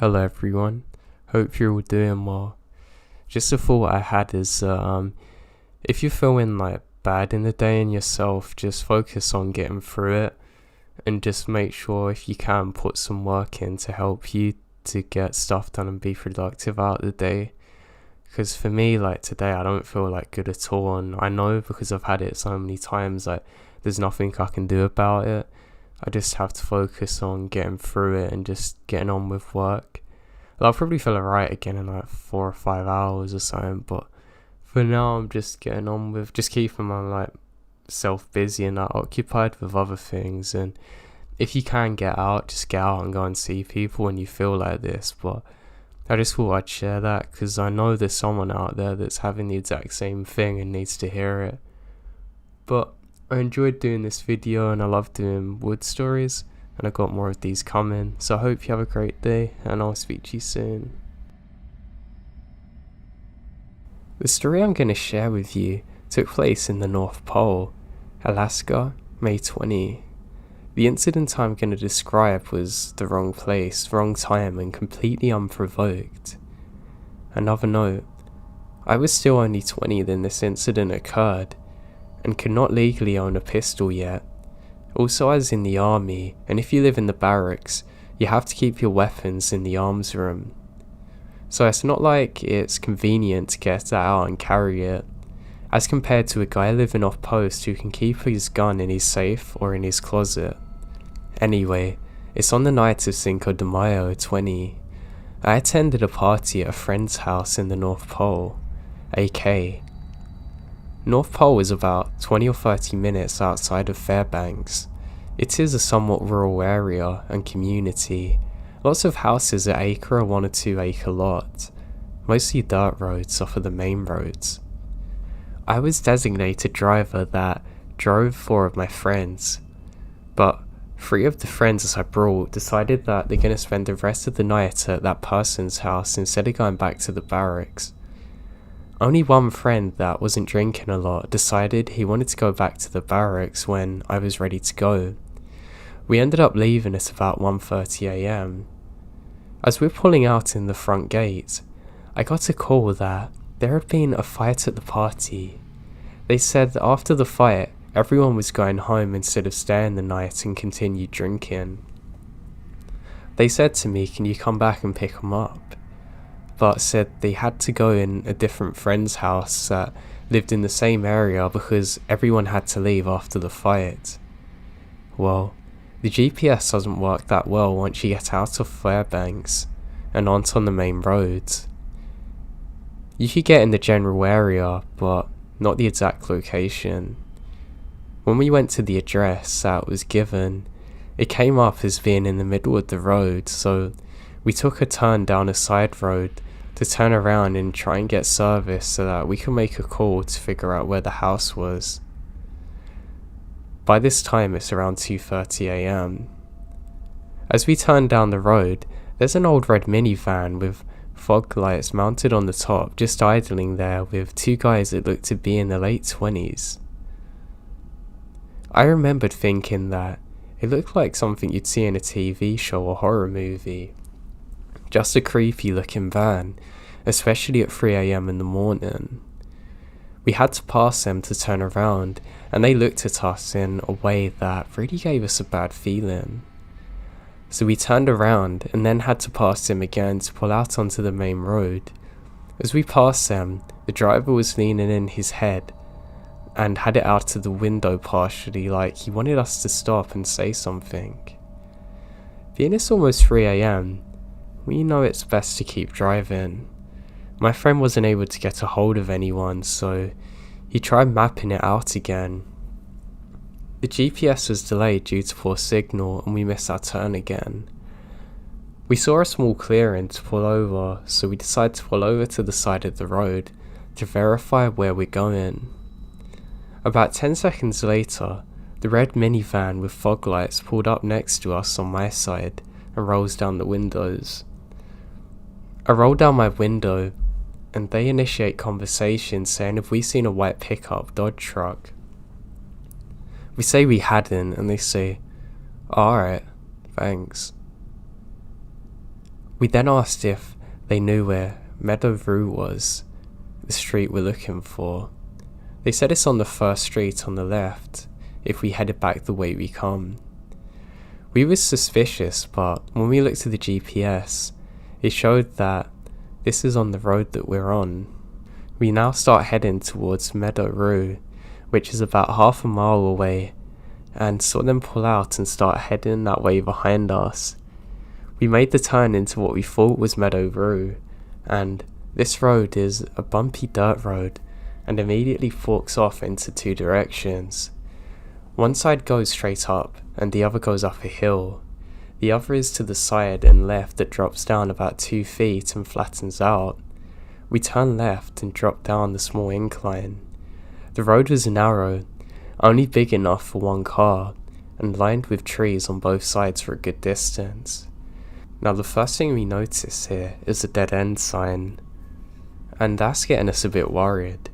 Hello everyone, hope you're all doing well. Just a thought I had is if you're feeling like bad in the day in yourself, just focus on getting through it and just make sure if you can put some work in to help you to get stuff done and be productive out the day. Because for me, like today, I don't feel like good at all, and I know because I've had it so many times, like there's nothing I can do about it. I just have to focus on getting through it and just getting on with work. I'll probably feel alright again in like 4 or 5 hours or something, but for now I'm just getting on with just keeping my like self busy and like, occupied with other things. And if you can get out, just get out and go and see people when you feel like this. But I just thought I'd share that because I know there's someone out there that's having the exact same thing and needs to hear it. But I enjoyed doing this video and I love doing wood stories, and I got more of these coming, so I hope you have a great day and I'll speak to you soon. The story I'm going to share with you took place in the North Pole, Alaska, May 20. The incident I'm going to describe was the wrong place, wrong time, and completely unprovoked. Another note, I was still only 20 when this incident occurred, and could not legally own a pistol yet. Also, I was in the army, and if you live in the barracks, you have to keep your weapons in the arms room. So it's not like it's convenient to get that out and carry it, as compared to a guy living off post who can keep his gun in his safe or in his closet. Anyway, it's on the night of Cinco de Mayo 20. I attended a party at a friend's house in the North Pole, AK. North Pole is about 20 or 30 minutes outside of Fairbanks. It is a somewhat rural area and community. Lots of houses at acre or 1 or 2 acre lot. Mostly dirt roads off of the main roads. I was designated driver that drove 4 of my friends, but 3 of the friends I brought decided that they're going to spend the rest of the night at that person's house instead of going back to the barracks. Only one friend that wasn't drinking a lot decided he wanted to go back to the barracks when I was ready to go. We ended up leaving at about 1:30 AM. As we're pulling out in the front gate, I got a call that there had been a fight at the party. They said that after the fight, everyone was going home instead of staying the night and continued drinking. They said to me, can you come back and pick them up? But said they had to go in a different friend's house that lived in the same area because everyone had to leave after the fight. Well, the GPS doesn't work that well once you get out of Fairbanks and onto the main roads. You could get in the general area, but not the exact location. When we went to the address that was given, it came up as being in the middle of the road, so we took a turn down a side road to turn around and try and get service so that we could make a call to figure out where the house was. By this time it's around 2:30 AM. As we turn down the road, there's an old red minivan with fog lights mounted on the top just idling there with 2 guys that looked to be in their late 20s. I remembered thinking that it looked like something you'd see in a TV show or horror movie. Just a creepy looking van, especially at 3 AM in the morning. We had to pass them to turn around, and they looked at us in a way that really gave us a bad feeling. So we turned around and then had to pass them again to pull out onto the main road. As we passed them, the driver was leaning in his head and had it out to the window partially, like he wanted us to stop and say something. Being it's almost 3 AM, we know it's best to keep driving. My friend wasn't able to get a hold of anyone, so he tried mapping it out again. The GPS was delayed due to poor signal and we missed our turn again. We saw a small clearing to pull over, so we decided to pull over to the side of the road to verify where we're going. About 10 seconds later, the red minivan with fog lights pulled up next to us on my side and rolls down the windows. I roll down my window and they initiate conversation saying have we seen a white pickup Dodge truck. We say we hadn't and they say, alright, thanks. We then asked if they knew where Meadow Rue was, the street we're looking for. They said it's on the first street on the left, if we headed back the way we come. We were suspicious, but when we looked at the GPS, it showed that this is on the road that we're on. We now start heading towards Meadow Rue, which is about half a mile away, and saw them pull out and start heading that way behind us. We made the turn into what we thought was Meadow Rue, and this road is a bumpy dirt road and immediately forks off into two directions. One side goes straight up and the other goes up a hill. The other is to the side and left that drops down about 2 feet and flattens out. We turned left and dropped down the small incline. The road was narrow, only big enough for one car, and lined with trees on both sides for a good distance. Now the first thing we notice here is a dead end sign, and that's getting us a bit worried.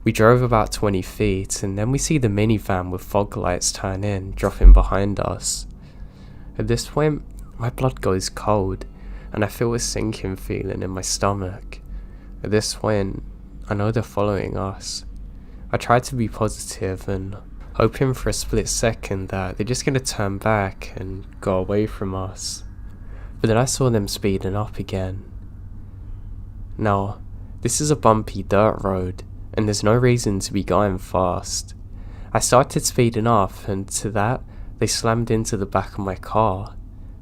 We drove about 20 feet and then we see the minivan with fog lights turn in, dropping behind us. At this point, my blood goes cold and I feel a sinking feeling in my stomach. At this point, I know they're following us. I try to be positive and hoping for a split second that they're just going to turn back and go away from us. But then I saw them speeding up again. Now, this is a bumpy dirt road and there's no reason to be going fast. I started speeding up and to that, they slammed into the back of my car,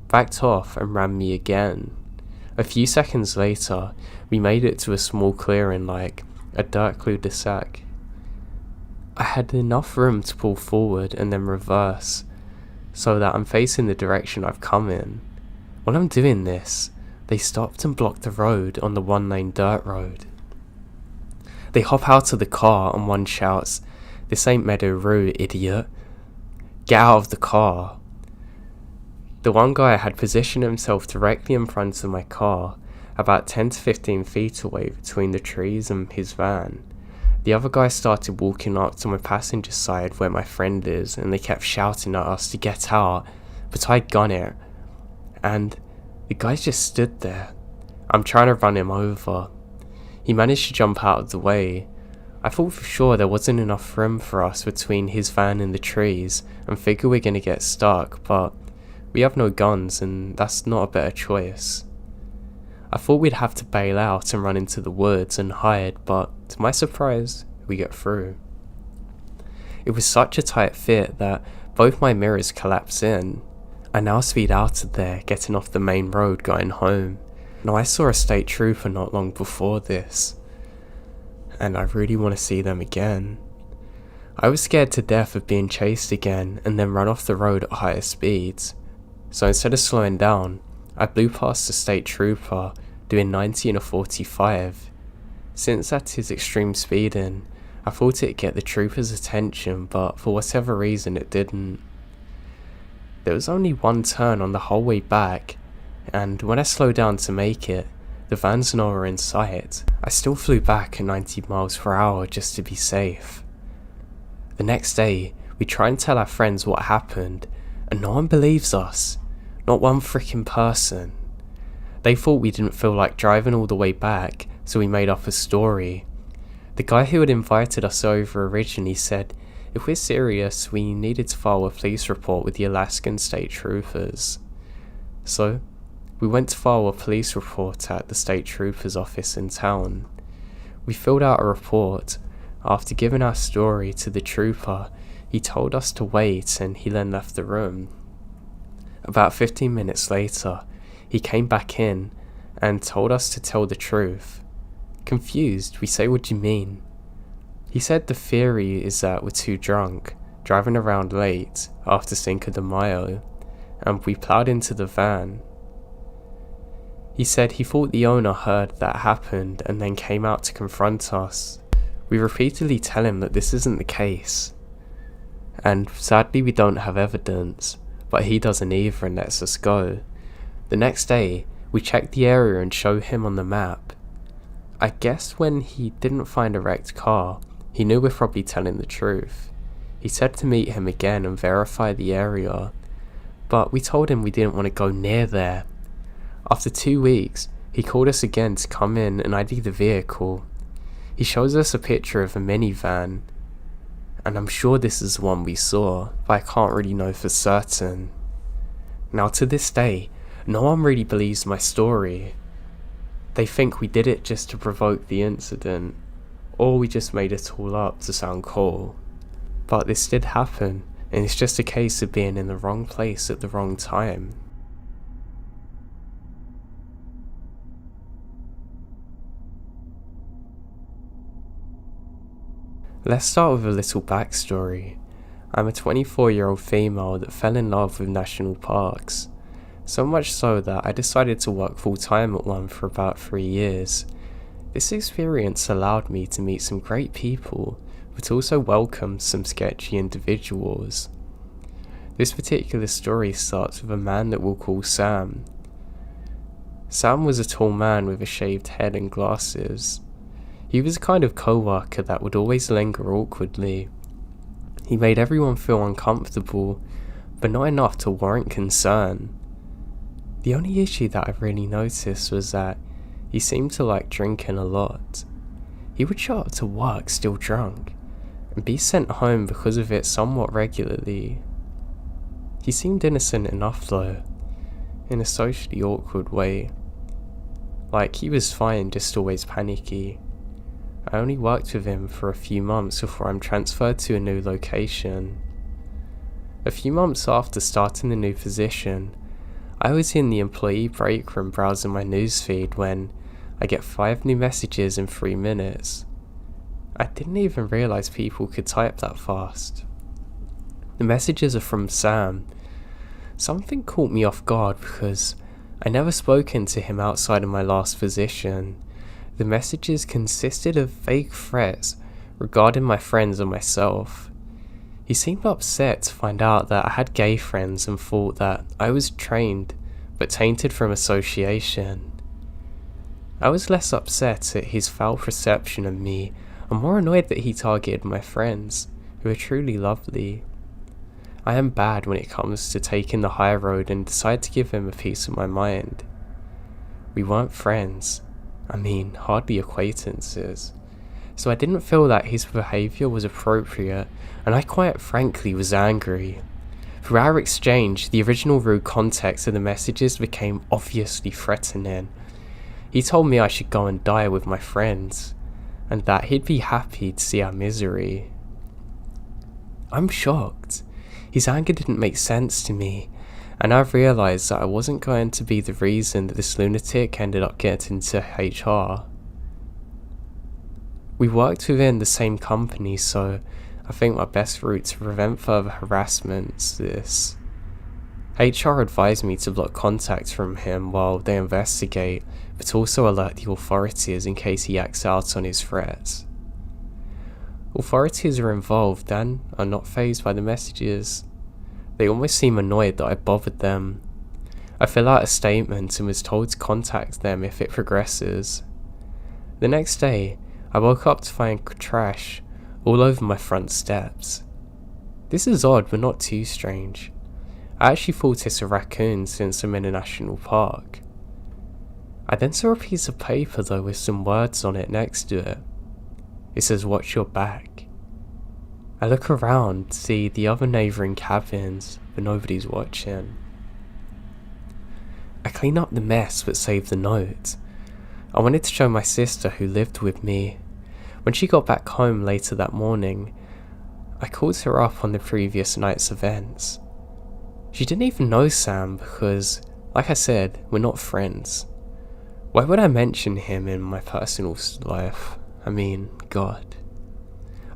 backed off and ran me again. A few seconds later, we made it to a small clearing like a dirt cul-de-sac. I had enough room to pull forward and then reverse, so that I'm facing the direction I've come in. While I'm doing this, they stopped and blocked the road on the one-lane dirt road. They hop out of the car and one shouts, "This ain't Meadow Rue, idiot. Get out of the car." The one guy had positioned himself directly in front of my car, about 10 to 15 feet away between the trees and his van. The other guy started walking up to my passenger side where my friend is, and they kept shouting at us to get out, but I'd gun it. And the guy just stood there. I'm trying to run him over. He managed to jump out of the way. I thought for sure there wasn't enough room for us between his van and the trees, and figured we're gonna get stuck, but we have no guns and that's not a better choice. I thought we'd have to bail out and run into the woods and hide, but to my surprise, we get through. It was such a tight fit that both my mirrors collapse in. I now speed out of there, getting off the main road going home. Now I saw a state trooper not long before this, and I really want to see them again. I was scared to death of being chased again and then run off the road at higher speeds. So instead of slowing down, I blew past the state trooper, doing 90 in a 45. Since that is extreme speeding, I thought it'd get the trooper's attention, but for whatever reason it didn't. There was only one turn on the whole way back, and when I slowed down to make it, the van's nowhere in sight. I still flew back at 90 miles per hour just to be safe. The next day, we try and tell our friends what happened, and no one believes us. Not one freaking person. They thought we didn't feel like driving all the way back, so we made up a story. The guy who had invited us over originally said, if we're serious, we needed to file a police report with the Alaskan State Troopers. So, we went to file a police report at the State Troopers office in town. We filled out a report. After giving our story to the trooper, he told us to wait and he then left the room. About 15 minutes later, he came back in and told us to tell the truth. Confused, we say, "What do you mean?" He said the theory is that we're too drunk, driving around late after Cinco de Mayo, and we plowed into the van. He said he thought the owner heard that happened and then came out to confront us. We repeatedly tell him that this isn't the case, and sadly we don't have evidence, but he doesn't either and lets us go. The next day, we check the area and show him on the map. I guess when he didn't find a wrecked car, he knew we're probably telling the truth. He said to meet him again and verify the area, but we told him we didn't want to go near there. After 2 weeks, he called us again to come in and ID the vehicle. He shows us a picture of a minivan, and I'm sure this is the one we saw, but I can't really know for certain. Now to this day, no one really believes my story. They think we did it just to provoke the incident, or we just made it all up to sound cool. But this did happen, and it's just a case of being in the wrong place at the wrong time. Let's start with a little backstory. I'm a 24-year-old female that fell in love with national parks. So much so that I decided to work full-time at one for about 3 years. This experience allowed me to meet some great people, but also welcome some sketchy individuals. This particular story starts with a man that we'll call Sam. Sam was a tall man with a shaved head and glasses. He was a kind of co-worker that would always linger awkwardly. He made everyone feel uncomfortable, but not enough to warrant concern. The only issue that I really noticed was that he seemed to like drinking a lot. He would show up to work still drunk, and be sent home because of it somewhat regularly. He seemed innocent enough though, in a socially awkward way. Like he was fine, just always panicky. I only worked with him for a few months before I'm transferred to a new location. A few months after starting the new position, I was in the employee break room browsing my newsfeed when I get 5 new messages in 3 minutes. I didn't even realise people could type that fast. The messages are from Sam. Something caught me off guard because I never spoken to him outside of my last position. The messages consisted of vague threats regarding my friends and myself. He seemed upset to find out that I had gay friends and thought that I was trained but tainted from association. I was less upset at his foul perception of me and more annoyed that he targeted my friends, who are truly lovely. I am bad when it comes to taking the high road and decide to give him a piece of my mind. We weren't friends. Hardly acquaintances. So I didn't feel that his behaviour was appropriate, and I quite frankly was angry. Through our exchange, the original rude context of the messages became obviously threatening. He told me I should go and die with my friends, and that he'd be happy to see our misery. I'm shocked. His anger didn't make sense to me, and I realised that I wasn't going to be the reason that this lunatic ended up getting to HR. We worked within the same company, so I think my best route to prevent further harassment is this. HR advised me to block contact from him while they investigate, but also alert the authorities in case he acts out on his threats. Authorities are involved and are not fazed by the messages. They almost seem annoyed that I bothered them. I fill out a statement and was told to contact them if it progresses. The next day, I woke up to find trash all over my front steps. This is odd but not too strange. I actually thought it's a raccoon since I'm in a national park. I then saw a piece of paper though with some words on it next to it. It says "Watch your back." I look around to see the other neighbouring cabins, but nobody's watching. I clean up the mess but save the note. I wanted to show my sister who lived with me. When she got back home later that morning, I called her up on the previous night's events. She didn't even know Sam because, like I said, we're not friends. Why would I mention him in my personal life? God.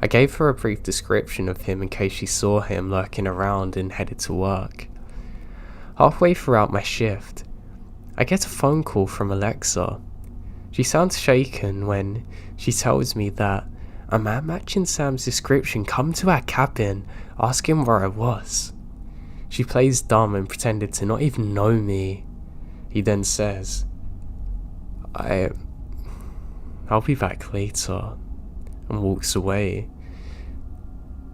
I gave her a brief description of him in case she saw him lurking around and headed to work. Halfway throughout my shift, I get a phone call from Alexa. She sounds shaken when she tells me that a man matching Sam's description come to our cabin asking where I was. She plays dumb and pretended to not even know me. He then says, I'll be back later, and walks away.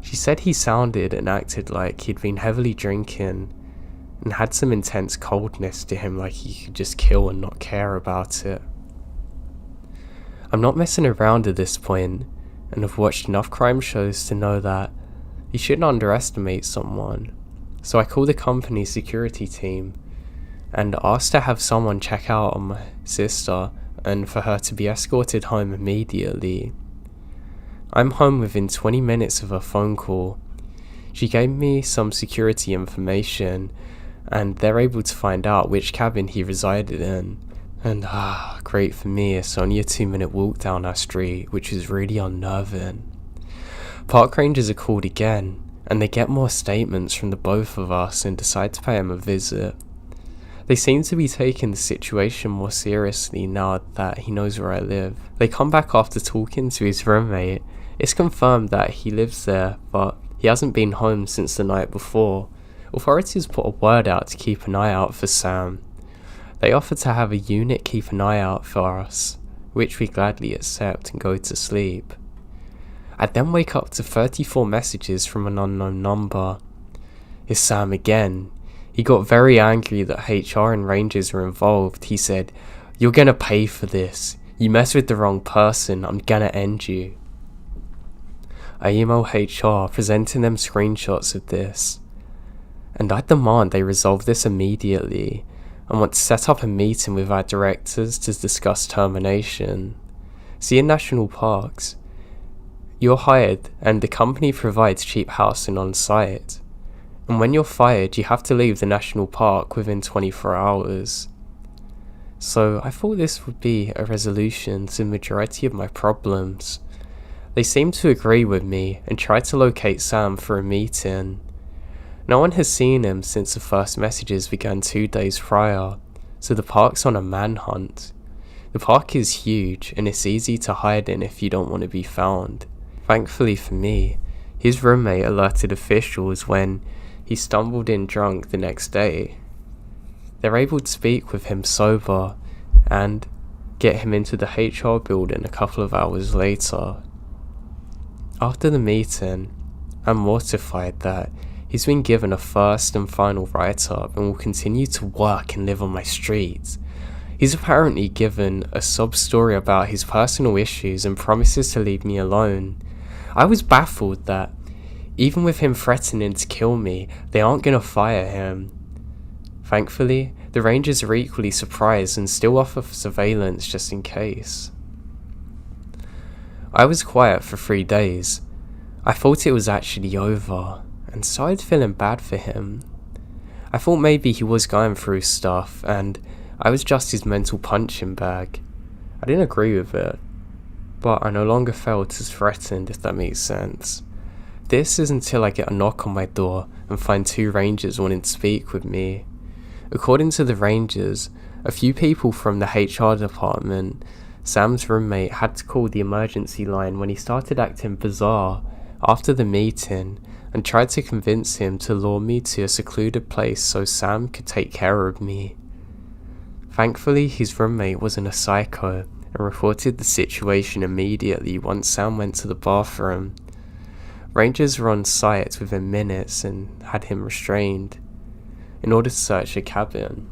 She said he sounded and acted like he'd been heavily drinking, and had some intense coldness to him, like he could just kill and not care about it. I'm not messing around at this point, and have watched enough crime shows to know that you shouldn't underestimate someone. So I called the company's security team and asked to have someone check out on my sister and for her to be escorted home immediately. I'm home within 20 minutes of her phone call. She gave me some security information and they're able to find out which cabin he resided in. And great for me, it's only a 2-minute walk down our street, which is really unnerving. Park rangers are called again, and they get more statements from the both of us and decide to pay him a visit. They seem to be taking the situation more seriously now that he knows where I live. They come back after talking to his roommate. It's confirmed that he lives there, but he hasn't been home since the night before. Authorities put a word out to keep an eye out for Sam. They offer to have a unit keep an eye out for us, which we gladly accept and go to sleep. I then wake up to 34 messages from an unknown number. It's Sam again. He got very angry that HR and Rangers were involved. He said, "You're gonna pay for this. You mess with the wrong person, I'm gonna end you." I email HR presenting them screenshots of this, and I demand they resolve this immediately and want to set up a meeting with our directors to discuss termination. See, in national parks, you're hired and the company provides cheap housing on site. And when you're fired, you have to leave the national park within 24 hours. So I thought this would be a resolution to the majority of my problems. They seem to agree with me and try to locate Sam for a meeting. No one has seen him since the first messages began 2 days prior, so the park's on a manhunt. The park is huge and it's easy to hide in if you don't want to be found. Thankfully for me, his roommate alerted officials when he stumbled in drunk the next day. They're able to speak with him sober and get him into the HR building a couple of hours later. After the meeting, I'm mortified that he's been given a first and final write-up and will continue to work and live on my street. He's apparently given a sob story about his personal issues and promises to leave me alone. I was baffled that, even with him threatening to kill me, they aren't gonna fire him. Thankfully, the Rangers are equally surprised and still offer surveillance just in case. I was quiet for 3 days. I thought it was actually over, and started feeling bad for him. I thought maybe he was going through stuff, and I was just his mental punching bag. I didn't agree with it, but I no longer felt as threatened, if that makes sense. This is until I get a knock on my door and find 2 Rangers wanting to speak with me. According to the Rangers, a few people from the HR department, Sam's roommate had to call the emergency line when he started acting bizarre after the meeting and tried to convince him to lure me to a secluded place so Sam could take care of me. Thankfully, his roommate wasn't a psycho and reported the situation immediately once Sam went to the bathroom. Rangers were on site within minutes and had him restrained in order to search a cabin.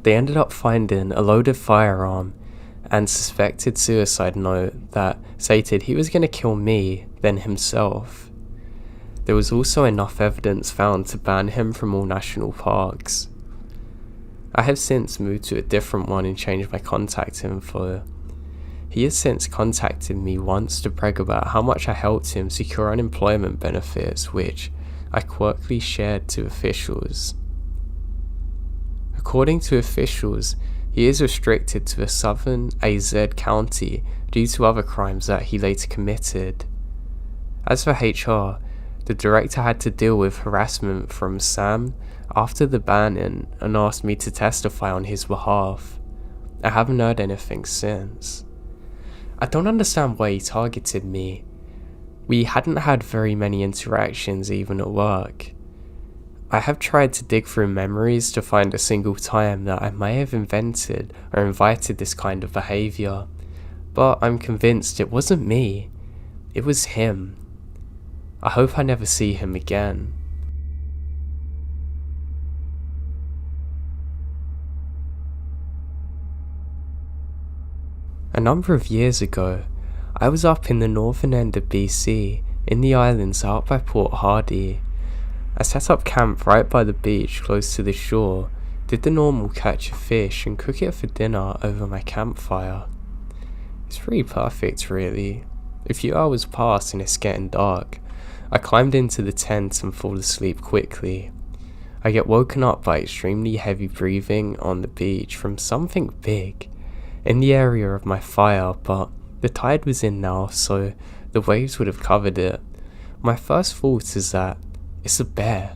They ended up finding a loaded firearm and suspected suicide note that stated he was going to kill me, then himself. There was also enough evidence found to ban him from all national parks. I have since moved to a different one and changed my contact info. He has since contacted me once to brag about how much I helped him secure unemployment benefits, which I quirkily shared to officials. According to officials, he is restricted to a southern AZ county due to other crimes that he later committed. As for HR, the director had to deal with harassment from Sam after the banning and asked me to testify on his behalf. I haven't heard anything since. I don't understand why he targeted me. We hadn't had very many interactions even at work. I have tried to dig through memories to find a single time that I may have invented or invited this kind of behaviour, but I'm convinced it wasn't me, it was him. I hope I never see him again. A number of years ago, I was up in the northern end of BC, in the islands out by Port Hardy. I set up camp right by the beach close to the shore, did the normal catch of fish and cook it for dinner over my campfire. It's pretty perfect really. A few hours pass and it's getting dark. I climbed into the tent and fall asleep quickly. I get woken up by extremely heavy breathing on the beach from something big in the area of my fire, but the tide was in now, so the waves would have covered it. My first thought is that it's a bear,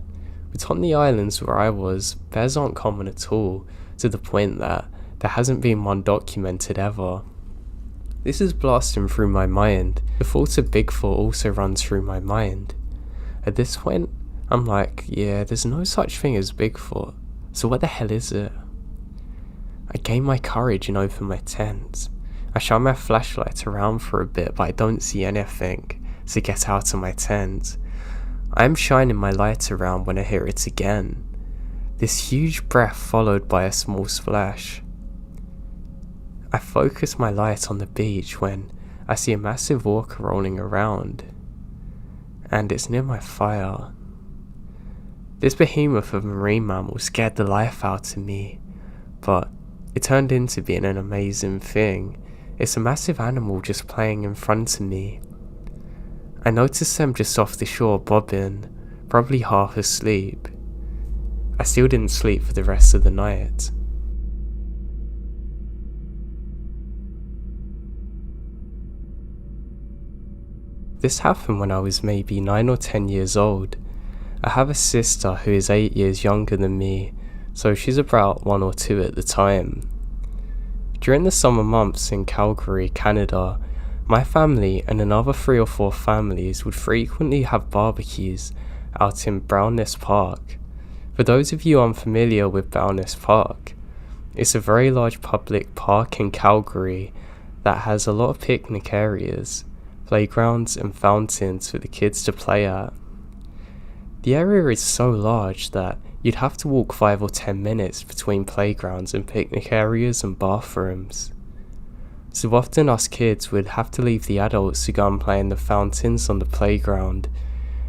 but on the islands where I was, bears aren't common at all, to the point that there hasn't been one documented ever. This is blasting through my mind. The thought of Bigfoot also runs through my mind. At this point, I'm like, yeah, there's no such thing as Bigfoot, so what the hell is it? I gain my courage and open my tent. I shine my flashlight around for a bit, but I don't see anything, so get out of my tent. I am shining my light around when I hear it again. This huge breath followed by a small splash. I focus my light on the beach when I see a massive orca rolling around, and it's near my fire. This behemoth of a marine mammal scared the life out of me, but it turned into being an amazing thing. It's a massive animal just playing in front of me. I noticed them just off the shore bobbing, probably half asleep. I still didn't sleep for the rest of the night. This happened when I was maybe 9 or 10 years old. I have a sister who is 8 years younger than me, so she's about 1 or 2 at the time. During the summer months in Calgary, Canada, my family and another 3 or 4 families would frequently have barbecues out in Browness Park. For those of you unfamiliar with Browness Park, it's a very large public park in Calgary that has a lot of picnic areas, playgrounds and fountains for the kids to play at. The area is so large that you'd have to walk 5 or 10 minutes between playgrounds and picnic areas and bathrooms. So often us kids would have to leave the adults to go and play in the fountains on the playground,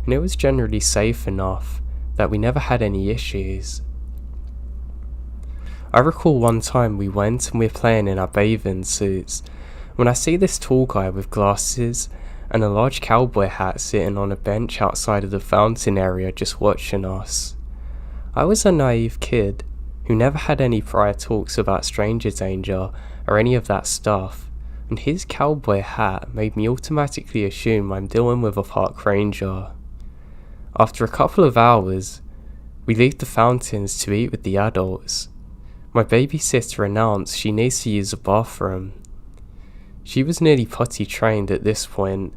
and it was generally safe enough that we never had any issues. I recall one time we went and we were playing in our bathing suits when I see this tall guy with glasses and a large cowboy hat sitting on a bench outside of the fountain area just watching us. I was a naive kid who never had any prior talks about stranger danger or any of that stuff, and his cowboy hat made me automatically assume I'm dealing with a park ranger. After a couple of hours, we leave the fountains to eat with the adults. My babysitter announced she needs to use a bathroom. She was nearly potty trained at this point,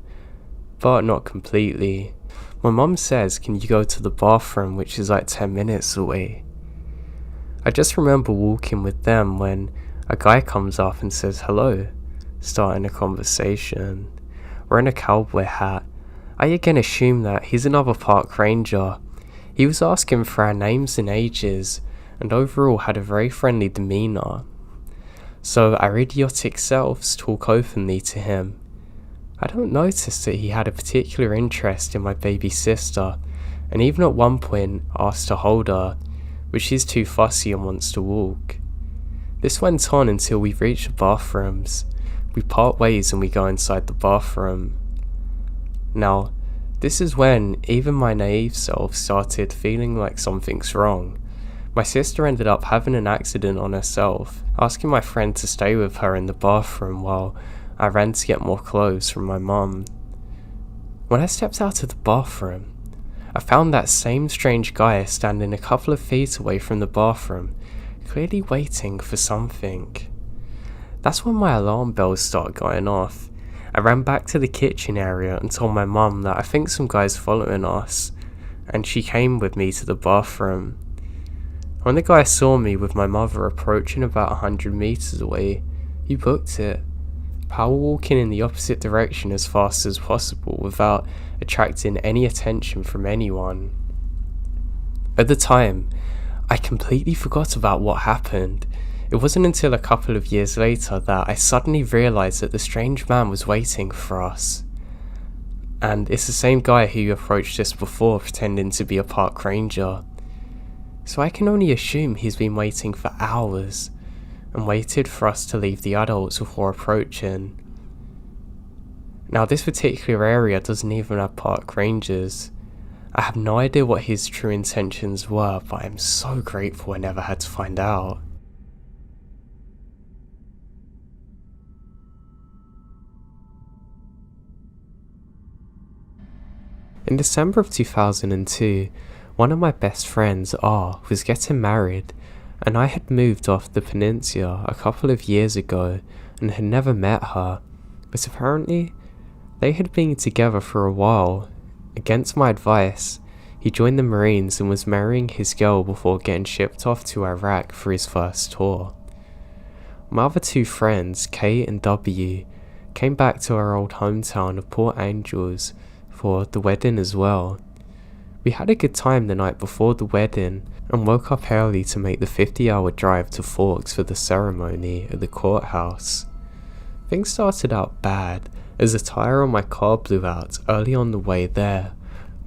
but not completely. My mum says, "Can you go to the bathroom," which is like 10 minutes away. I just remember walking with them when a guy comes up and says hello, starting a conversation. Wearing a cowboy hat, I again assume that he's another park ranger. He was asking for our names and ages, and overall had a very friendly demeanour. So our idiotic selves talk openly to him. I don't notice that he had a particular interest in my baby sister, and even at one point asked to hold her, but she's too fussy and wants to walk. This went on until we reached the bathrooms. We part ways and we go inside the bathroom. Now, this is when even my naive self started feeling like something's wrong. My sister ended up having an accident on herself, asking my friend to stay with her in the bathroom while I ran to get more clothes from my mum. When I stepped out of the bathroom, I found that same strange guy standing a couple of feet away from the bathroom, clearly waiting for something. That's when my alarm bells started going off. I ran back to the kitchen area and told my mum that I think some guy's following us, and she came with me to the bathroom. When the guy saw me with my mother approaching about 100 meters away, he booked it, power walking in the opposite direction as fast as possible without attracting any attention from anyone. At the time, I completely forgot about what happened. It wasn't until a couple of years later that I suddenly realised that the strange man was waiting for us. And it's the same guy who approached us before pretending to be a park ranger. So I can only assume he's been waiting for hours and waited for us to leave the adults before approaching. Now this particular area doesn't even have park rangers. I have no idea what his true intentions were, but I'm so grateful I never had to find out. In December of 2002, one of my best friends, R, was getting married, and I had moved off the peninsula a couple of years ago and had never met her, but apparently they had been together for a while. Against my advice, he joined the Marines and was marrying his girl before getting shipped off to Iraq for his first tour. My other two friends, K and W, came back to our old hometown of Port Angels for the wedding as well. We had a good time the night before the wedding and woke up early to make the 50-hour drive to Forks for the ceremony at the courthouse. Things started out bad as a tyre on my car blew out early on the way there.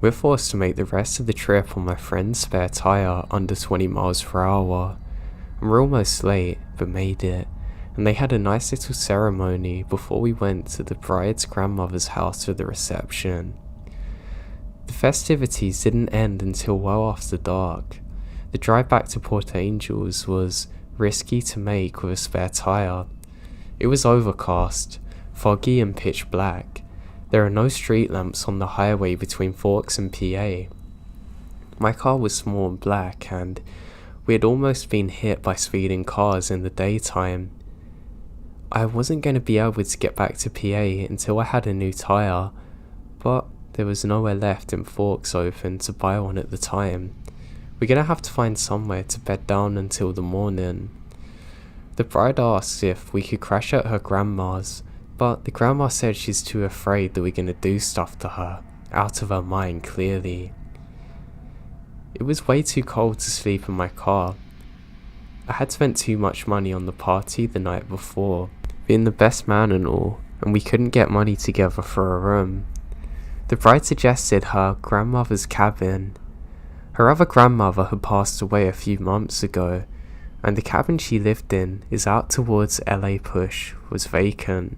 We're forced to make the rest of the trip on my friend's spare tyre under 20 miles per hour. And we're almost late, but made it, and they had a nice little ceremony before we went to the bride's grandmother's house for the reception. The festivities didn't end until well after dark. The drive back to Port Angels was risky to make with a spare tyre. It was overcast, foggy and pitch black. There are no street lamps on the highway between Forks and PA. My car was small and black, and we had almost been hit by speeding cars in the daytime. I wasn't going to be able to get back to PA until I had a new tyre, but there was nowhere left in Forks open to buy one at the time. We're going to have to find somewhere to bed down until the morning. The bride asked if we could crash at her grandma's, but the grandma said she's too afraid that we're going to do stuff to her, out of her mind clearly. It was way too cold to sleep in my car. I had spent too much money on the party the night before, being the best man and all, and we couldn't get money together for a room. The bride suggested her grandmother's cabin. Her other grandmother had passed away a few months ago, and the cabin she lived in is out towards LA Push was vacant.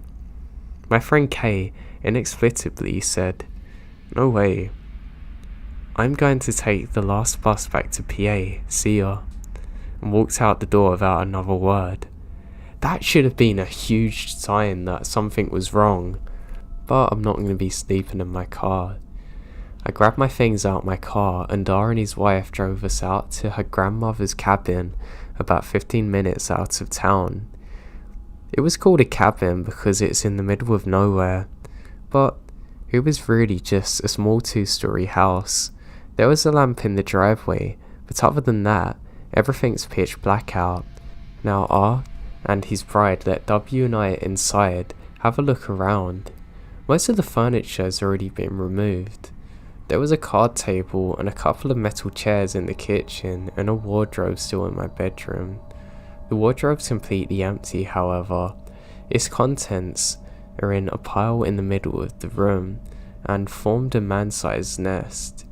My friend Kay inexplicably said, "No way. I'm going to take the last bus back to PA, see ya," and walked out the door without another word. That should have been a huge sign that something was wrong, but I'm not going to be sleeping in my car. I grabbed my things out my car, and Dar and his wife drove us out to her grandmother's cabin about 15 minutes out of town. It was called a cabin because it's in the middle of nowhere, but it was really just a small 2-story house. There was a lamp in the driveway, but other than that, everything's pitch black out. Now R and his bride let W and I inside have a look around. Most of the furniture has already been removed. There was a card table and a couple of metal chairs in the kitchen and a wardrobe still in my bedroom. The wardrobe's completely empty, however. Its contents are in a pile in the middle of the room and formed a man-sized nest.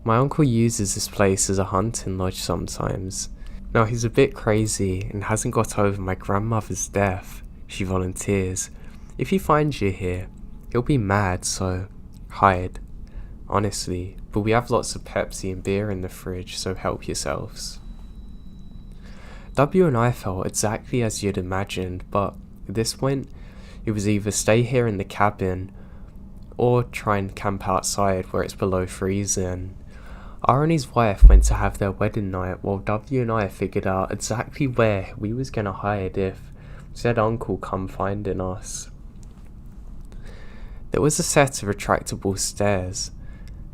My uncle uses this place as a hunting lodge sometimes. Now he's a bit crazy and hasn't got over my grandmother's death. She volunteers. If he finds you here, he'll be mad, so hide. Honestly, but we have lots of Pepsi and beer in the fridge, so help yourselves. W and I felt exactly as you'd imagined, but at this point, it was either stay here in the cabin or try and camp outside where it's below freezing. R and his wife went to have their wedding night while W and I figured out exactly where we was gonna hide if said uncle come finding us. There was a set of retractable stairs,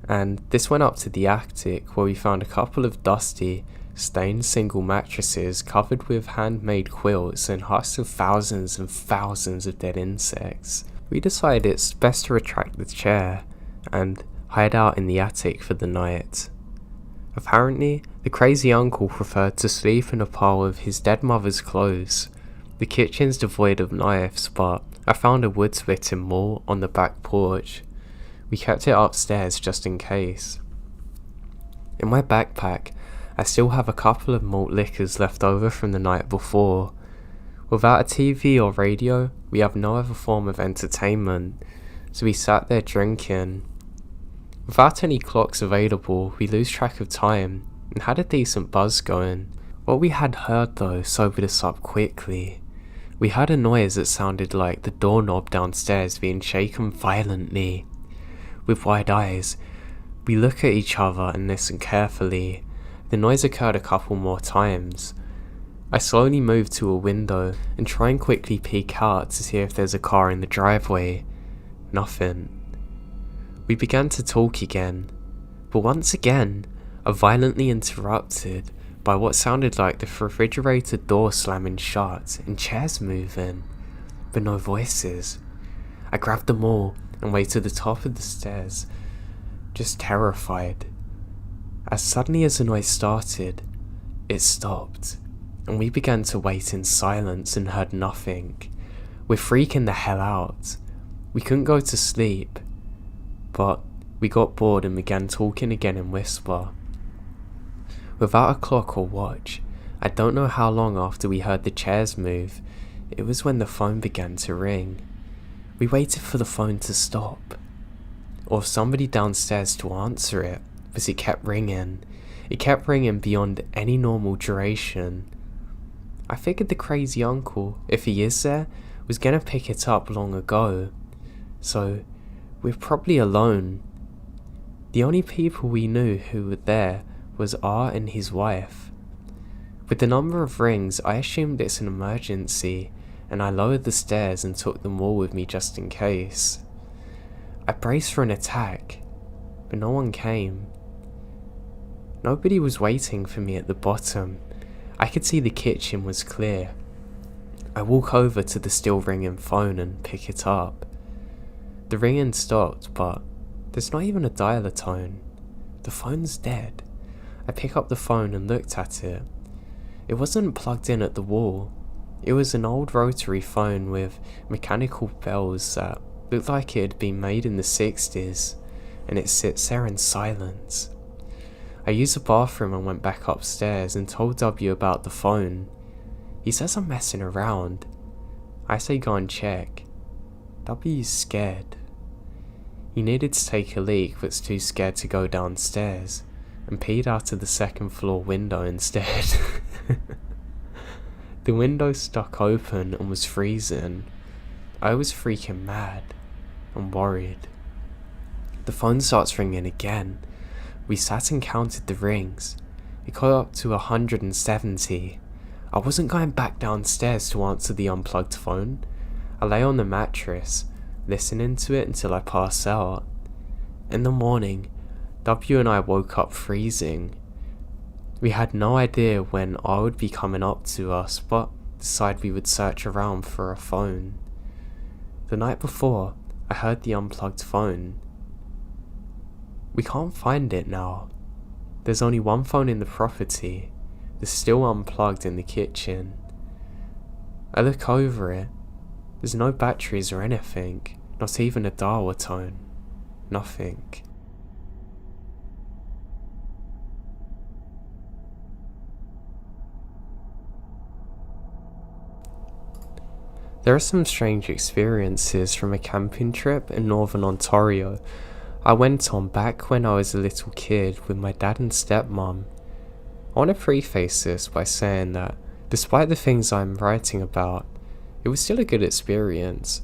and this went up to the attic where we found a couple of dusty, stained single mattresses covered with handmade quilts and husks of thousands and thousands of dead insects. We decided it's best to retract the chair and hide out in the attic for the night. Apparently, the crazy uncle preferred to sleep in a pile of his dead mother's clothes. The kitchen's devoid of knives, but I found a wood splitting malt on the back porch. We kept it upstairs just in case. In my backpack, I still have a couple of malt liquors left over from the night before. Without a TV or radio, we have no other form of entertainment, so we sat there drinking. Without any clocks available, we lose track of time and had a decent buzz going. What we had heard though sobered us up quickly. We heard a noise that sounded like the doorknob downstairs being shaken violently. With wide eyes, we look at each other and listen carefully. The noise occurred a couple more times. I slowly move to a window and try and quickly peek out to see if there's a car in the driveway. Nothing. We began to talk again, but once again, are violently interrupted by what sounded like the refrigerator door slamming shut and chairs moving, but no voices. I grabbed them all and went to the top of the stairs, just terrified. As suddenly as the noise started, it stopped, and we began to wait in silence and heard nothing. We're freaking the hell out. We couldn't go to sleep, but we got bored and began talking again in whisper. Without a clock or watch, I don't know how long after we heard the chairs move, it was when the phone began to ring. We waited for the phone to stop, or somebody downstairs to answer it, but it kept ringing. It kept ringing beyond any normal duration. I figured the crazy uncle, if he is there, was gonna pick it up long ago, so we're probably alone. The only people we knew who were there was R and his wife. With the number of rings, I assumed it's an emergency, and I lowered the stairs and took them all with me just in case. I braced for an attack, but no one came. Nobody was waiting for me at the bottom. I could see the kitchen was clear. I walk over to the still ringing phone and pick it up. The ringing stopped, but there's not even a dialer tone. The phone's dead. I pick up the phone and looked at it. It wasn't plugged in at the wall. It was an old rotary phone with mechanical bells that looked like it had been made in the 60s, and it sits there in silence. I used the bathroom and went back upstairs and told W about the phone. He says I'm messing around. I say go and check. W's scared. He needed to take a leak but's too scared to go downstairs, and peed out of the second floor window instead. The window stuck open and was freezing. I was freaking mad and worried. The phone starts ringing again. We sat and counted the rings. It got up to 170. I wasn't going back downstairs to answer the unplugged phone. I lay on the mattress, listening to it until I passed out. In the morning, W and I woke up freezing. We had no idea when I would be coming up to us, but decided we would search around for a phone. The night before, I heard the unplugged phone. We can't find it now. There's only one phone in the property. It's still unplugged in the kitchen. I look over it. There's no batteries or anything, not even a dial tone. Nothing. There are some strange experiences from a camping trip in northern Ontario I went on back when I was a little kid with my dad and stepmom. I want to preface this by saying that, despite the things I'm writing about, it was still a good experience.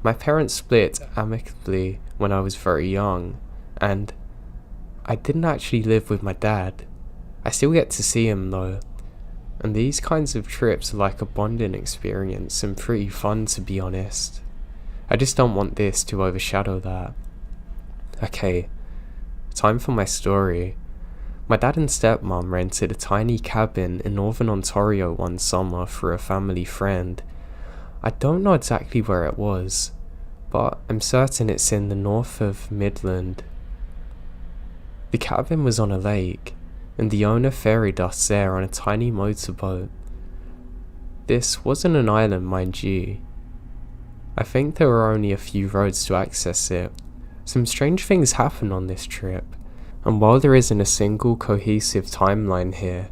My parents split amicably when I was very young, and I didn't actually live with my dad. I still get to see him though, and these kinds of trips are like a bonding experience and pretty fun, to be honest. I just don't want this to overshadow that. Okay, time for my story. My dad and stepmom rented a tiny cabin in northern Ontario one summer for a family friend. I don't know exactly where it was, but I'm certain it's in the north of Midland. The cabin was on a lake, and the owner ferried us there on a tiny motorboat. This wasn't an island, mind you. I think there were only a few roads to access it. Some strange things happened on this trip, and while there isn't a single cohesive timeline here,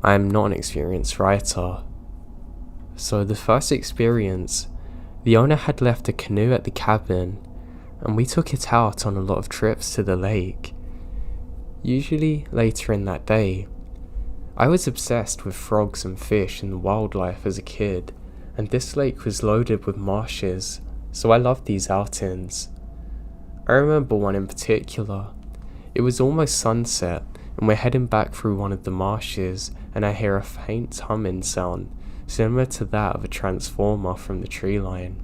I am not an experienced writer. So the first experience, the owner had left a canoe at the cabin, and we took it out on a lot of trips to the lake. Usually later in that day. I was obsessed with frogs and fish and wildlife as a kid, and this lake was loaded with marshes, so I loved these outings. I remember one in particular. It was almost sunset, and we're heading back through one of the marshes, and I hear a faint humming sound, similar to that of a transformer from the tree line.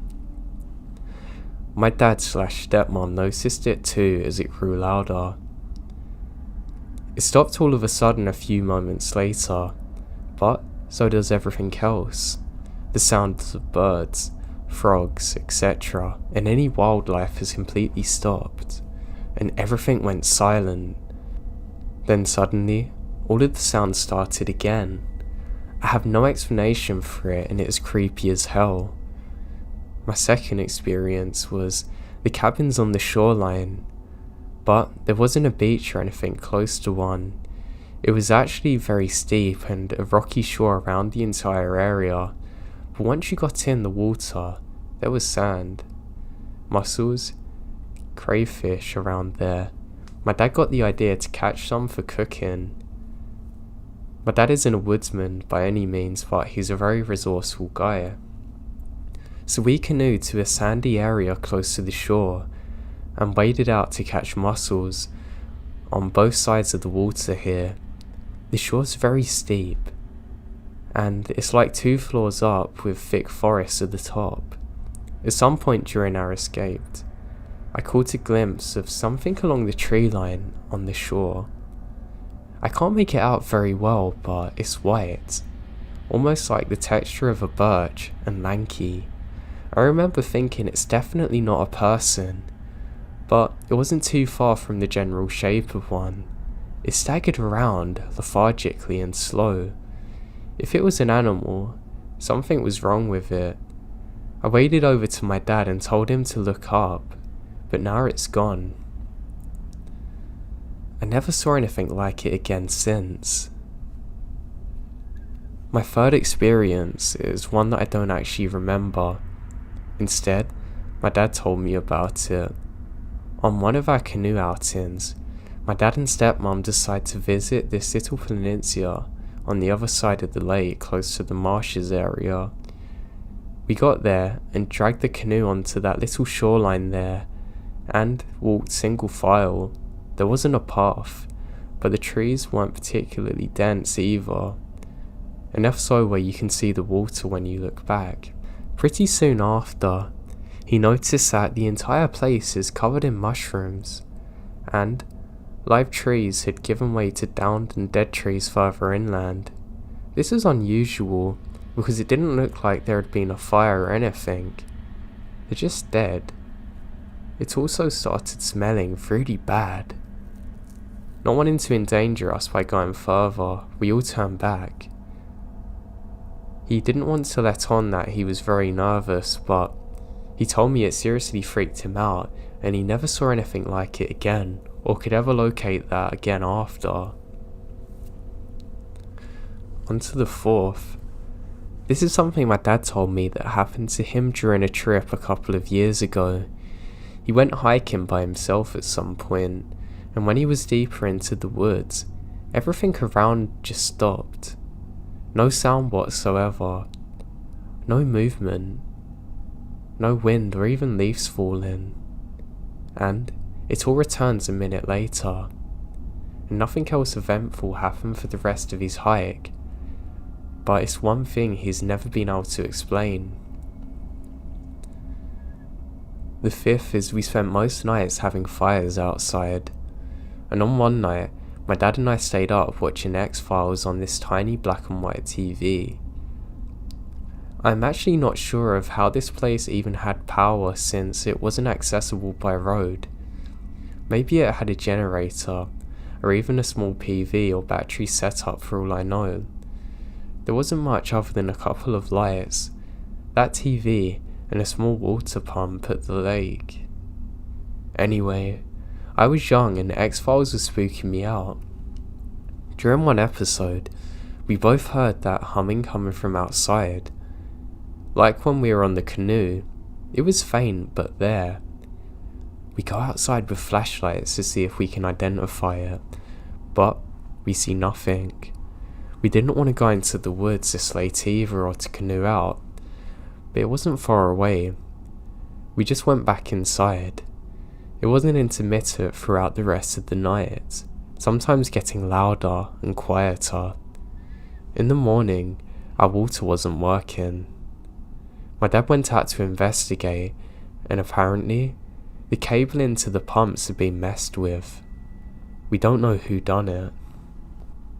My dad/stepmom noticed it too as it grew louder. It stopped all of a sudden a few moments later, but so does everything else. The sounds of birds, frogs, etc., and any wildlife has completely stopped, and everything went silent. Then suddenly, all of the sounds started again. I have no explanation for it, and it is creepy as hell. My second experience was the cabins on the shoreline, but there wasn't a beach or anything close to one. It was actually very steep and a rocky shore around the entire area, but once you got in the water, there was sand, mussels, crayfish around there. My dad got the idea to catch some for cooking. My dad isn't a woodsman by any means, but he's a very resourceful guy. So we canoed to a sandy area close to the shore, and waded out to catch mussels on both sides of the water here. The shore's very steep, and it's like 2 floors up with thick forests at the top. At some point during our escape, I caught a glimpse of something along the tree line on the shore. I can't make it out very well, but it's white, almost like the texture of a birch, and lanky. I remember thinking it's definitely not a person, but it wasn't too far from the general shape of one. It staggered around, lethargically and slow. If it was an animal, something was wrong with it. I waded over to my dad and told him to look up, but now it's gone. I never saw anything like it again since. My third experience is one that I don't actually remember. Instead, my dad told me about it. On one of our canoe outings, my dad and stepmom decided to visit this little peninsula on the other side of the lake close to the marshes area. We got there and dragged the canoe onto that little shoreline there and walked single file. There wasn't a path, but the trees weren't particularly dense either. Enough so where you can see the water when you look back. Pretty soon after, he noticed that the entire place is covered in mushrooms, and live trees had given way to downed and dead trees further inland. This is unusual, because it didn't look like there had been a fire or anything. They're just dead. It also started smelling really bad. Not wanting to endanger us by going further, we all turned back. He didn't want to let on that he was very nervous, but he told me it seriously freaked him out, and he never saw anything like it again, or could ever locate that again after. On to the fourth. This is something my dad told me that happened to him during a trip a couple of years ago. He went hiking by himself at some point, and when he was deeper into the woods, everything around just stopped. No sound whatsoever. No movement. No wind or even leaves falling. And it all returns a minute later. And nothing else eventful happened for the rest of his hike. But it's one thing he's never been able to explain. The fifth is we spent most nights having fires outside. And on one night, my dad and I stayed up watching X-Files on this tiny black and white TV. I'm actually not sure of how this place even had power since it wasn't accessible by road. Maybe it had a generator, or even a small PV or battery setup for all I know. There wasn't much other than a couple of lights, that TV, and a small water pump at the lake. Anyway, I was young and X-Files was spooking me out. During one episode, we both heard that humming coming from outside. Like when we were on the canoe, it was faint but there. We go outside with flashlights to see if we can identify it, but we see nothing. We didn't want to go into the woods this late either or to canoe out, but it wasn't far away. We just went back inside. It wasn't intermittent throughout the rest of the night, sometimes getting louder and quieter. In the morning, our water wasn't working. My dad went out to investigate, and apparently, the cable into the pumps had been messed with. We don't know who done it.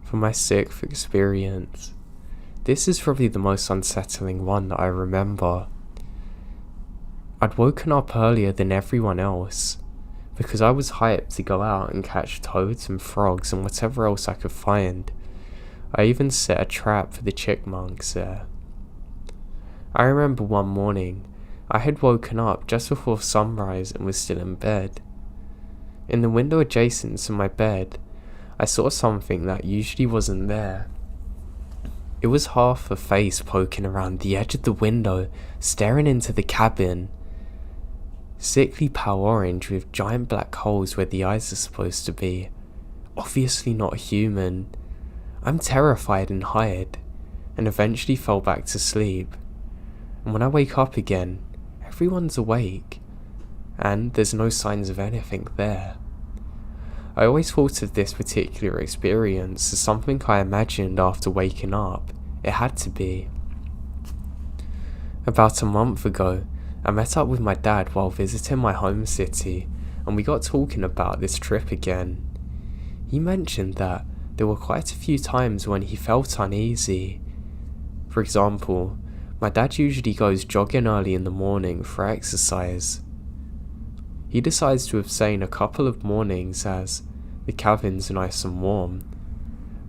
For my 6th experience, this is probably the most unsettling one that I remember. I'd woken up earlier than everyone else, because I was hyped to go out and catch toads and frogs and whatever else I could find. I even set a trap for the chipmunks there. I remember one morning, I had woken up just before sunrise and was still in bed. In the window adjacent to my bed, I saw something that usually wasn't there. It was half a face poking around the edge of the window, staring into the cabin. Sickly pale orange with giant black holes where the eyes are supposed to be. Obviously not human. I'm terrified and hide, and eventually fell back to sleep. And when I wake up again, everyone's awake, and there's no signs of anything there. I always thought of this particular experience as something I imagined after waking up. It had to be. About a month ago, I met up with my dad while visiting my home city, and we got talking about this trip again. He mentioned that there were quite a few times when he felt uneasy. For example, my dad usually goes jogging early in the morning for exercise. He decides to abstain a couple of mornings as the cabin's nice and warm,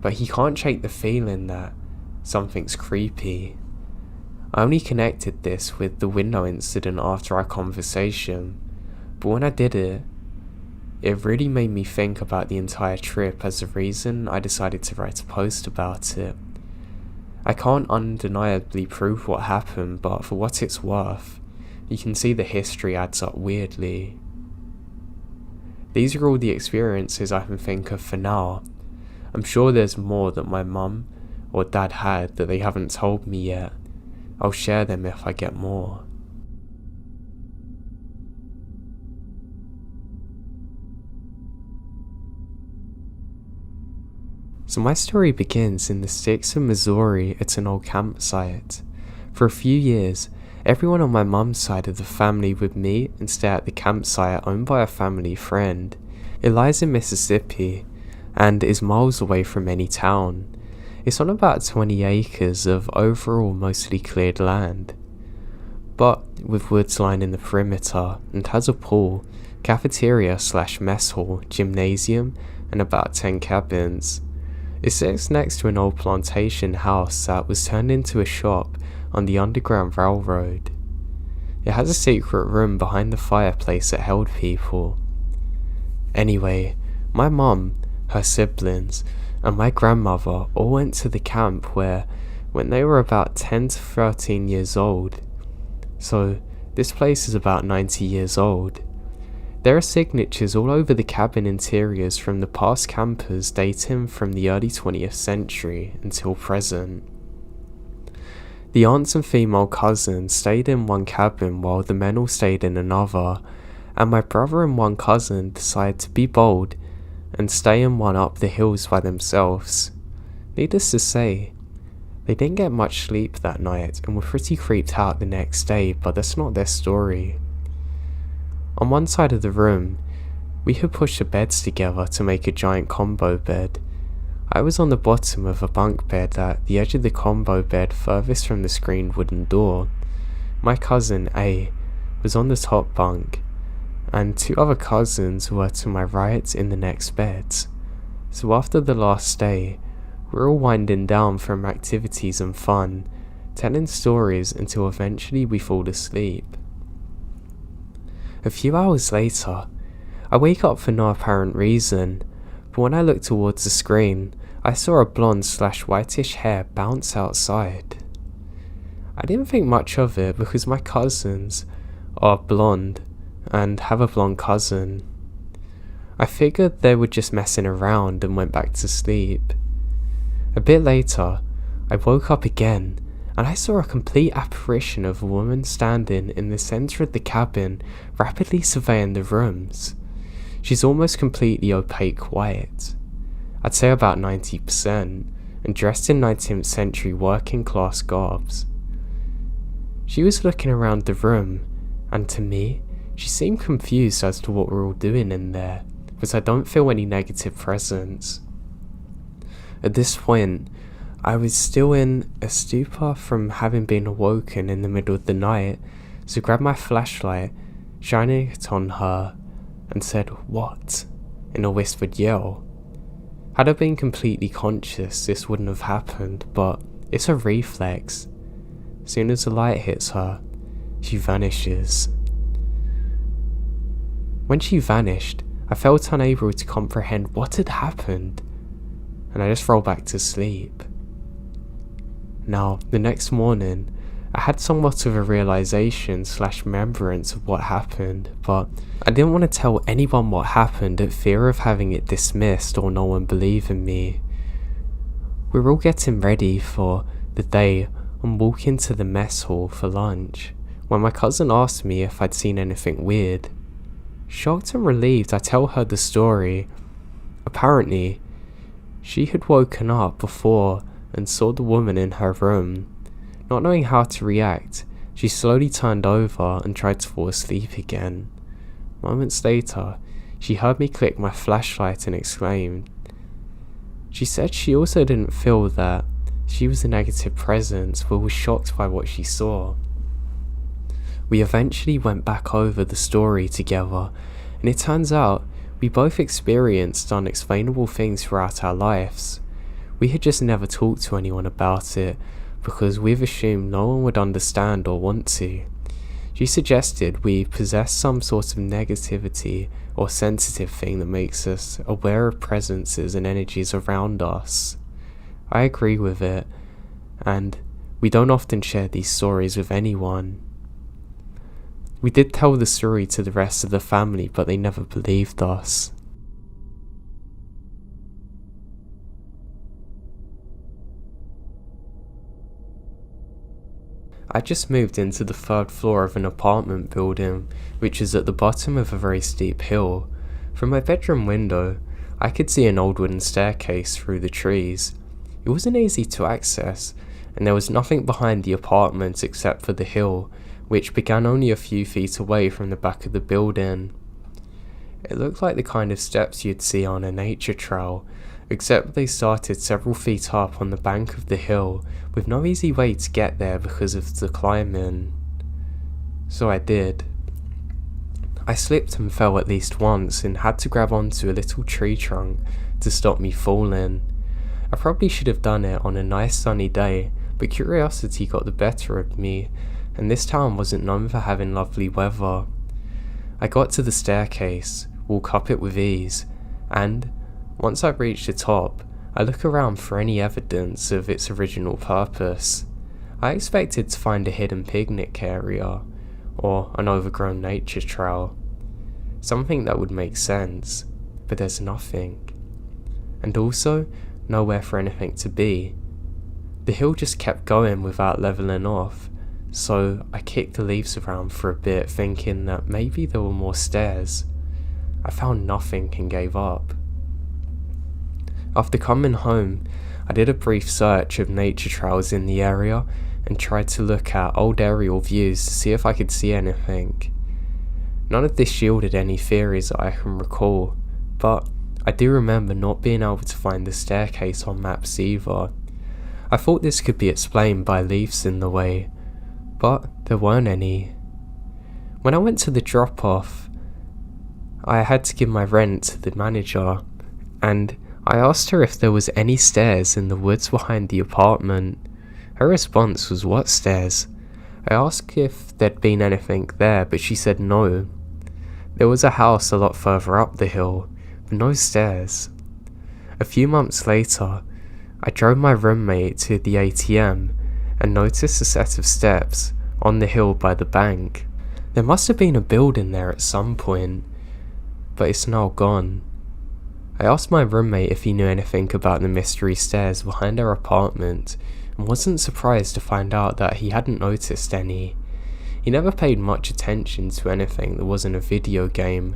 but he can't shake the feeling that something's creepy. I only connected this with the window incident after our conversation, but when I did it really made me think about the entire trip as the reason I decided to write a post about it. I can't undeniably prove what happened, but for what it's worth, you can see the history adds up weirdly. These are all the experiences I can think of for now. I'm sure there's more that my mum or dad had that they haven't told me yet. I'll share them if I get more. So my story begins in the sticks of Missouri at an old campsite. For a few years, everyone on my mum's side of the family would meet and stay at the campsite owned by a family friend. It lies in Mississippi and is miles away from any town. It's on about 20 acres of overall mostly cleared land, but with woods lining the perimeter, and has a pool, cafeteria/mess hall, gymnasium, and about 10 cabins. It sits next to an old plantation house that was turned into a shop on the Underground Railroad. It has a secret room behind the fireplace that held people. Anyway, my mum, her siblings, and my grandmother all went to the camp when they were about 10 to 13 years old. So, this place is about 90 years old. There are signatures all over the cabin interiors from the past campers dating from the early 20th century until present. The aunts and female cousins stayed in one cabin while the men all stayed in another, and my brother and one cousin decided to be bold and stay in one up the hills by themselves. Needless to say, they didn't get much sleep that night and were pretty creeped out the next day, but that's not their story. On one side of the room, we had pushed the beds together to make a giant combo bed. I was on the bottom of a bunk bed at the edge of the combo bed furthest from the screened wooden door. My cousin A was on the top bunk, and 2 other cousins were to my right in the next beds. So after the last day, we're all winding down from activities and fun, telling stories until eventually we fall asleep. A few hours later, I wake up for no apparent reason, but when I look towards the screen, I saw a blonde/whitish hair bounce outside. I didn't think much of it because my cousins are blonde and have a blonde cousin. I figured they were just messing around and went back to sleep. A bit later, I woke up again and I saw a complete apparition of a woman standing in the centre of the cabin, rapidly surveying the rooms. She's almost completely opaque white, I'd say about 90%, and dressed in 19th century working class garbs. She was looking around the room, and to me, she seemed confused as to what we're all doing in there, but I don't feel any negative presence. At this point, I was still in a stupor from having been awoken in the middle of the night, so grabbed my flashlight, shining it on her, and said, "What?" in a whispered yell. Had I been completely conscious, this wouldn't have happened, but it's a reflex. As soon as the light hits her, she vanishes. When she vanished, I felt unable to comprehend what had happened, and I just rolled back to sleep. Now, the next morning, I had somewhat of a realization/remembrance of what happened, but I didn't want to tell anyone what happened at fear of having it dismissed or no one believing me. We were all getting ready for the day and walking to the mess hall for lunch, when my cousin asked me if I'd seen anything weird. Shocked and relieved, I tell her the story. Apparently, she had woken up before and saw the woman in her room. Not knowing how to react, she slowly turned over and tried to fall asleep again. Moments later, she heard me click my flashlight and exclaimed. She said she also didn't feel that she was a negative presence, but was shocked by what she saw. We eventually went back over the story together, and it turns out we both experienced unexplainable things throughout our lives. We had just never talked to anyone about it, because we've assumed no one would understand or want to. She suggested we possess some sort of negativity or sensitive thing that makes us aware of presences and energies around us. I agree with it, and we don't often share these stories with anyone. We did tell the story to the rest of the family, but they never believed us. I just moved into the 3rd floor of an apartment building, which is at the bottom of a very steep hill. From my bedroom window, I could see an old wooden staircase through the trees. It wasn't easy to access, and there was nothing behind the apartment except for the hill, which began only a few feet away from the back of the building. It looked like the kind of steps you'd see on a nature trail, except they started several feet up on the bank of the hill, with no easy way to get there because of the climbing. So I did. I slipped and fell at least once and had to grab onto a little tree trunk to stop me falling. I probably should have done it on a nice sunny day, but curiosity got the better of me, and this town wasn't known for having lovely weather. I got to the staircase, walk up it with ease, and once I reached the top, I look around for any evidence of its original purpose. I expected to find a hidden picnic area, or an overgrown nature trail. Something that would make sense, but there's nothing. And also, nowhere for anything to be. The hill just kept going without levelling off, so I kicked the leaves around for a bit, thinking that maybe there were more stairs. I found nothing and gave up. After coming home, I did a brief search of nature trails in the area and tried to look at old aerial views to see if I could see anything. None of this yielded any theories that I can recall, but I do remember not being able to find the staircase on maps either. I thought this could be explained by leaves in the way, but there weren't any. When I went to the drop-off, I had to give my rent to the manager, and I asked her if there was any stairs in the woods behind the apartment. Her response was, "What stairs?" I asked if there'd been anything there, but she said no. There was a house a lot further up the hill, but no stairs. A few months later, I drove my roommate to the ATM and noticed a set of steps on the hill by the bank. There must have been a building there at some point, but it's now gone. I asked my roommate if he knew anything about the mystery stairs behind our apartment, and wasn't surprised to find out that he hadn't noticed any. He never paid much attention to anything that wasn't a video game.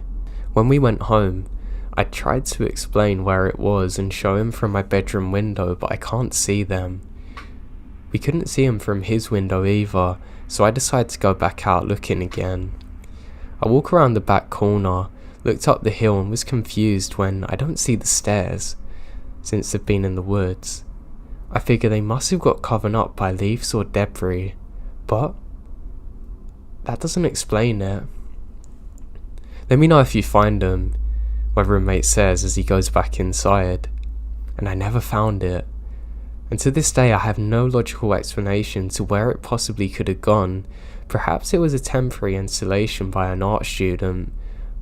When we went home, I tried to explain where it was and show him from my bedroom window, but I can't see them. We couldn't see him from his window either, so I decided to go back out looking again. I walk around the back corner, looked up the hill and was confused when I don't see the stairs, since they've been in the woods. I figure they must have got covered up by leaves or debris, but that doesn't explain it. Let me know if you find them, my roommate says as he goes back inside, and I never found it. And to this day I have no logical explanation to where it possibly could have gone. Perhaps it was a temporary installation by an art student,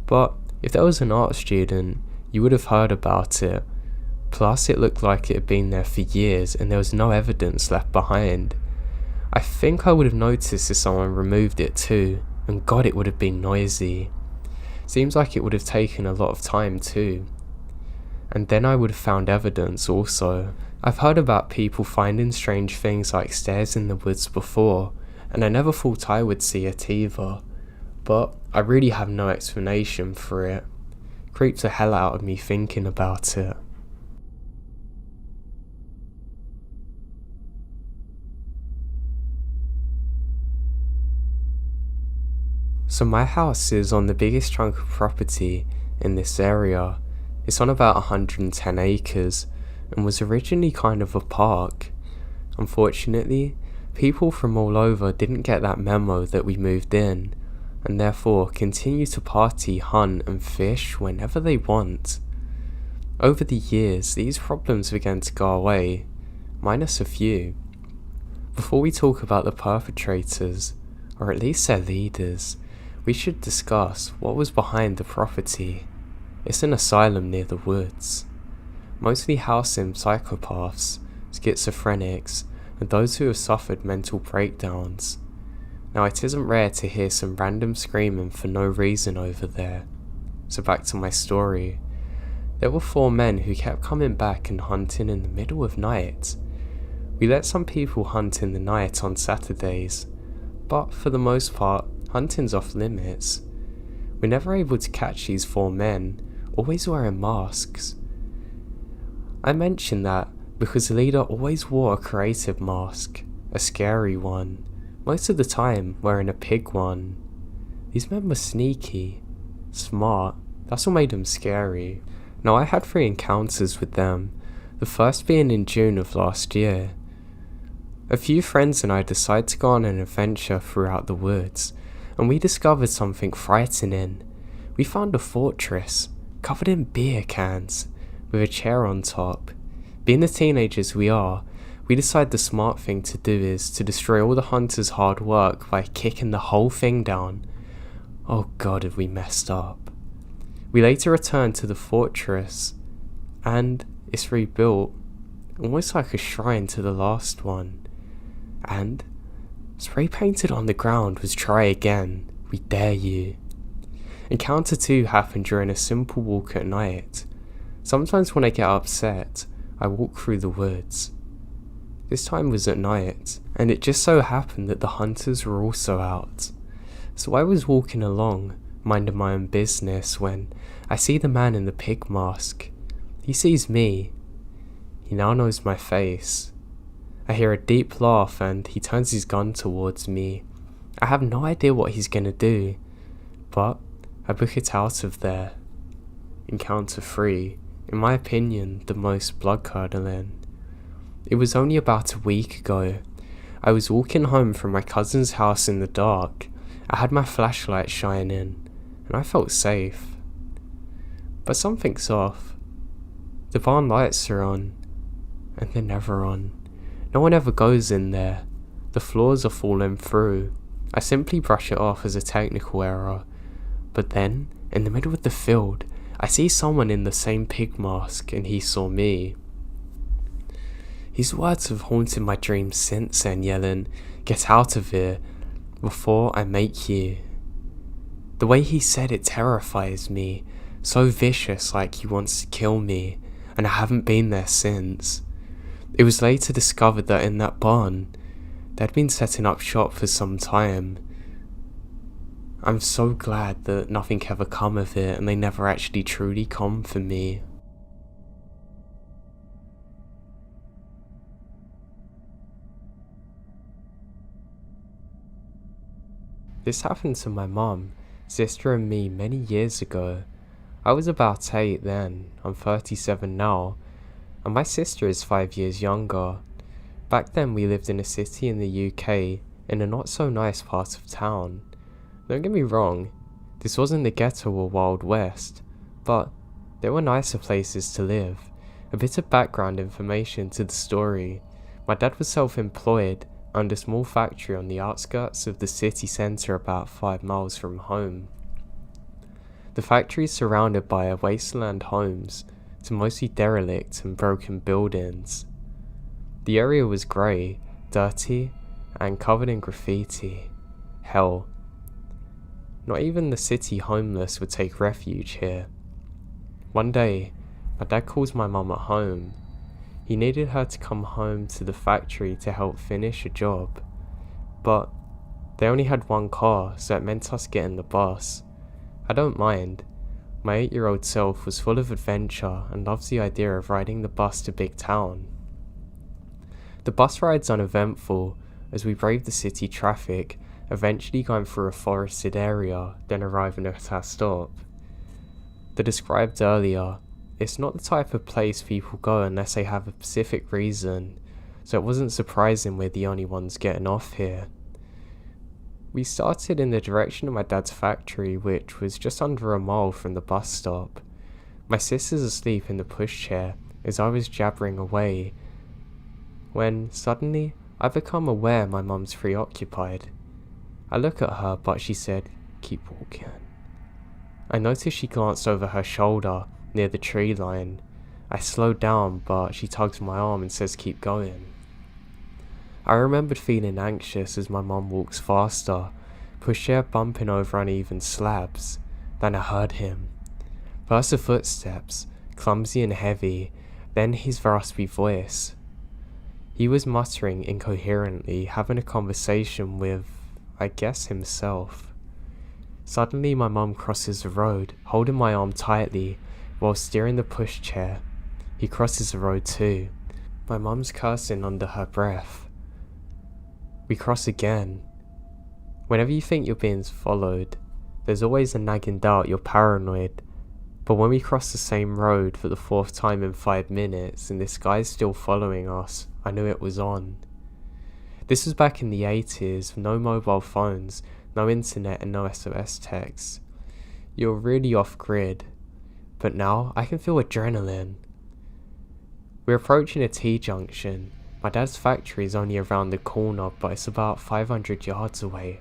but if there was an art student, you would have heard about it. Plus it looked like it had been there for years and there was no evidence left behind. I think I would have noticed if someone removed it too, and God, it would have been noisy. Seems like it would have taken a lot of time too. And then I would have found evidence also. I've heard about people finding strange things like stairs in the woods before, and I never thought I would see it either. But I really have no explanation for it. Creeps the hell out of me thinking about it. So my house is on the biggest chunk of property in this area. It's on about 110 acres and was originally kind of a park. Unfortunately, people from all over didn't get that memo that we moved in, and therefore continue to party, hunt and fish whenever they want. Over the years, these problems began to go away, minus a few. Before we talk about the perpetrators, or at least their leaders, we should discuss what was behind the property. It's an asylum near the woods, mostly housing psychopaths, schizophrenics, and those who have suffered mental breakdowns. Now it isn't rare to hear some random screaming for no reason over there. So back to my story. There were 4 men who kept coming back and hunting in the middle of night. We let some people hunt in the night on Saturdays, but for the most part, hunting's off limits. We're never able to catch these 4 men, always wearing masks. I mention that because the leader always wore a creative mask, a scary one, most of the time wearing a pig one. These men were sneaky, smart, that's what made them scary. Now I had 3 encounters with them, the first being in June of last year. A few friends and I decided to go on an adventure throughout the woods, and we discovered something frightening. We found a fortress, covered in beer cans, with a chair on top. Being the teenagers we are, we decided the smart thing to do is to destroy all the hunters' hard work by kicking the whole thing down. Oh God, have we messed up. We later returned to the fortress, and it's rebuilt, almost like a shrine to the last one. And spray painted on the ground was "Try again, we dare you." Encounter 2 happened during a simple walk at night. Sometimes when I get upset, I walk through the woods. This time was at night, and it just so happened that the hunters were also out. So I was walking along, minding my own business, when I see the man in the pig mask. He sees me. He now knows my face. I hear a deep laugh and he turns his gun towards me. I have no idea what he's gonna do, but I book it out of there. Encounter 3, in my opinion, the most blood-curdling. It was only about a week ago. I was walking home from my cousin's house in the dark. I had my flashlight shining, and I felt safe. But something's off. The barn lights are on, and they're never on. No one ever goes in there. The floors are falling through. I simply brush it off as a technical error. But then, in the middle of the field, I see someone in the same pig mask, and he saw me. His words have haunted my dreams since then, yelling, "Get out of here, before I make you." The way he said it terrifies me, so vicious, like he wants to kill me, and I haven't been there since. It was later discovered that in that barn, they'd been setting up shop for some time. I'm so glad that nothing ever come of it, and they never actually truly come for me. This happened to my mum, sister and me many years ago. I was about 8 then, I'm 37 now, and my sister is 5 years younger. Back then we lived in a city in the UK, in a not so nice part of town. Don't get me wrong, this wasn't the ghetto or Wild West, but there were nicer places to live. A bit of background information to the story. My dad was self-employed, owned a small factory on the outskirts of the city centre about 5 miles from home. The factory is surrounded by a wasteland homes to mostly derelict and broken buildings. The area was grey, dirty, and covered in graffiti. Hell, not even the city homeless would take refuge here. One day, my dad calls my mum at home. He needed her to come home to the factory to help finish a job, but they only had one car, so it meant us getting the bus. I don't mind. My 8-year-old self was full of adventure and loves the idea of riding the bus to big town. The bus ride's uneventful as we brave the city traffic, eventually going through a forested area, then arriving at our stop. The described earlier, it's not the type of place people go unless they have a specific reason, so it wasn't surprising we're the only ones getting off here. We started in the direction of my dad's factory, which was just under a mile from the bus stop. My sister's asleep in the pushchair as I was jabbering away, when suddenly I become aware my mum's preoccupied. I look at her, but she said, "Keep walking." I noticed she glanced over her shoulder near the tree line. I slowed down, but she tugs my arm and says keep going. I remembered feeling anxious as my mum walks faster, pushchair bumping over uneven slabs. Then I heard him. First the footsteps, clumsy and heavy, then his raspy voice. He was muttering incoherently, having a conversation with, I guess, himself. Suddenly my mum crosses the road, holding my arm tightly, while steering the pushchair. He crosses the road too. My mum's cursing under her breath. We cross again. Whenever you think you're being followed, there's always a nagging doubt you're paranoid. But when we cross the same road for the 4th time in 5 minutes and this guy's still following us, I knew it was on. This was back in the 80s, no mobile phones, no internet and no SOS texts. You're really off grid. But now I can feel adrenaline. We're approaching a T-junction. My dad's factory is only around the corner, but it's about 500 yards away.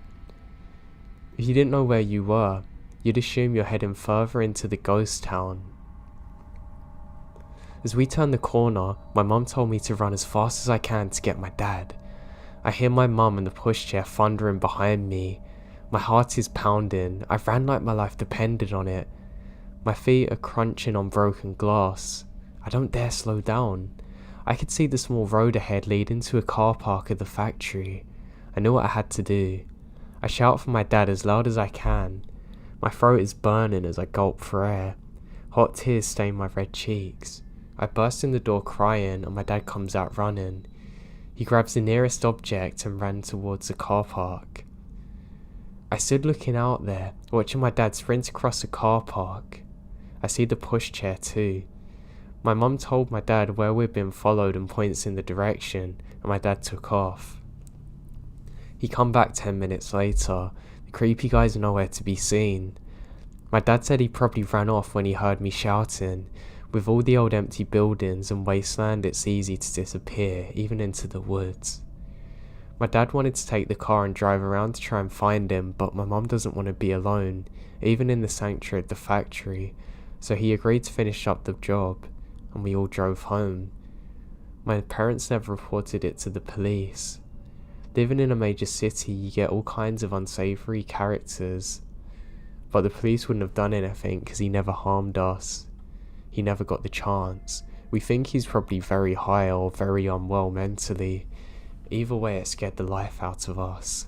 If you didn't know where you were, you'd assume you're heading further into the ghost town. As we turn the corner, my mum told me to run as fast as I can to get my dad. I hear my mum and the pushchair thundering behind me. My heart is pounding. I ran like my life depended on it. My feet are crunching on broken glass. I don't dare slow down. I could see the small road ahead leading to a car park of the factory. I knew what I had to do. I shout for my dad as loud as I can. My throat is burning as I gulp for air. Hot tears stain my red cheeks. I burst in the door crying and my dad comes out running. He grabs the nearest object and ran towards the car park. I stood looking out there, watching my dad sprint across the car park. I see the pushchair too. My mum told my dad where we'd been followed and points in the direction, and my dad took off. He come back 10 minutes later. The creepy guy's nowhere to be seen. My dad said he probably ran off when he heard me shouting. With all the old empty buildings and wasteland, it's easy to disappear, even into the woods. My dad wanted to take the car and drive around to try and find him, but my mum doesn't want to be alone, even in the sanctuary at the factory, so he agreed to finish up the job, and we all drove home. My parents never reported it to the police. Living in a major city, you get all kinds of unsavory characters, but the police wouldn't have done anything because he never harmed us. He never got the chance. We think he's probably very high or very unwell mentally. Either way, it scared the life out of us.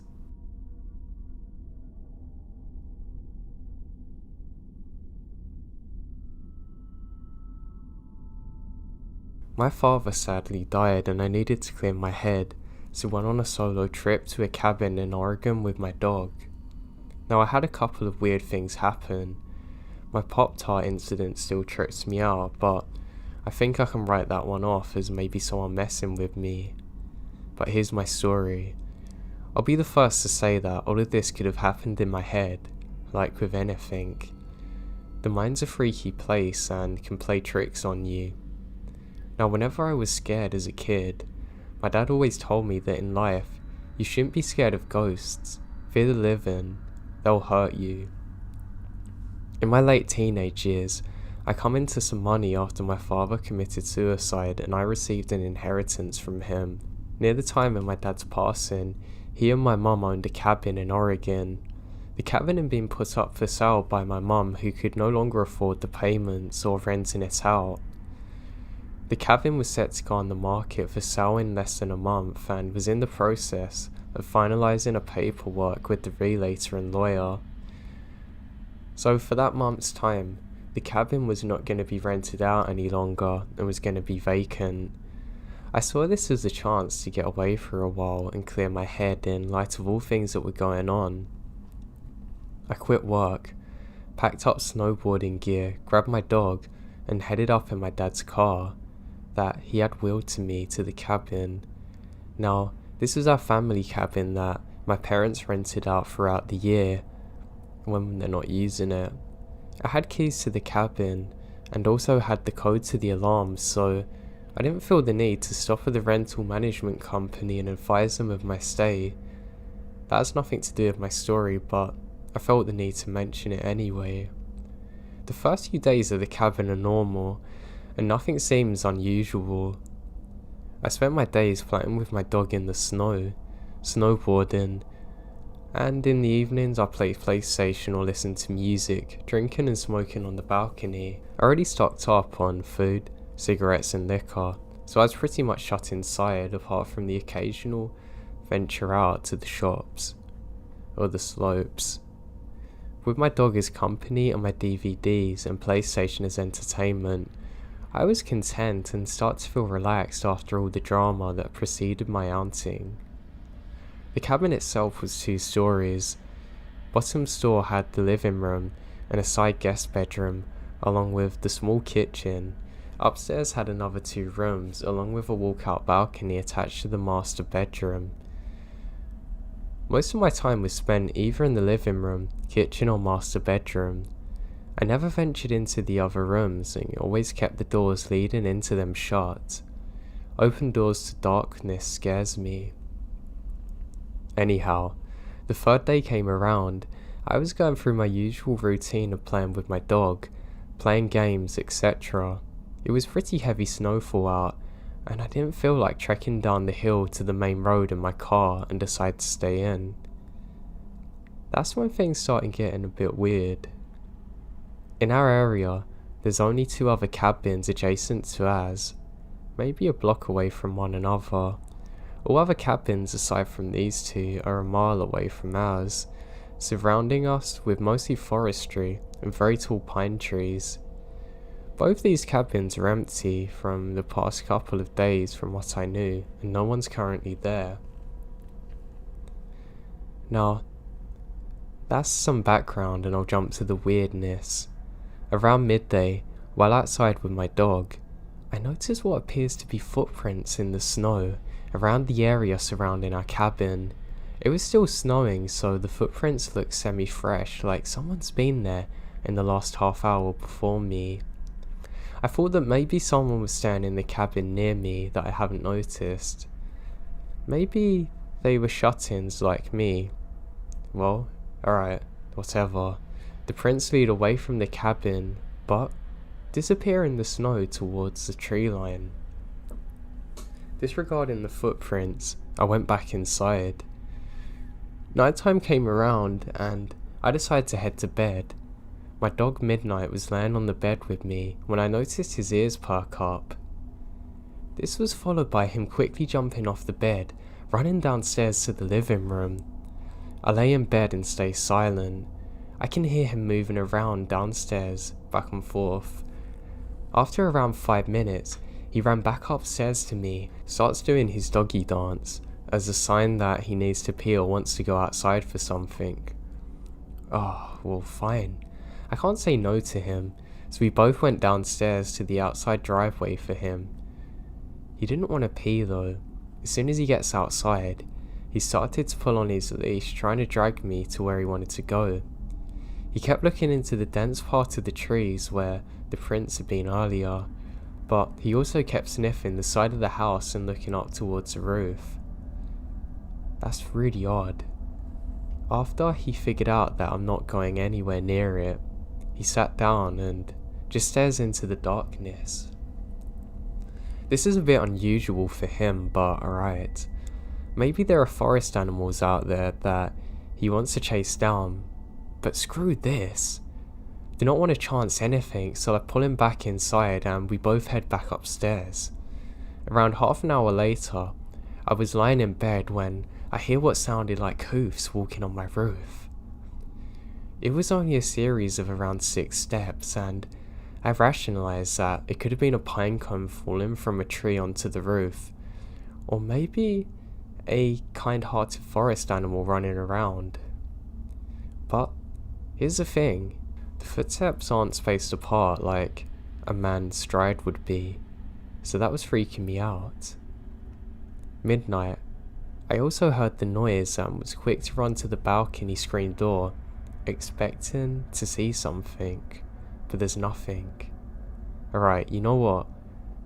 My father sadly died and I needed to clear my head, so went on a solo trip to a cabin in Oregon with my dog. Now I had a couple of weird things happen. My Pop-Tart incident still trips me out, but I think I can write that one off as maybe someone messing with me. But here's my story. I'll be the first to say that all of this could have happened in my head, like with anything. The mind's a freaky place and can play tricks on you. Now whenever I was scared as a kid, my dad always told me that in life, you shouldn't be scared of ghosts. Fear the living, they'll hurt you. In my late teenage years, I come into some money after my father committed suicide and I received an inheritance from him. Near the time of my dad's passing, he and my mum owned a cabin in Oregon. The cabin had been put up for sale by my mum, who could no longer afford the payments or renting it out. The cabin was set to go on the market for sale in less than a month and was in the process of finalising a paperwork with the relator and lawyer. So for that month's time, the cabin was not going to be rented out any longer and was going to be vacant. I saw this as a chance to get away for a while and clear my head in light of all things that were going on. I quit work, packed up snowboarding gear, grabbed my dog, and headed up in my dad's car that he had wheeled to me to the cabin. Now, this was our family cabin that my parents rented out throughout the year when they're not using it. I had keys to the cabin and also had the code to the alarms, so I didn't feel the need to stop at the rental management company and advise them of my stay. That has nothing to do with my story, but I felt the need to mention it anyway. The first few days of the cabin are normal, and nothing seems unusual. I spent my days playing with my dog in the snow, snowboarding, and in the evenings I played PlayStation or listened to music, drinking and smoking on the balcony. I already stocked up on food, cigarettes and liquor, so I was pretty much shut inside apart from the occasional venture out to the shops or the slopes. With my dog as company and my DVDs and PlayStation as entertainment, I was content and started to feel relaxed after all the drama that preceded my outing. The cabin itself was 2 stories. Bottom store had the living room and a side guest bedroom, along with the small kitchen. Upstairs had another 2 rooms, along with a walkout balcony attached to the master bedroom. Most of my time was spent either in the living room, kitchen or master bedroom. I never ventured into the other rooms and always kept the doors leading into them shut. Open doors to darkness scares me. Anyhow, the 3rd day came around. I was going through my usual routine of playing with my dog, playing games, etc. It was pretty heavy snowfall out, and I didn't feel like trekking down the hill to the main road in my car and decided to stay in. That's when things started getting a bit weird. In our area, there's only 2 other cabins adjacent to ours, maybe a block away from one another. All other cabins aside from these 2 are a mile away from ours, surrounding us with mostly forestry and very tall pine trees. Both these cabins are empty from the past couple of days from what I knew, and no one's currently there. Now, that's some background and I'll jump to the weirdness. Around midday, while outside with my dog, I noticed what appears to be footprints in the snow around the area surrounding our cabin. It was still snowing, so the footprints looked semi-fresh, like someone's been there in the last half hour before me. I thought that maybe someone was staying in the cabin near me that I haven't noticed. Maybe they were shut-ins like me. Well, alright, whatever. The prints lead away from the cabin, but disappear in the snow towards the tree line. Disregarding the footprints, I went back inside. Nighttime came around and I decided to head to bed. My dog Midnight was laying on the bed with me when I noticed his ears perk up. This was followed by him quickly jumping off the bed, running downstairs to the living room. I lay in bed and stay silent. I can hear him moving around downstairs, back and forth. After around 5 minutes, he ran back upstairs to me, starts doing his doggy dance, as a sign that he needs to pee or wants to go outside for something. Oh, well fine. I can't say no to him, so we both went downstairs to the outside driveway for him. He didn't want to pee though. As soon as he gets outside, he started to pull on his leash, trying to drag me to where he wanted to go. He kept looking into the dense part of the trees where the prints had been earlier, but he also kept sniffing the side of the house and looking up towards the roof. That's really odd. After he figured out that I'm not going anywhere near it, he sat down and just stares into the darkness. This is a bit unusual for him, but alright. Maybe there are forest animals out there that he wants to chase down, but screw this. Do not want to chance anything, so I pull him back inside and we both head back upstairs. Around half an hour later, I was lying in bed when I hear what sounded like hoofs walking on my roof. It was only a series of around 6 steps, and I rationalised that it could have been a pine cone falling from a tree onto the roof, or maybe a kind-hearted forest animal running around. But here's the thing, the footsteps aren't spaced apart like a man's stride would be, so that was freaking me out. Midnight, I also heard the noise and was quick to run to the balcony screen door, expecting to see something, but there's nothing. Alright, you know what?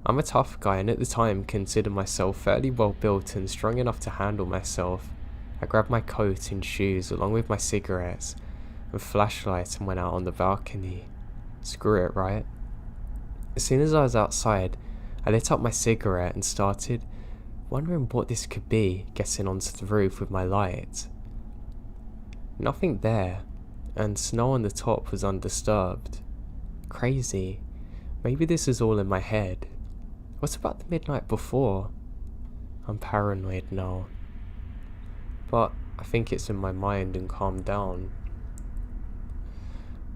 I'm a tough guy and at the time considered myself fairly well built and strong enough to handle myself. I grabbed my coat and shoes along with my cigarettes and flashlight and went out on the balcony. Screw it, right? As soon as I was outside, I lit up my cigarette and started wondering what this could be getting onto the roof with my light. Nothing there, and snow on the top was undisturbed. Crazy. Maybe this is all in my head. What about the midnight before? I'm paranoid now. But I think it's in my mind and calmed down.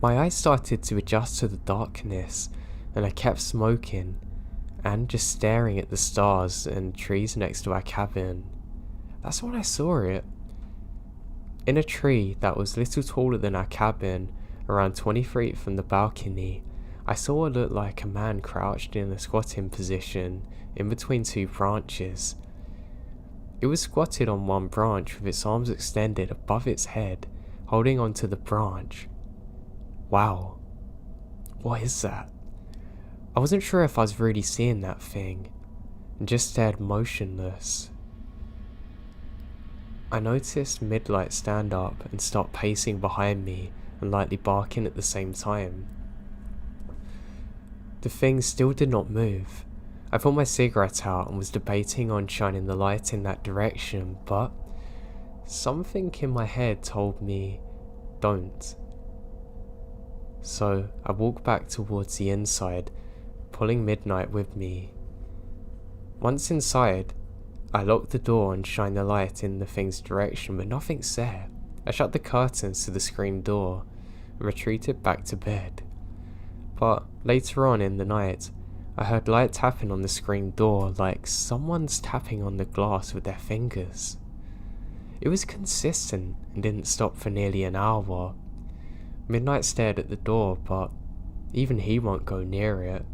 My eyes started to adjust to the darkness, and I kept smoking and just staring at the stars and trees next to our cabin. That's when I saw it. In a tree that was little taller than our cabin, around 20 feet from the balcony, I saw what looked like a man crouched in a squatting position in between 2 branches. It was squatted on one branch with its arms extended above its head, holding onto the branch. Wow. What is that? I wasn't sure if I was really seeing that thing, and just stared motionless. I noticed Midnight stand up and start pacing behind me and lightly barking at the same time. The thing still did not move. I put my cigarette out and was debating on shining the light in that direction, but something in my head told me, don't. So I walked back towards the inside, pulling Midnight with me. Once inside, I locked the door and shined the light in the thing's direction, but nothing's there. I shut the curtains to the screen door and retreated back to bed. But later on in the night, I heard light tapping on the screen door like someone's tapping on the glass with their fingers. It was consistent and didn't stop for nearly an hour. Midnight stared at the door, but even he won't go near it.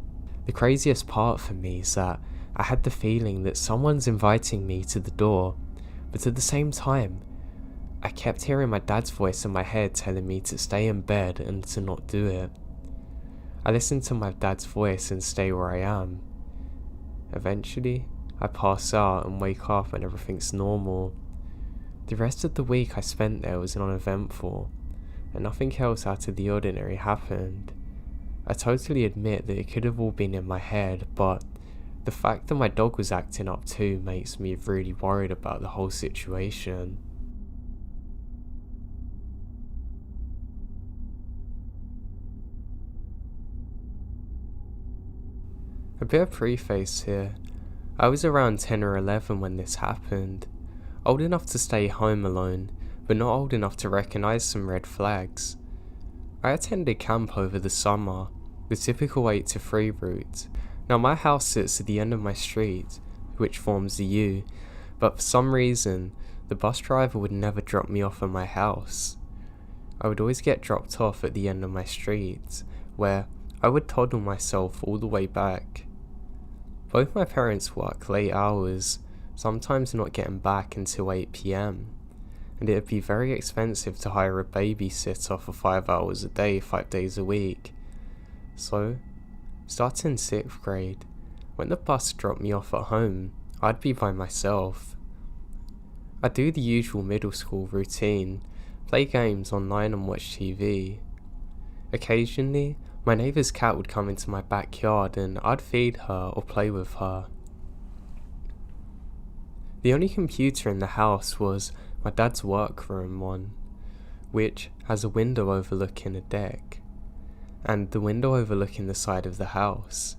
The craziest part for me is that I had the feeling that someone's inviting me to the door, but at the same time, I kept hearing my dad's voice in my head telling me to stay in bed and to not do it. I listen to my dad's voice and stay where I am. Eventually, I pass out and wake up and everything's normal. The rest of the week I spent there was uneventful, and nothing else out of the ordinary happened. I totally admit that it could have all been in my head, but the fact that my dog was acting up too makes me really worried about the whole situation. A bit of preface here. I was around 10 or 11 when this happened. Old enough to stay home alone, but not old enough to recognise some red flags. I attended camp over the summer, the typical 8 to 3 route. Now my house sits at the end of my street, which forms the U, but for some reason, the bus driver would never drop me off at my house. I would always get dropped off at the end of my street, where I would toddle myself all the way back. Both my parents work late hours, sometimes not getting back until 8 PM, and it would be very expensive to hire a babysitter for 5 hours a day, 5 days a week. So, starting 6th grade, when the bus dropped me off at home, I'd be by myself. I'd do the usual middle school routine, play games online and watch TV. Occasionally, my neighbour's cat would come into my backyard and I'd feed her or play with her. The only computer in the house was my dad's workroom one, which has a window overlooking a deck, and the window overlooking the side of the house.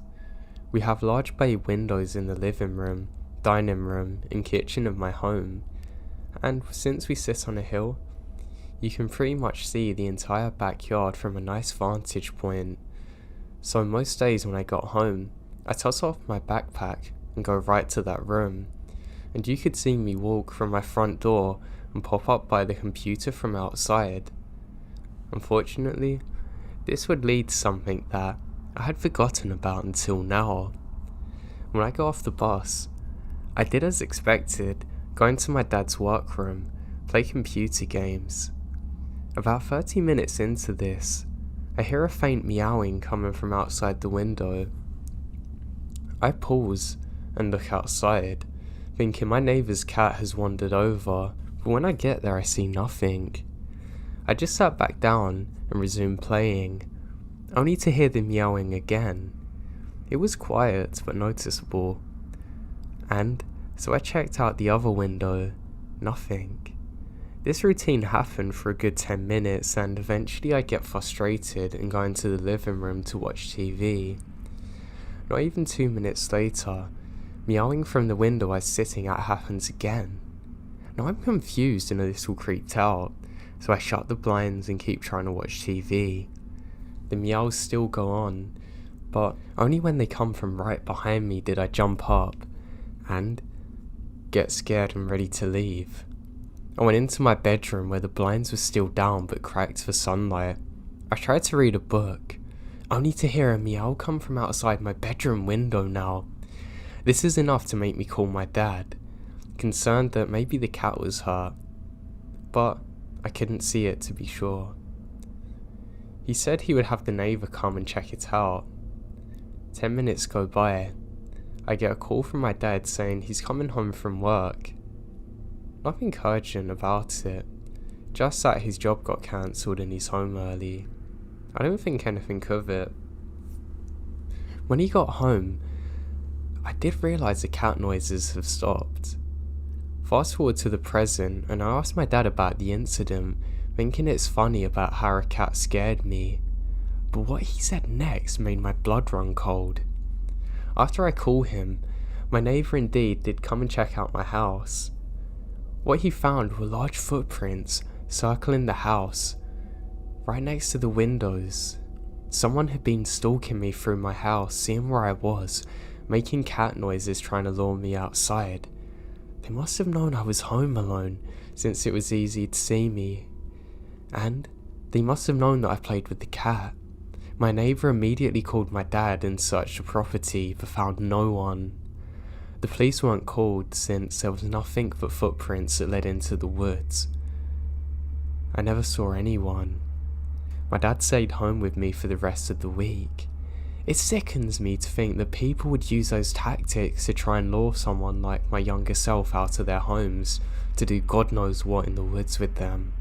We have large bay windows in the living room, dining room, and kitchen of my home, and since we sit on a hill, you can pretty much see the entire backyard from a nice vantage point. So most days when I got home, I toss off my backpack and go right to that room, and you could see me walk from my front door and pop up by the computer from outside. Unfortunately, this would lead to something that I had forgotten about until now. When I got off the bus, I did as expected, go into my dad's workroom, play computer games. About 30 minutes into this, I hear a faint meowing coming from outside the window. I pause and look outside, thinking my neighbour's cat has wandered over, but when I get there I see nothing. I just sat back down and resumed playing, only to hear the meowing again. It was quiet but noticeable, and so I checked out the other window. Nothing. This routine happened for a good 10 minutes and eventually I get frustrated and go into the living room to watch TV. Not even 2 minutes later, meowing from the window I was sitting at happens again. Now I'm confused and a little creeped out, so I shut the blinds and keep trying to watch TV. The meows still go on, but only when they come from right behind me did I jump up and get scared and ready to leave. I went into my bedroom where the blinds were still down but cracked for sunlight. I tried to read a book, only to hear a meow come from outside my bedroom window now. This is enough to make me call my dad, concerned that maybe the cat was hurt, but I couldn't see it to be sure. He said he would have the neighbour come and check it out. 10 minutes go by. I get a call from my dad saying he's coming home from work. Nothing urgent about it, just that his job got cancelled and he's home early. I don't think anything of it. When he got home, I did realise the cat noises have stopped. Fast forward to the present and I asked my dad about the incident, thinking it's funny about how a cat scared me, but what he said next made my blood run cold. After I call him, my neighbour indeed did come and check out my house. What he found were large footprints circling the house, right next to the windows. Someone had been stalking me through my house, seeing where I was, making cat noises trying to lure me outside. They must have known I was home alone, since it was easy to see me. And they must have known that I played with the cat. My neighbour immediately called my dad and searched the property, but found no one. The police weren't called since there was nothing but footprints that led into the woods. I never saw anyone. My dad stayed home with me for the rest of the week, It sickens me to think that people would use those tactics to try and lure someone like my younger self out of their homes to do God knows what in the woods with them.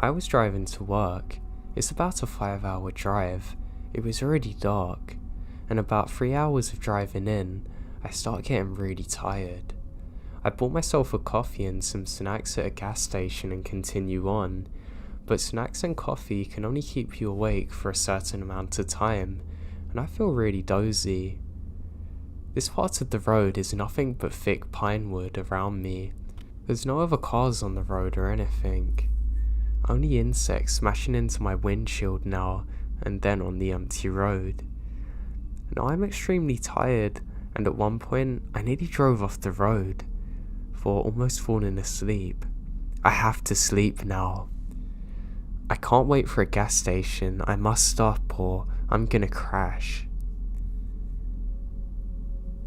I was driving to work. It's about a 5-hour drive. It was already dark, and about 3 hours of driving in, I start getting really tired. I bought myself a coffee and some snacks at a gas station and continue on, but snacks and coffee can only keep you awake for a certain amount of time, and I feel really dozy. This part of the road is nothing but thick pine wood around me. There's no other cars on the road or anything. Only insects smashing into my windshield now and then on the empty road. Now I'm extremely tired, and at one point I nearly drove off the road, for almost falling asleep. I have to sleep now. I can't wait for a gas station. I must stop or I'm gonna crash.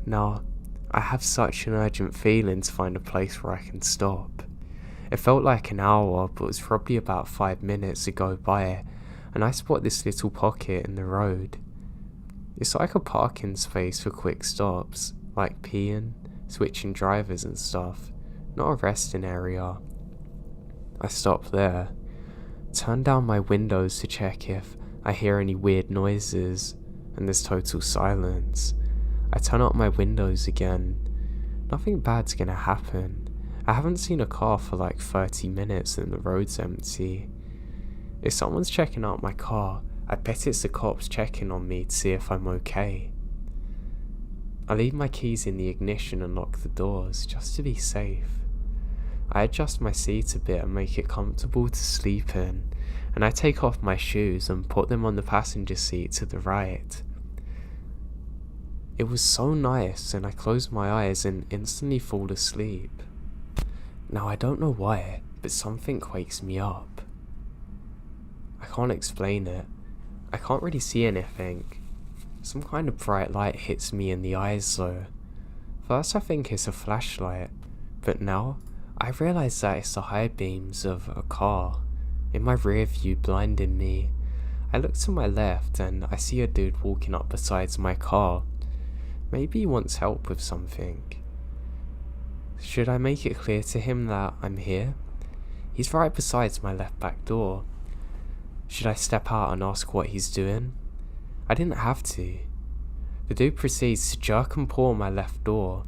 Now, I have such an urgent feeling to find a place where I can stop. It felt like an hour, but it was probably about 5 minutes to go by, and I spot this little pocket in the road. It's like a parking space for quick stops, like peeing, switching drivers and stuff, not a resting area. I stop there, turn down my windows to check if I hear any weird noises, and there's total silence. I turn up my windows again. Nothing bad's gonna happen. I haven't seen a car for like 30 minutes and the road's empty. If someone's checking out my car, I bet it's the cops checking on me to see if I'm okay. I leave my keys in the ignition and lock the doors, just to be safe. I adjust my seat a bit and make it comfortable to sleep in, and I take off my shoes and put them on the passenger seat to the right. It was so nice, and I close my eyes and instantly fall asleep. Now I don't know why, but something wakes me up. I can't explain it. I can't really see anything. Some kind of bright light hits me in the eyes though. First I think it's a flashlight, but now I realise that it's the high beams of a car in my rear view blinding me. I look to my left and I see a dude walking up beside my car. Maybe he wants help with something. Should I make it clear to him that I'm here? He's right beside my left back door. Should I step out and ask what he's doing? I didn't have to. The dude proceeds to jerk and pull on my left door.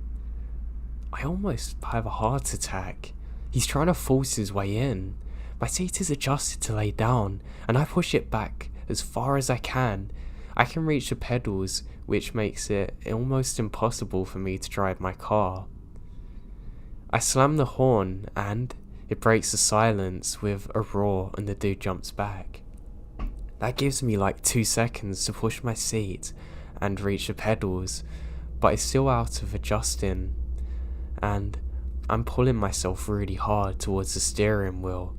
I almost have a heart attack. He's trying to force his way in. My seat is adjusted to lay down, and I push it back as far as I can. I can reach the pedals, which makes it almost impossible for me to drive my car. I slam the horn and it breaks the silence with a roar and the dude jumps back. That gives me like 2 seconds to push my seat and reach the pedals, but it's still out of adjusting, and I'm pulling myself really hard towards the steering wheel.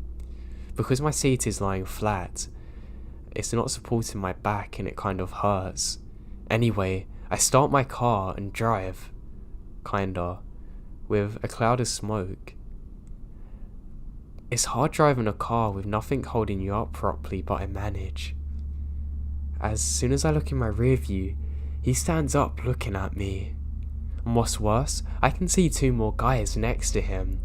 Because my seat is lying flat, it's not supporting my back and it kind of hurts. Anyway, I start my car and drive, kinda, with a cloud of smoke. It's hard driving a car with nothing holding you up properly, but I manage. As soon as I look in my rear view, he stands up looking at me. And what's worse, I can see 2 more guys next to him.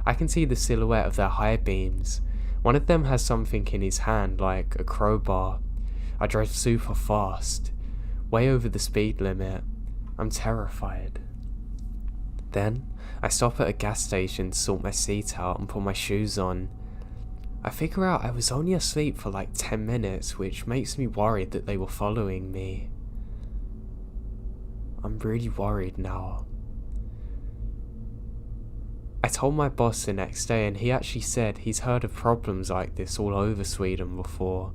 I can see the silhouette of their high beams. One of them has something in his hand like a crowbar. I drive super fast, way over the speed limit. I'm terrified. Then, I stop at a gas station to sort my seat out and put my shoes on. I figure out I was only asleep for like 10 minutes, which makes me worried that they were following me. I'm really worried now. I told my boss the next day, and he actually said he's heard of problems like this all over Sweden before,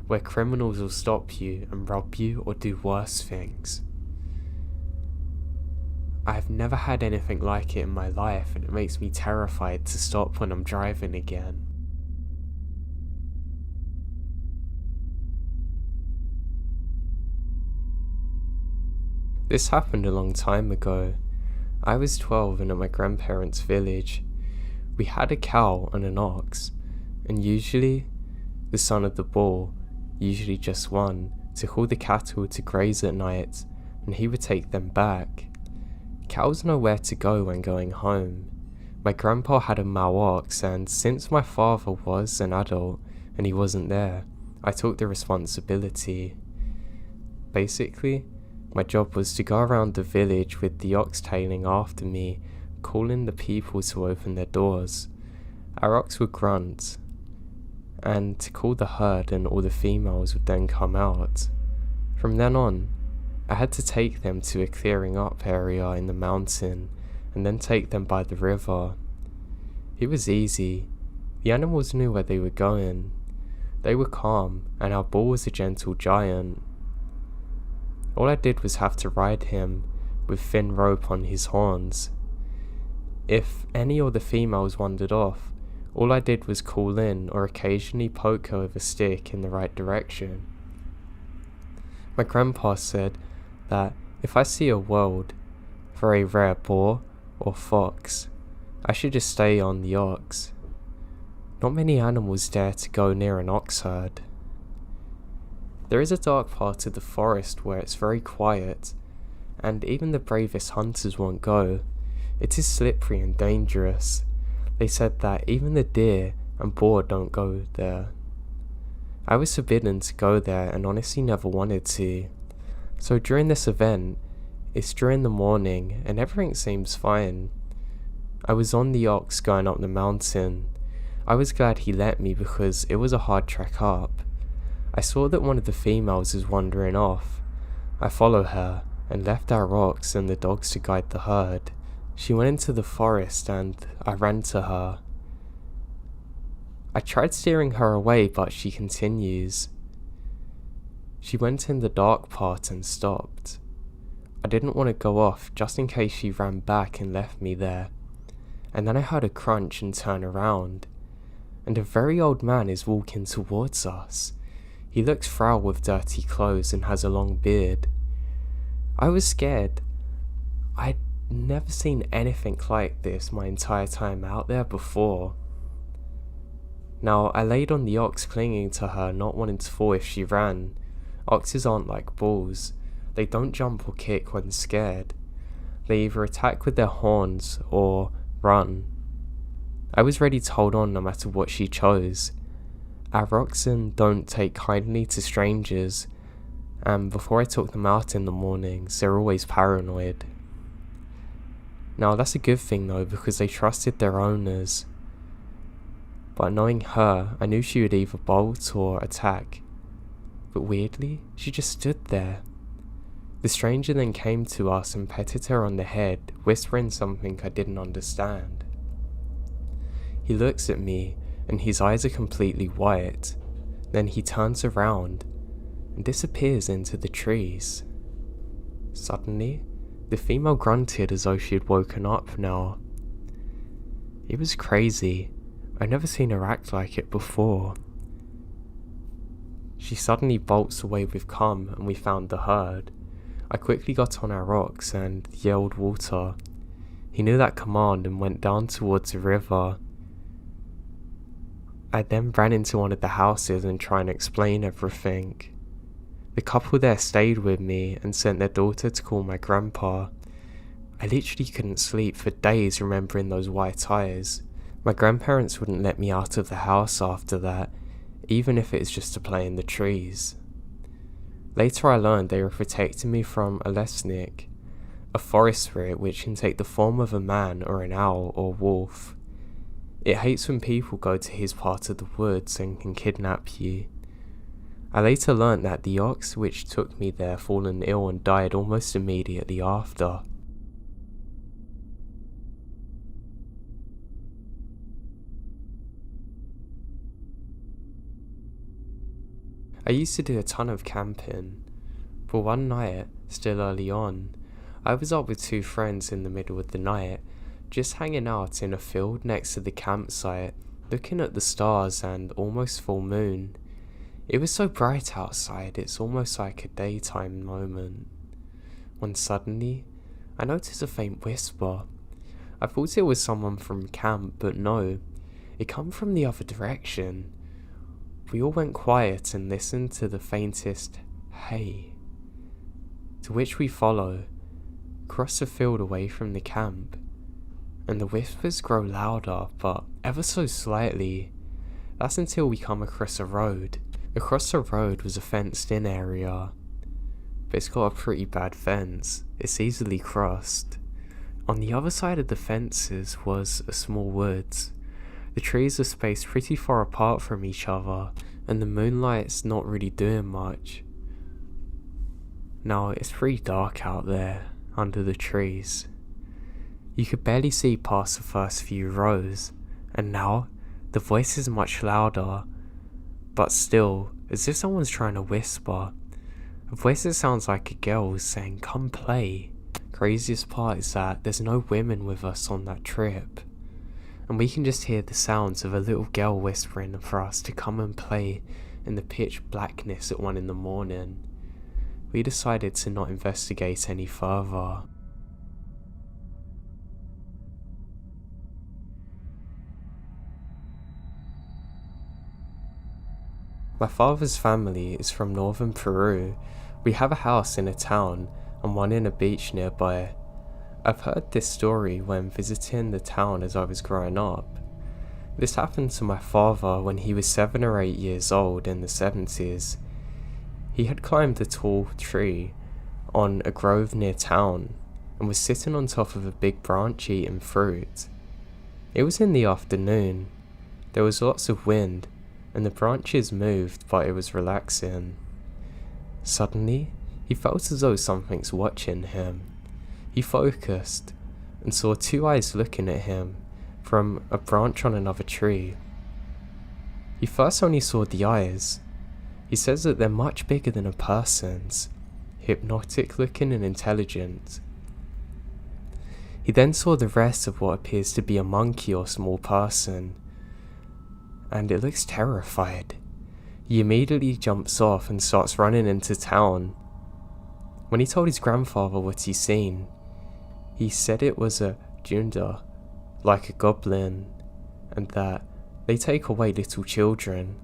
where criminals will stop you and rob you or do worse things. I've never had anything like it in my life, and it makes me terrified to stop when I'm driving again. This happened a long time ago. I was 12 and at my grandparents' village. We had a cow and an ox, and usually the son of the bull, usually just one, took all the cattle to graze at night, and he would take them back. Cows know where to go when going home. My grandpa had a male ox, and since my father was an adult and he wasn't there, I took the responsibility. Basically, my job was to go around the village with the ox tailing after me, calling the people to open their doors. Our ox would grunt, and to call the herd, and all the females would then come out. From then on, I had to take them to a clearing up area in the mountain, and then take them by the river. It was easy. The animals knew where they were going. They were calm, and our bull was a gentle giant. All I did was have to ride him with thin rope on his horns. If any of the females wandered off, all I did was call in or occasionally poke her with a stick in the right direction. My grandpa said that if I see a wild, very rare boar or fox, I should just stay on the ox. Not many animals dare to go near an ox herd. There is a dark part of the forest where it's very quiet, and even the bravest hunters won't go. It is slippery and dangerous. They said that even the deer and boar don't go there. I was forbidden to go there and honestly never wanted to. So during this event, it's during the morning and everything seems fine. I was on the ox going up the mountain. I was glad he let me because it was a hard trek up. I saw that one of the females was wandering off. I followed her and left our ox and the dogs to guide the herd. She went into the forest and I ran to her. I tried steering her away, but she continues. She went in the dark part and stopped. I didn't want to go off just in case she ran back and left me there. And then I heard a crunch and turn around, and a very old man is walking towards us. He looks frail with dirty clothes and has a long beard. I was scared. I'd never seen anything like this my entire time out there before. Now, I laid on the ox clinging to her, not wanting to fall if she ran. Oxes aren't like bulls. They don't jump or kick when scared. They either attack with their horns or run. I was ready to hold on no matter what she chose. Our oxen don't take kindly to strangers, and before I took them out in the mornings, they're always paranoid. Now that's a good thing though, because they trusted their owners. But knowing her, I knew she would either bolt or attack. But weirdly, she just stood there. The stranger then came to us and petted her on the head, whispering something I didn't understand. He looks at me, and his eyes are completely white. Then he turns around and disappears into the trees. Suddenly, the female grunted as though she had woken up now. It was crazy. I'd never seen her act like it before. She suddenly bolts away with calm and we found the herd. I quickly got on our ox and yelled water. He knew that command and went down towards the river. I then ran into one of the houses and tried to explain everything. The couple there stayed with me and sent their daughter to call my grandpa. I literally couldn't sleep for days remembering those white eyes. My grandparents wouldn't let me out of the house after that, even if it's just to play in the trees. Later I learned they were protecting me from a lesnik, a forest spirit which can take the form of a man or an owl or wolf. It hates when people go to his part of the woods and can kidnap you. I later learnt that the ox which took me there fallen ill and died almost immediately after. I used to do a ton of camping, but one night, still early on, I was up with two friends in the middle of the night, just hanging out in a field next to the campsite, looking at the stars and almost full moon. It was so bright outside, it's almost like a daytime moment. When suddenly, I noticed a faint whisper. I thought it was someone from camp, but no, it come from the other direction. We all went quiet and listened to the faintest hey, to which we follow, across the field away from the camp, and the whispers grow louder, but ever so slightly. That's until we come across a road. Across the road was a fenced-in area, but it's got a pretty bad fence. It's easily crossed. On the other side of the fences was a small woods. The trees are spaced pretty far apart from each other, and the moonlight's not really doing much. Now, it's pretty dark out there, under the trees. You could barely see past the first few rows, and now, the voice is much louder, but still, as if someone's trying to whisper. A voice that sounds like a girl saying, "Come play." Craziest part is that there's no women with us on that trip, and we can just hear the sounds of a little girl whispering for us to come and play in the pitch blackness at 1 a.m. We decided to not investigate any further. My father's family is from northern Peru. We have a house in a town and one in a beach nearby. I've heard this story when visiting the town as I was growing up. This happened to my father when he was 7 or 8 years old in the 70s. He had climbed a tall tree on a grove near town and was sitting on top of a big branch eating fruit. It was in the afternoon. There was lots of wind and the branches moved, but it was relaxing. Suddenly, he felt as though something's watching him. He focused and saw 2 eyes looking at him from a branch on another tree. He first only saw the eyes. He says that they're much bigger than a person's, hypnotic looking and intelligent. He then saw the rest of what appears to be a monkey or small person, and it looks terrified. He immediately jumps off and starts running into town. When he told his grandfather what he'd seen, he said it was a junda, like a goblin, and that they take away little children,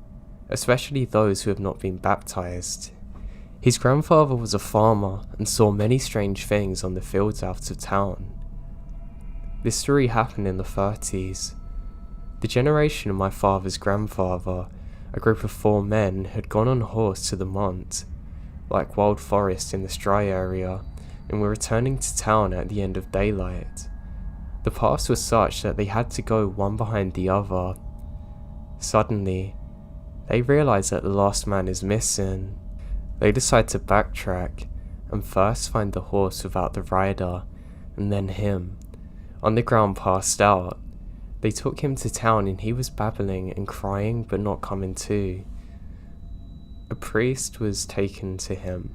especially those who have not been baptized. His grandfather was a farmer and saw many strange things on the fields out of town. This story happened in the 30s. The generation of my father's grandfather, a group of 4 men, had gone on horse to the Mont, like wild forest in this dry area, and were returning to town at the end of daylight. The paths were such that they had to go one behind the other. Suddenly, they realise that the last man is missing. They decide to backtrack and first find the horse without the rider, and then him, on the ground passed out. They took him to town and he was babbling and crying but not coming to. A priest was taken to him.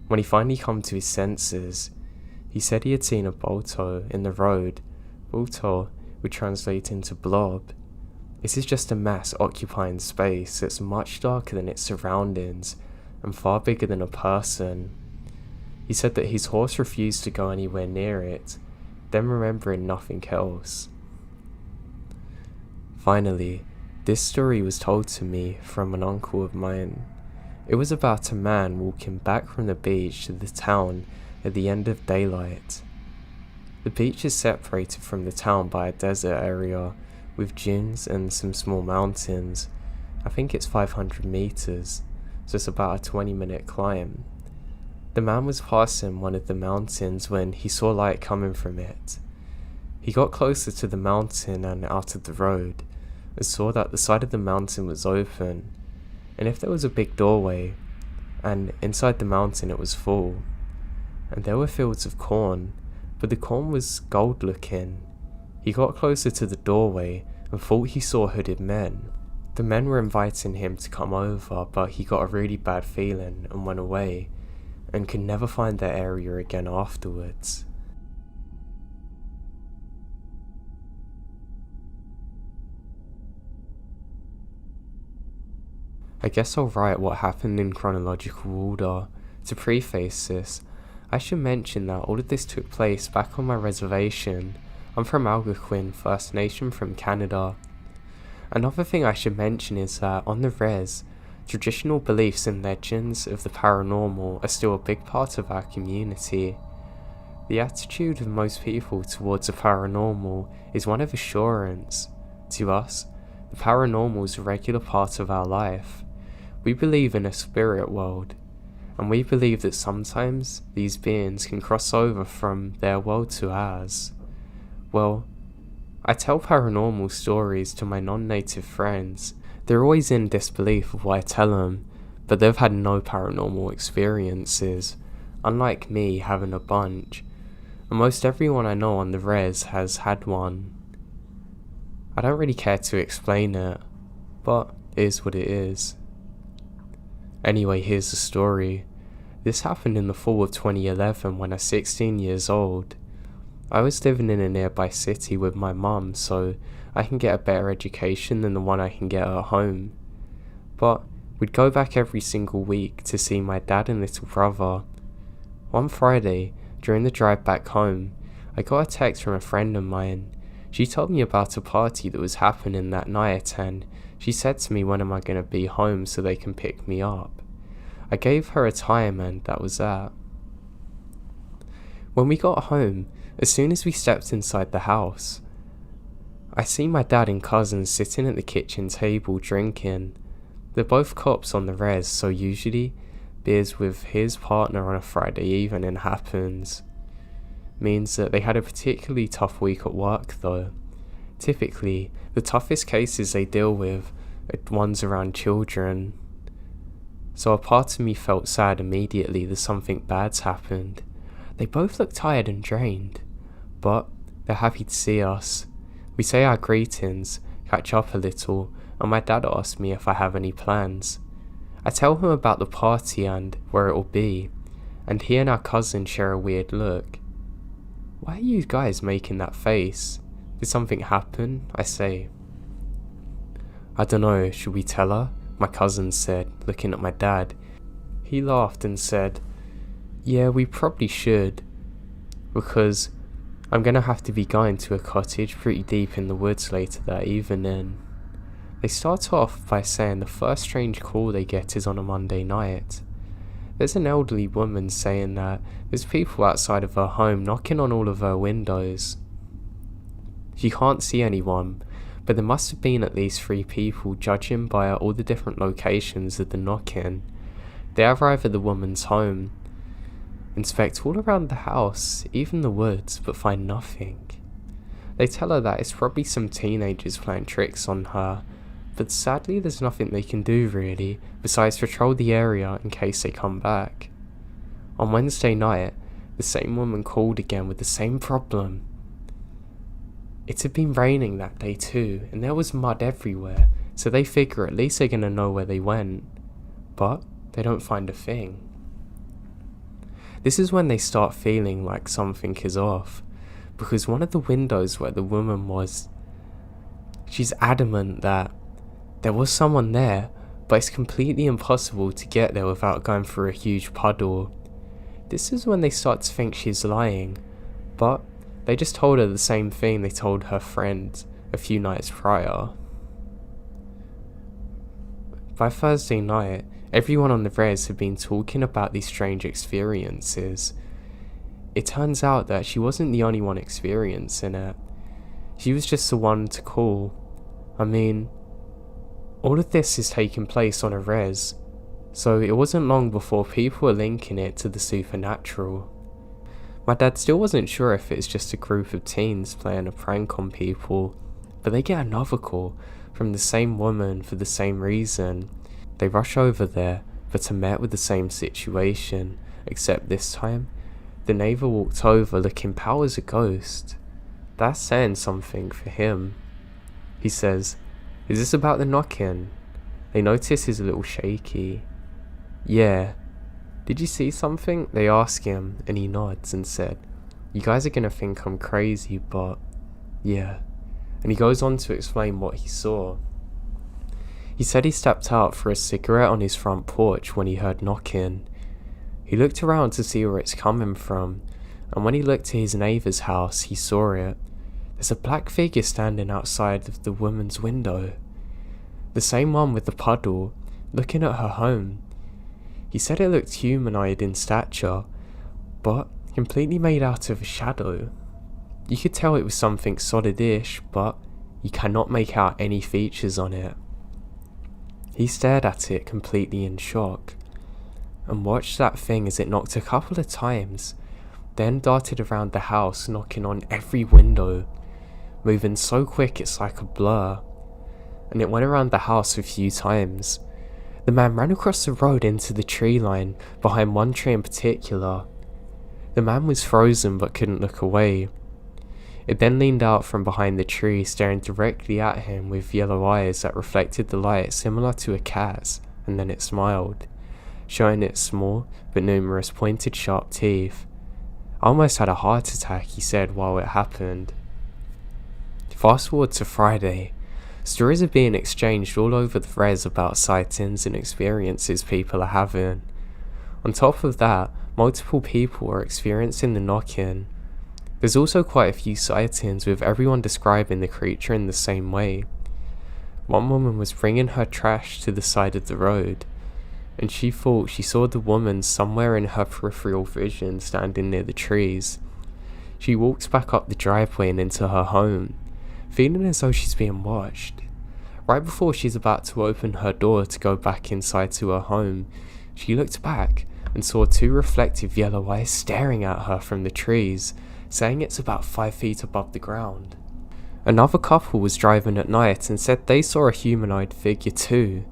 When he finally come to his senses, he said he had seen a bolto in the road. Bolto would translate into blob. This is just a mass occupying space that's much darker than its surroundings and far bigger than a person. He said that his horse refused to go anywhere near it, then remembering nothing else. Finally, this story was told to me from an uncle of mine. It was about a man walking back from the beach to the town at the end of daylight. The beach is separated from the town by a desert area with dunes and some small mountains. I think it's 500 meters, so it's about a 20-minute climb. The man was passing one of the mountains when he saw light coming from it. He got closer to the mountain and out of the road, and saw that the side of the mountain was open, and if there was a big doorway, and inside the mountain it was full, and there were fields of corn, but the corn was gold looking. He got closer to the doorway and thought he saw hooded men. The men were inviting him to come over, but he got a really bad feeling and went away, and could never find that area again afterwards. I guess I'll write what happened in chronological order. To preface this, I should mention that all of this took place back on my reservation I'm from Algonquin First Nation from Canada. Another thing I should mention is that on the res, traditional beliefs and legends of the paranormal are still a big part of our community. The attitude of most people towards the paranormal is one of assurance. To us, the paranormal is a regular part of our life. We believe in a spirit world, and we believe that sometimes these beings can cross over from their world to ours. Well, I tell paranormal stories to my non-native friends. They're always in disbelief of what I tell them, but they've had no paranormal experiences, unlike me having a bunch. And most everyone I know on the res has had one. I don't really care to explain it, but it is what it is. Anyway, here's the story. This happened in the fall of 2011 when I was 16 years old. I was living in a nearby city with my mum, so I can get a better education than the one I can get at home. But we'd go back every single week to see my dad and little brother. One Friday, during the drive back home, I got a text from a friend of mine. She told me about a party that was happening that night, and she said to me, when am I going to be home so they can pick me up? I gave her a time, and that was that. When we got home, as soon as we stepped inside the house, I see my dad and cousins sitting at the kitchen table drinking. They're both cops on the res, so usually beers with his partner on a Friday evening happens. Means that they had a particularly tough week at work though. Typically, the toughest cases they deal with are ones around children. So a part of me felt sad immediately that something bad's happened. They both look tired and drained, but they're happy to see us. We say our greetings, catch up a little, and my dad asks me if I have any plans. I tell him about the party and where it'll be, and he and our cousin share a weird look. Why are you guys making that face? Did something happen? I say. I dunno, should we tell her? My cousin said, looking at my dad. He laughed and said, yeah, we probably should, because I'm gonna have to be going to a cottage pretty deep in the woods later that evening. They start off by saying the first strange call they get is on a Monday night. There's an elderly woman saying that there's people outside of her home knocking on all of her windows. She can't see anyone, but there must have been at least 3 people, judging by all the different locations of the knocking. They arrive at the woman's home, inspect all around the house, even the woods, but find nothing. They tell her that it's probably some teenagers playing tricks on her, but sadly there's nothing they can do really, besides patrol the area in case they come back. On Wednesday night, the same woman called again with the same problem. It had been raining that day too, and there was mud everywhere, so they figure at least they're gonna know where they went. But they don't find a thing. This is when they start feeling like something is off, because one of the windows where the woman was, she's adamant that there was someone there, but it's completely impossible to get there without going through a huge puddle. This is when they start to think she's lying, but they just told her the same thing they told her friend a few nights prior. By Thursday night, everyone on the res had been talking about these strange experiences. It turns out that she wasn't the only one experiencing it. She was just the one to call. I mean, all of this is taking place on a res, so it wasn't long before people were linking it to the supernatural. My dad still wasn't sure if it's just a group of teens playing a prank on people, but they get another call from the same woman for the same reason. They rush over there, but are met with the same situation, except this time, the neighbour walked over looking pale as a ghost. That's saying something for him. He says, "Is this about the knock-in?" They notice he's a little shaky. "Yeah." "Did you see something?" They ask him, and he nods and said, "You guys are gonna think I'm crazy, but yeah." And he goes on to explain what he saw. He said he stepped out for a cigarette on his front porch when he heard knocking. He looked around to see where it's coming from, and when he looked to his neighbour's house, he saw it. there's a black figure standing outside of the woman's window. The same one with the puddle, looking at her home. He said it looked humanoid in stature, but completely made out of a shadow. You could tell it was something solid-ish, but you cannot make out any features on it. He stared at it completely in shock, and watched that thing as it knocked a couple of times, then darted around the house knocking on every window, moving so quick it's like a blur, and it went around the house a few times. The man ran across the road into the tree line behind one tree in particular. The man was frozen but couldn't look away. It then leaned out from behind the tree, staring directly at him with yellow eyes that reflected the light similar to a cat's, and then it smiled, showing its small but numerous pointed sharp teeth. "I almost had a heart attack," he said while it happened. Fast forward to Friday. Stories are being exchanged all over the res about sightings and experiences people are having. On top of that, multiple people are experiencing the knock-in. There's also quite a few sightings with everyone describing the creature in the same way. One woman was bringing her trash to the side of the road, and she thought she saw the woman somewhere in her peripheral vision standing near the trees. She walks back up the driveway and into her home, feeling as though she's being watched. Right before she's about to open her door to go back inside to her home, she looked back and saw two reflective yellow eyes staring at her from the trees, saying it's about 5 feet above the ground. Another couple was driving at night and said they saw a humanoid figure too.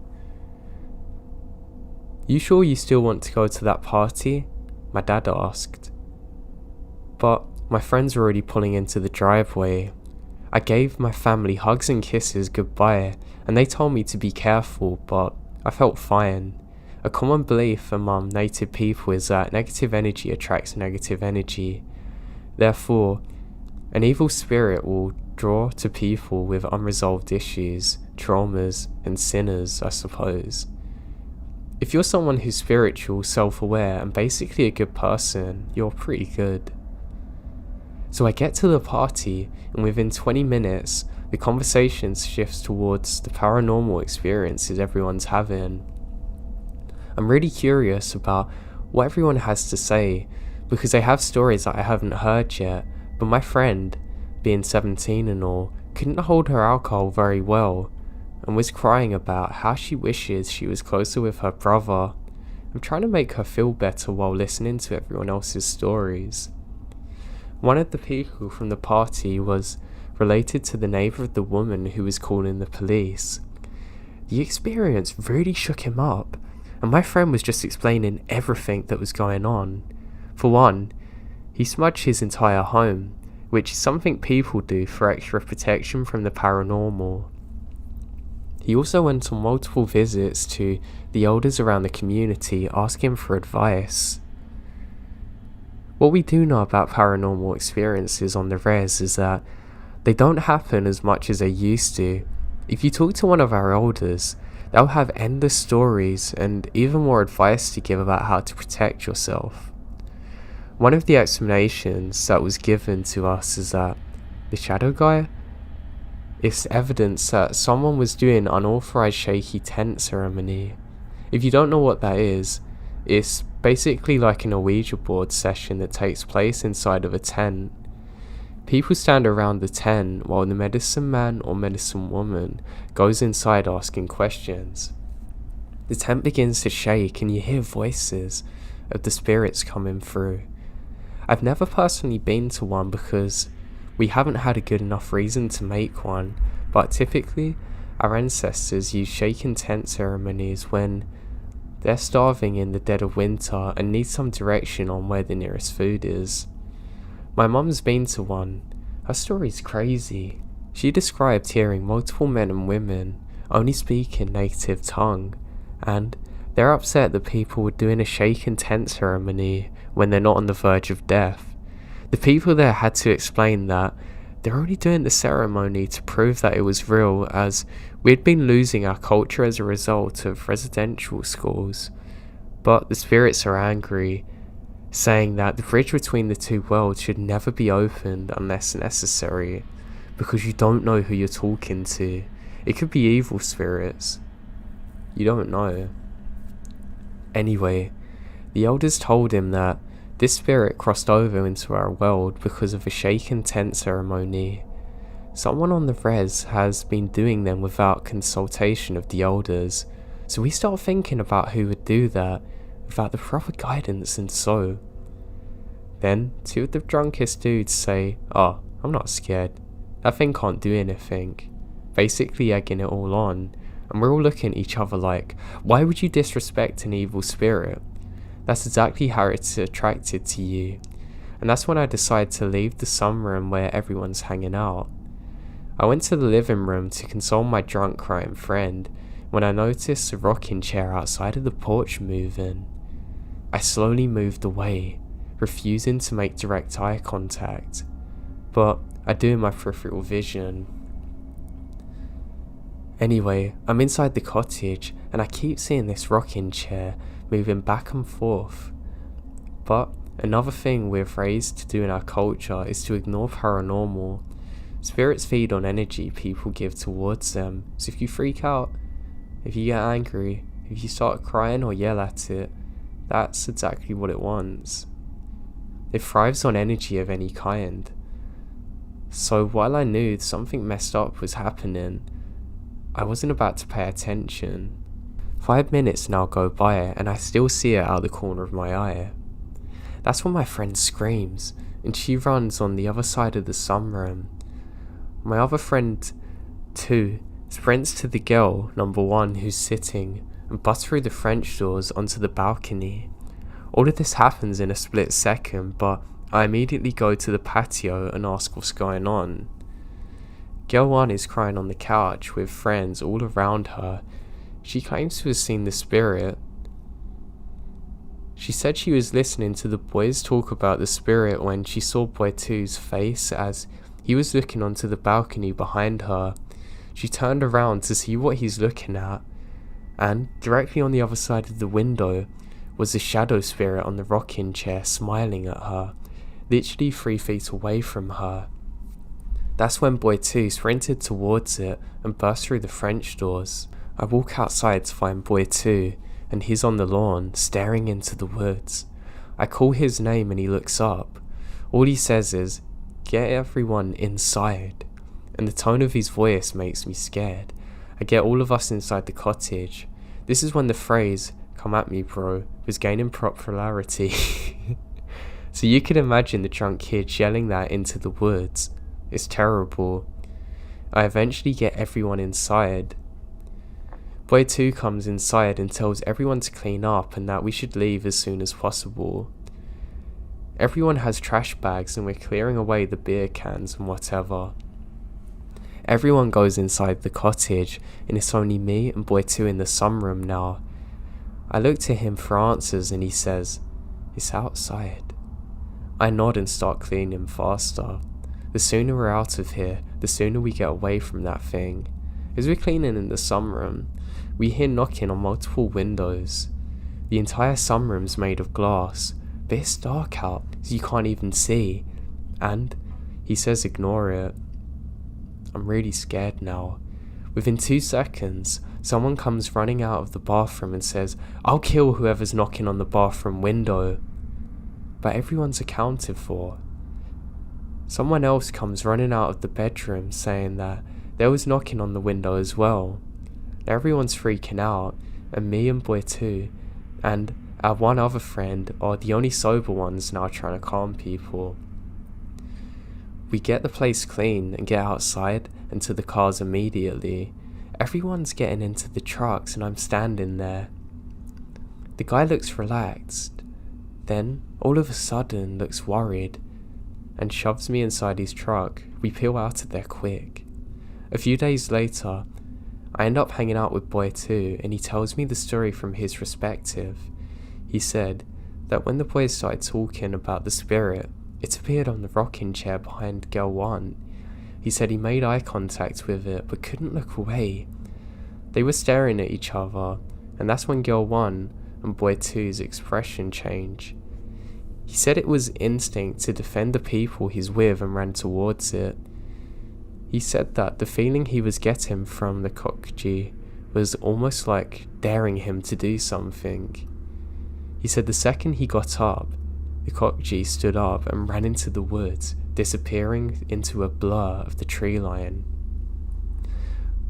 "You sure you still want to go to that party?" my dad asked. But my friends were already pulling into the driveway. I gave my family hugs and kisses goodbye, and they told me to be careful, but I felt fine. A common belief among native people is that negative energy attracts negative energy. Therefore, an evil spirit will draw to people with unresolved issues, traumas, and sinners, I suppose. If you're someone who's spiritual, self-aware, and basically a good person, you're pretty good. So I get to the party, and within 20 minutes, the conversation shifts towards the paranormal experiences everyone's having. I'm really curious about what everyone has to say, because they have stories that I haven't heard yet, but my friend, being 17 and all, couldn't hold her alcohol very well, and was crying about how she wishes she was closer with her brother. I'm trying to make her feel better while listening to everyone else's stories. One of the people from the party was related to the neighbour of the woman who was calling the police. The experience really shook him up, and my friend was just explaining everything that was going on. For one, he smudged his entire home, which is something people do for extra protection from the paranormal. He also went on multiple visits to the elders around the community asking for advice. What we do know about paranormal experiences on the res is that they don't happen as much as they used to. If you talk to one of our elders, they'll have endless stories and even more advice to give about how to protect yourself. One of the explanations that was given to us is that the shadow guy is evidence that someone was doing unauthorized shaky tent ceremony. If you don't know what that is, it's basically like an Ouija board session that takes place inside of a tent. People stand around the tent while the medicine man or medicine woman goes inside asking questions. The tent begins to shake and you hear voices of the spirits coming through. I've never personally been to one because we haven't had a good enough reason to make one, but typically our ancestors use shaken tent ceremonies when they're starving in the dead of winter and need some direction on where the nearest food is. My mum's been to one. Her story's crazy. She described hearing multiple men and women only speaking native tongue, and they're upset that people were doing a shaken tent ceremony when they're not on the verge of death. The people there had to explain that they're only doing the ceremony to prove that it was real, as we'd been losing our culture as a result of residential schools. But the spirits are angry, saying that the bridge between the two worlds should never be opened unless necessary. because you don't know who you're talking to. It could be evil spirits. You don't know. Anyway, the elders told him that this spirit crossed over into our world because of a shaken tent ceremony. Someone on the res has been doing them without consultation of the elders, so we start thinking about who would do that without the proper guidance, and so. Then, two of the drunkest dudes say, "Oh, I'm not scared. That thing can't do anything," basically egging it all on, and we're all looking at each other like, why would you disrespect an evil spirit? That's exactly how it's attracted to you. And that's when I decided to leave the sunroom where everyone's hanging out. I went to the living room to console my drunk crying friend when I noticed the rocking chair outside of the porch moving. I slowly moved away, refusing to make direct eye contact, but I do in my peripheral vision. Anyway, I'm inside the cottage and I keep seeing this rocking chair moving back and forth. But another thing we're raised to do in our culture is to ignore paranormal. Spirits feed on energy people give towards them, so if you freak out, if you get angry, if you start crying or yell at it, that's exactly what it wants. It thrives on energy of any kind. So while I knew something messed up was happening, I wasn't about to pay attention. 5 minutes now go by and I still see it out the corner of my eye. That's when my friend screams and she runs on the other side of the sunroom. My other friend, too, sprints to the girl, number 1, who's sitting, and busts through the French doors onto the balcony. All of this happens in a split second, but I immediately go to the patio and ask what's going on. Girl 1 is crying on the couch with friends all around her. She claims to have seen the spirit. She said she was listening to the boys talk about the spirit when she saw boy 2's face as he was looking onto the balcony behind her. She turned around to see what he's looking at, and directly on the other side of the window was a shadow spirit on the rocking chair smiling at her, literally 3 feet away from her. That's when boy 2 sprinted towards it and burst through the French doors. I walk outside to find boy 2, and he's on the lawn, staring into the woods. I call his name and he looks up. All he says is, "Get everyone inside," and the tone of his voice makes me scared. I get all of us inside the cottage. This is when the phrase, "Come at me, bro," was gaining popularity. So you can imagine the drunk kid yelling that into the woods. It's terrible. I eventually get everyone inside. Boy 2 comes inside and tells everyone to clean up and that we should leave as soon as possible. Everyone has trash bags and we're clearing away the beer cans and whatever. Everyone goes inside the cottage and it's only me and boy 2 in the sunroom now. I look to him for answers and he says, "It's outside." I nod and start cleaning faster. The sooner we're out of here, the sooner we get away from that thing. As we're cleaning in the sunroom, we hear knocking on multiple windows. The entire sunroom's made of glass, but it's dark out, so you can't even see. And he says ignore it. I'm really scared now. Within 2 seconds, someone comes running out of the bathroom and says, "I'll kill whoever's knocking on the bathroom window." But everyone's accounted for. Someone else comes running out of the bedroom saying that there was knocking on the window as well. Everyone's freaking out, and me and boy 2 and our one other friend are the only sober ones now trying to calm people. We get the place clean and get outside and to the cars immediately. Everyone's getting into the trucks and I'm standing there. The guy looks relaxed, then all of a sudden looks worried and shoves me inside his truck. We peel out of there quick. A few days later, I end up hanging out with boy 2 and he tells me the story from his perspective. He said that when the boys started talking about the spirit, it appeared on the rocking chair behind girl 1. He said he made eye contact with it but couldn't look away. They were staring at each other, and that's when girl 1 and boy 2's expression changed. He said it was instinct to defend the people he's with and ran towards it. He said that the feeling he was getting from the cockgee was almost like daring him to do something. He said the second he got up, the cockgee stood up and ran into the woods, disappearing into a blur of the tree line.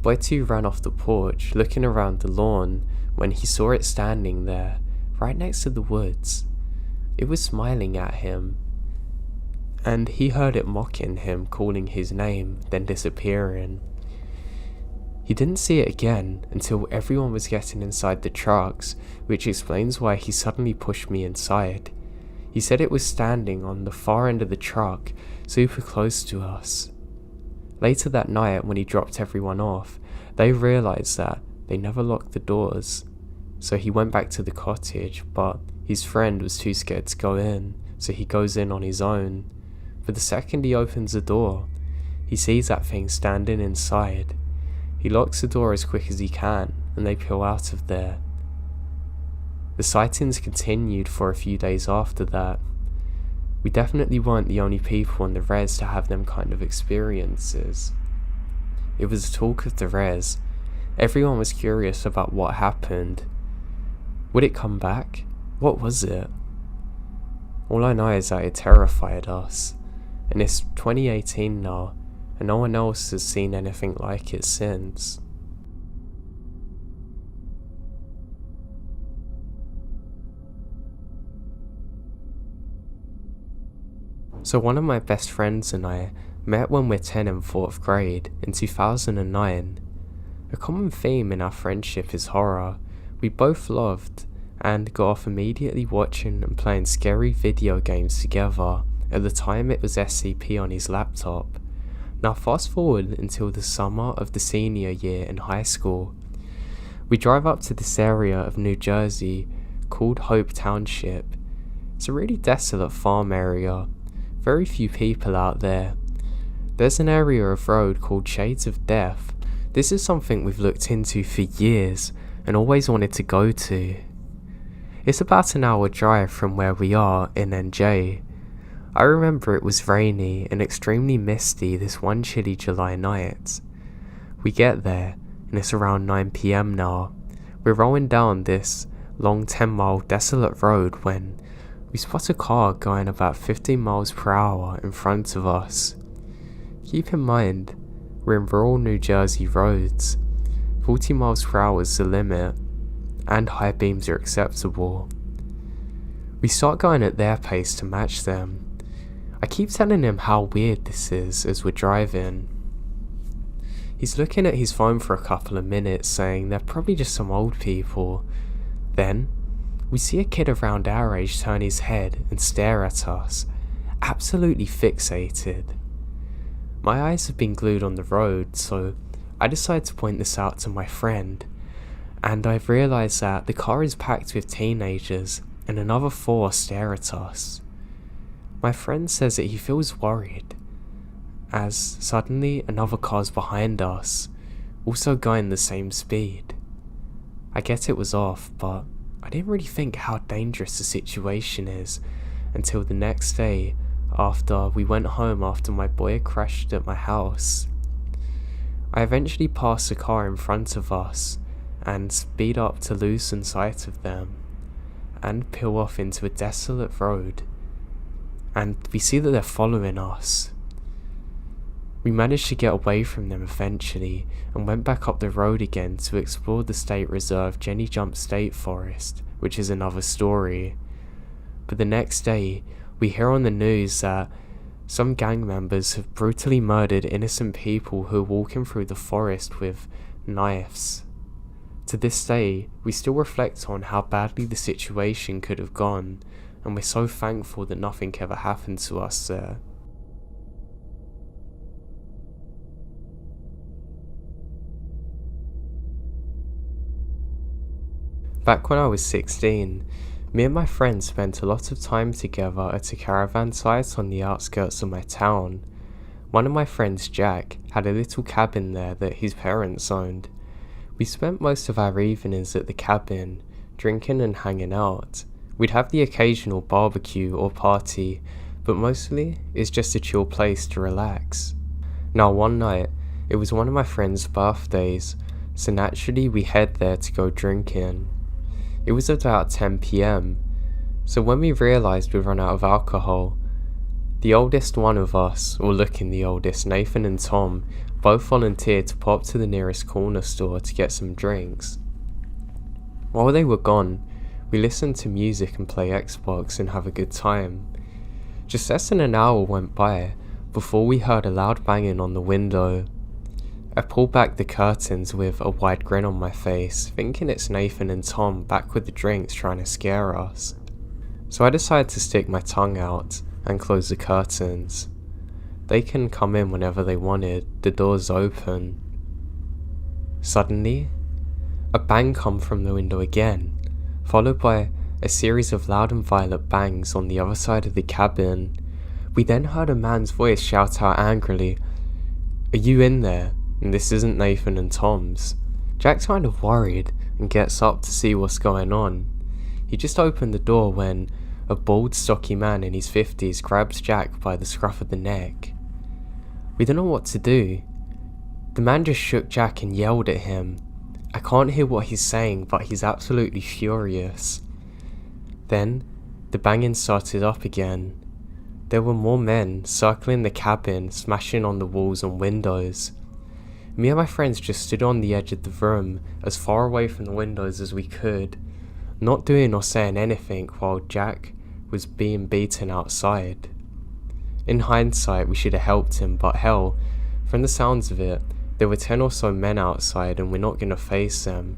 Boy 2 ran off the porch, looking around the lawn, when he saw it standing there, right next to the woods. It was smiling at him, and he heard it mocking him, calling his name, then disappearing. He didn't see it again until everyone was getting inside the trucks, which explains why he suddenly pushed me inside. He said it was standing on the far end of the truck, super close to us. Later that night, when he dropped everyone off, they realised that they never locked the doors. So he went back to the cottage, but his friend was too scared to go in, so he goes in on his own. But the second he opens the door, he sees that thing standing inside. He locks the door as quick as he can, and they peel out of there. The sightings continued for a few days after that. We definitely weren't the only people on the res to have them kind of experiences. It was the talk of the res. Everyone was curious about what happened. Would it come back? What was it? All I know is that it terrified us, and it's 2018 now, and no one else has seen anything like it since. So one of my best friends and I met when we're 10 in 4th grade in 2009. A common theme in our friendship is horror. We both loved and got off immediately watching and playing scary video games together. At the time it was SCP on his laptop. Now fast forward until the summer of the senior year in high school. We drive up to this area of New Jersey called Hope Township. It's a really desolate farm area. Very few people out there. There's an area of road called Shades of Death. This is something we've looked into for years and always wanted to go to. It's about an hour drive from where we are in NJ. I remember it was rainy and extremely misty this one chilly July night. We get there and it's around 9 PM now. We're rolling down this long 10-mile desolate road when we spot a car going about 15 miles per hour in front of us. Keep in mind, we're in rural New Jersey roads. 40 miles per hour is the limit, and high beams are acceptable. We start going at their pace to match them. I keep telling him how weird this is as we're driving. He's looking at his phone for a couple of minutes, saying they're probably just some old people. Then, we see a kid around our age turn his head and stare at us, absolutely fixated. My eyes have been glued on the road, so I decide to point this out to my friend, and I've realised that the car is packed with teenagers and another 4 stare at us. My friend says that he feels worried, as suddenly another car's behind us, also going the same speed. I get it was off, but I didn't really think how dangerous the situation is until the next day after we went home after my boy had crashed at my house. I eventually pass the car in front of us and speed up to loosen sight of them and peel off into a desolate road, and we see that they're following us. We managed to get away from them eventually and went back up the road again to explore the state reserve Jenny Jump State Forest, which is another story. But the next day, we hear on the news that some gang members have brutally murdered innocent people who are walking through the forest with knives. To this day, we still reflect on how badly the situation could have gone, and we're so thankful that nothing ever happened to us there. Back when I was 16, me and my friends spent a lot of time together at a caravan site on the outskirts of my town. One of my friends, Jack, had a little cabin there that his parents owned. We spent most of our evenings at the cabin, drinking and hanging out. We'd have the occasional barbecue or party, but mostly it's just a chill place to relax. Now one night, it was one of my friend's birthdays, so naturally we head there to go drinking. It was about 10 PM, so when we realised we'd run out of alcohol, the oldest one of us, or looking the oldest, Nathan and Tom, both volunteered to pop to the nearest corner store to get some drinks. While they were gone, we listened to music and play Xbox and have a good time. Just less than an hour went by before we heard a loud banging on the window. I pulled back the curtains with a wide grin on my face, thinking it's Nathan and Tom back with the drinks trying to scare us. So I decided to stick my tongue out and close the curtains. They can come in whenever they wanted, the door's open. Suddenly, a bang come from the window again, followed by a series of loud and violent bangs on the other side of the cabin. We then heard a man's voice shout out angrily, "Are you in there? And this isn't Nathan and Tom's." Jack's kind of worried and gets up to see what's going on. He just opened the door when a bald, stocky man in his 50s grabs Jack by the scruff of the neck. We don't know what to do. The man just shook Jack and yelled at him. I can't hear what he's saying, but he's absolutely furious. Then, the banging started up again. There were more men circling the cabin, smashing on the walls and windows. Me and my friends just stood on the edge of the room, as far away from the windows as we could, not doing or saying anything while Jack was being beaten outside. In hindsight, we should have helped him, but hell, from the sounds of it, there were 10 or so men outside and we're not gonna face them.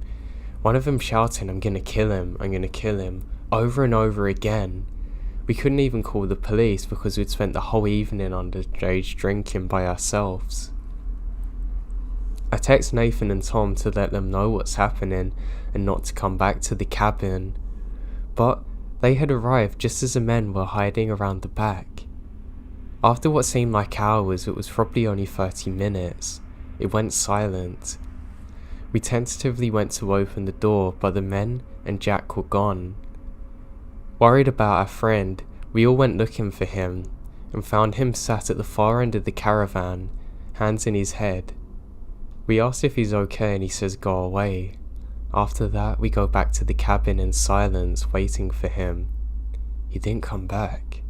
One of them shouting, I'm gonna kill him, over and over again. We couldn't even call the police because we'd spent the whole evening underage drinking by ourselves. I text Nathan and Tom to let them know what's happening and not to come back to the cabin, but they had arrived just as the men were hiding around the back. After what seemed like hours, it was probably only 30 minutes. It went silent. We tentatively went to open the door, but the men and Jack were gone. Worried about our friend, we all went looking for him and found him sat at the far end of the caravan, hands in his head. We asked if he's okay and he says go away. After that, we go back to the cabin in silence, waiting for him. He didn't come back.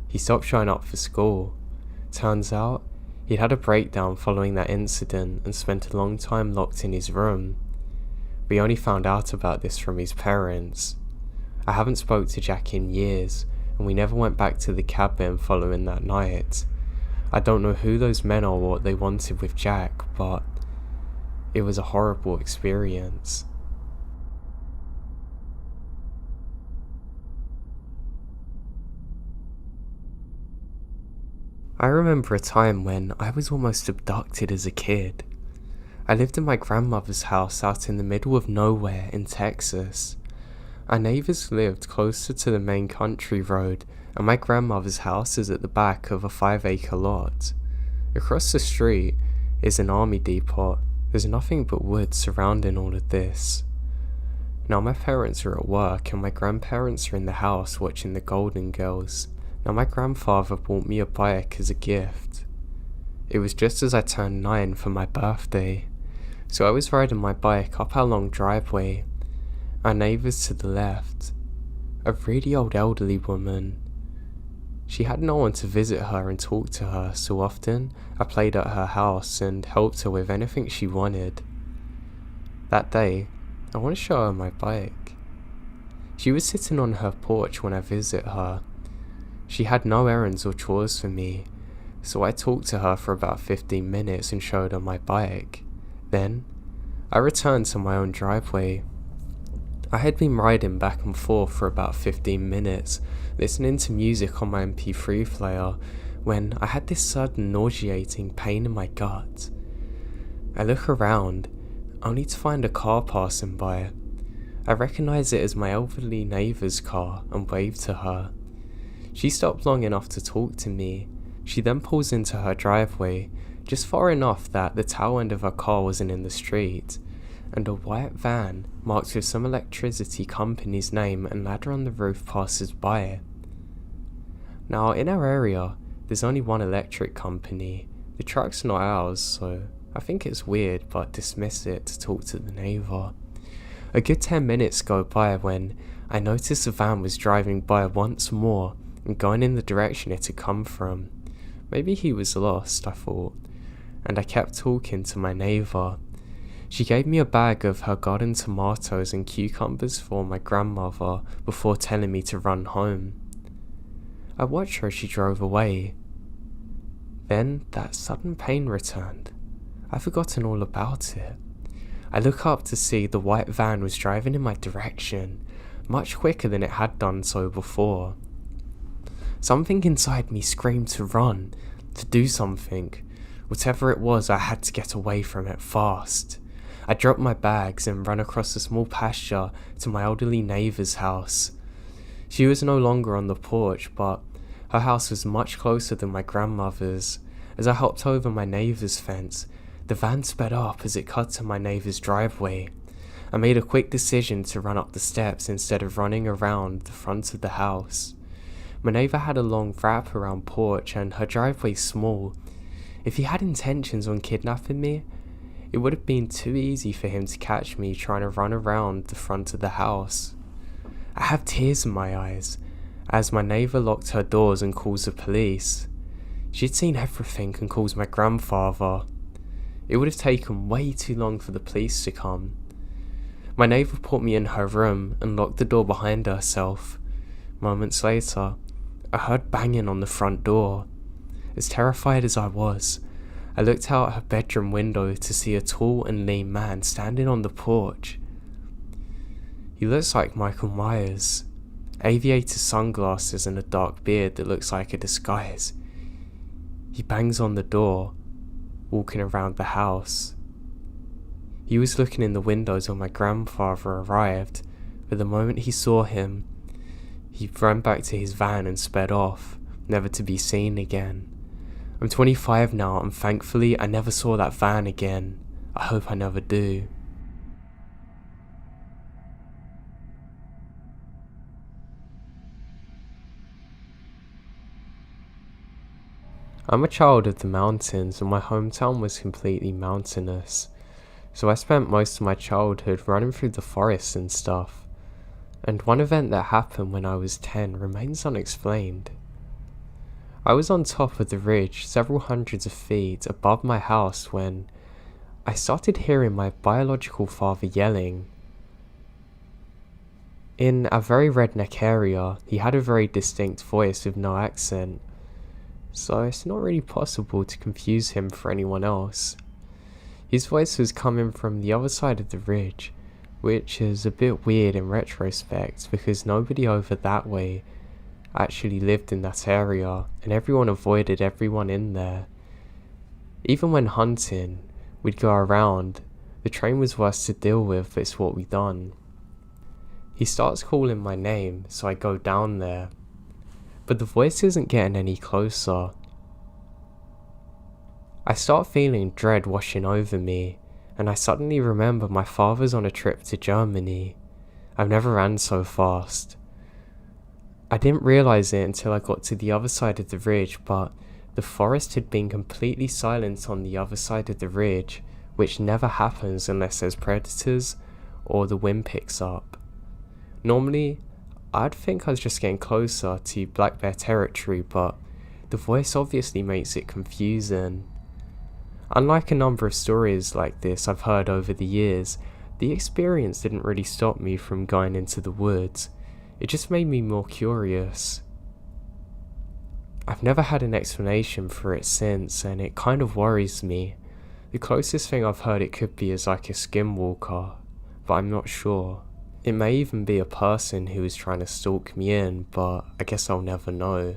He stopped showing up for school. Turns out, he'd had a breakdown following that incident and spent a long time locked in his room. We only found out about this from his parents. I haven't spoke to Jack in years, and we never went back to the cabin following that night. I don't know who those men are or what they wanted with Jack, but it was a horrible experience. I remember a time when I was almost abducted as a kid. I lived in my grandmother's house out in the middle of nowhere in Texas. Our neighbours lived closer to the main country road, and my grandmother's house is at the back of a 5-acre lot. Across the street is an army depot. There's nothing but woods surrounding all of this. Now my parents are at work and my grandparents are in the house watching the Golden Girls. Now my grandfather bought me a bike as a gift. It was just as I turned 9 for my birthday, so I was riding my bike up our long driveway. Our neighbours to the left, a really old elderly woman. She had no one to visit her and talk to her, so often I played at her house and helped her with anything she wanted. That day, I want to show her my bike. She was sitting on her porch when I visit her. She had no errands or chores for me, so I talked to her for about 15 minutes and showed her my bike. Then, I returned to my own driveway. I had been riding back and forth for about 15 minutes, listening to music on my MP3 player, when I had this sudden nauseating pain in my gut. I look around, only to find a car passing by. I recognise it as my elderly neighbour's car and waved to her. She stopped long enough to talk to me. She then pulls into her driveway, just far enough that the tail end of her car wasn't in the street, and a white van marked with some electricity company's name and ladder on the roof passes by. Now in our area, there's only one electric company, The truck's not ours, so I think it's weird, but dismiss it to talk to the neighbour. A good 10 minutes go by when I noticed the van was driving by once more and going in the direction it had come from. Maybe he was lost, I thought, and I kept talking to my neighbour. She gave me a bag of her garden tomatoes and cucumbers for my grandmother before telling me to run home. I watched her as she drove away. Then that sudden pain returned. I'd forgotten all about it. I look up to see the white van was driving in my direction, much quicker than it had done so before. Something inside me screamed to run, to do something. Whatever it was, I had to get away from it fast. I dropped my bags and ran across a small pasture to my elderly neighbour's house. She was no longer on the porch, but her house was much closer than my grandmother's. As I hopped over my neighbour's fence, the van sped up as it cut to my neighbour's driveway. I made a quick decision to run up the steps instead of running around the front of the house. My neighbour had a long wrap-around porch and her driveway small. If he had intentions on kidnapping me, it would have been too easy for him to catch me trying to run around the front of the house. I have tears in my eyes as my neighbour locked her doors and calls the police. She'd seen everything and calls my grandfather. It would have taken way too long for the police to come. My neighbour put me in her room and locked the door behind herself. Moments later, I heard banging on the front door. As terrified as I was, I looked out her bedroom window to see a tall and lean man standing on the porch. He looks like Michael Myers, aviator sunglasses and a dark beard that looks like a disguise. He bangs on the door, walking around the house. He was looking in the windows when my grandfather arrived, but the moment he saw him, he ran back to his van and sped off, never to be seen again. I'm 25 now and thankfully I never saw that van again. I hope I never do. I'm a child of the mountains and my hometown was completely mountainous, so I spent most of my childhood running through the forests and stuff. And one event that happened when I was 10 remains unexplained. I was on top of the ridge several hundreds of feet above my house when I started hearing my biological father yelling. In a very redneck area, he had a very distinct voice with no accent, so it's not really possible to confuse him for anyone else. His voice was coming from the other side of the ridge, which is a bit weird in retrospect because nobody over that way actually lived in that area and everyone avoided everyone in there. Even when hunting, we'd go around. The train was worse to deal with, but it's what we done. He starts calling my name, so I go down there. But the voice isn't getting any closer. I start feeling dread washing over me, and I suddenly remember my father's on a trip to Germany. I've never ran so fast. I didn't realise it until I got to the other side of the ridge, but the forest had been completely silent on the other side of the ridge, which never happens unless there's predators or the wind picks up. Normally, I'd think I was just getting closer to black bear territory, but the voice obviously makes it confusing. Unlike a number of stories like this I've heard over the years, the experience didn't really stop me from going into the woods. It just made me more curious. I've never had an explanation for it since, and it kind of worries me. The closest thing I've heard it could be is like a skinwalker, but I'm not sure. It may even be a person who is trying to stalk me in, but I guess I'll never know.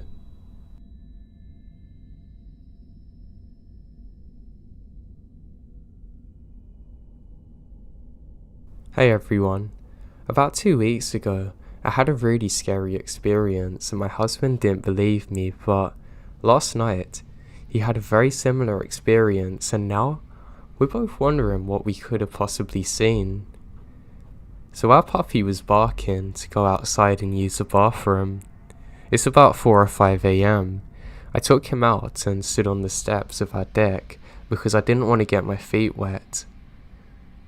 Hey everyone. About 2 weeks ago, I had a really scary experience and my husband didn't believe me, but last night, he had a very similar experience and now, we're both wondering what we could have possibly seen. So our puppy was barking to go outside and use the bathroom. It's about 4 or 5 a.m. I took him out and stood on the steps of our deck because I didn't want to get my feet wet.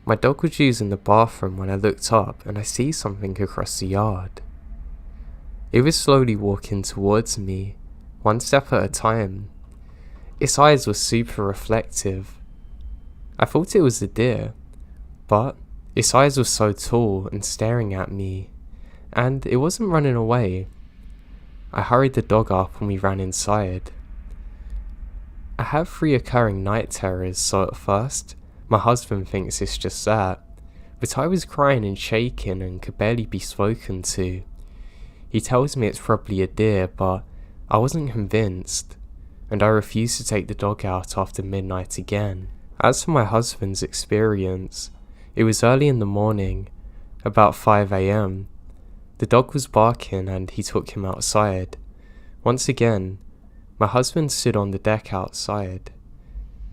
My dog was using the bathroom when I looked up and I see something across the yard. It was slowly walking towards me, one step at a time. Its eyes were super reflective. I thought it was a deer, but its eyes were so tall and staring at me, and it wasn't running away. I hurried the dog up and we ran inside. I have reoccurring night terrors, so at first, my husband thinks it's just that, but I was crying and shaking and could barely be spoken to. He tells me it's probably a deer, but I wasn't convinced, and I refused to take the dog out after midnight again. As for my husband's experience, it was early in the morning, about 5 AM. The dog was barking and he took him outside. Once again, my husband stood on the deck outside.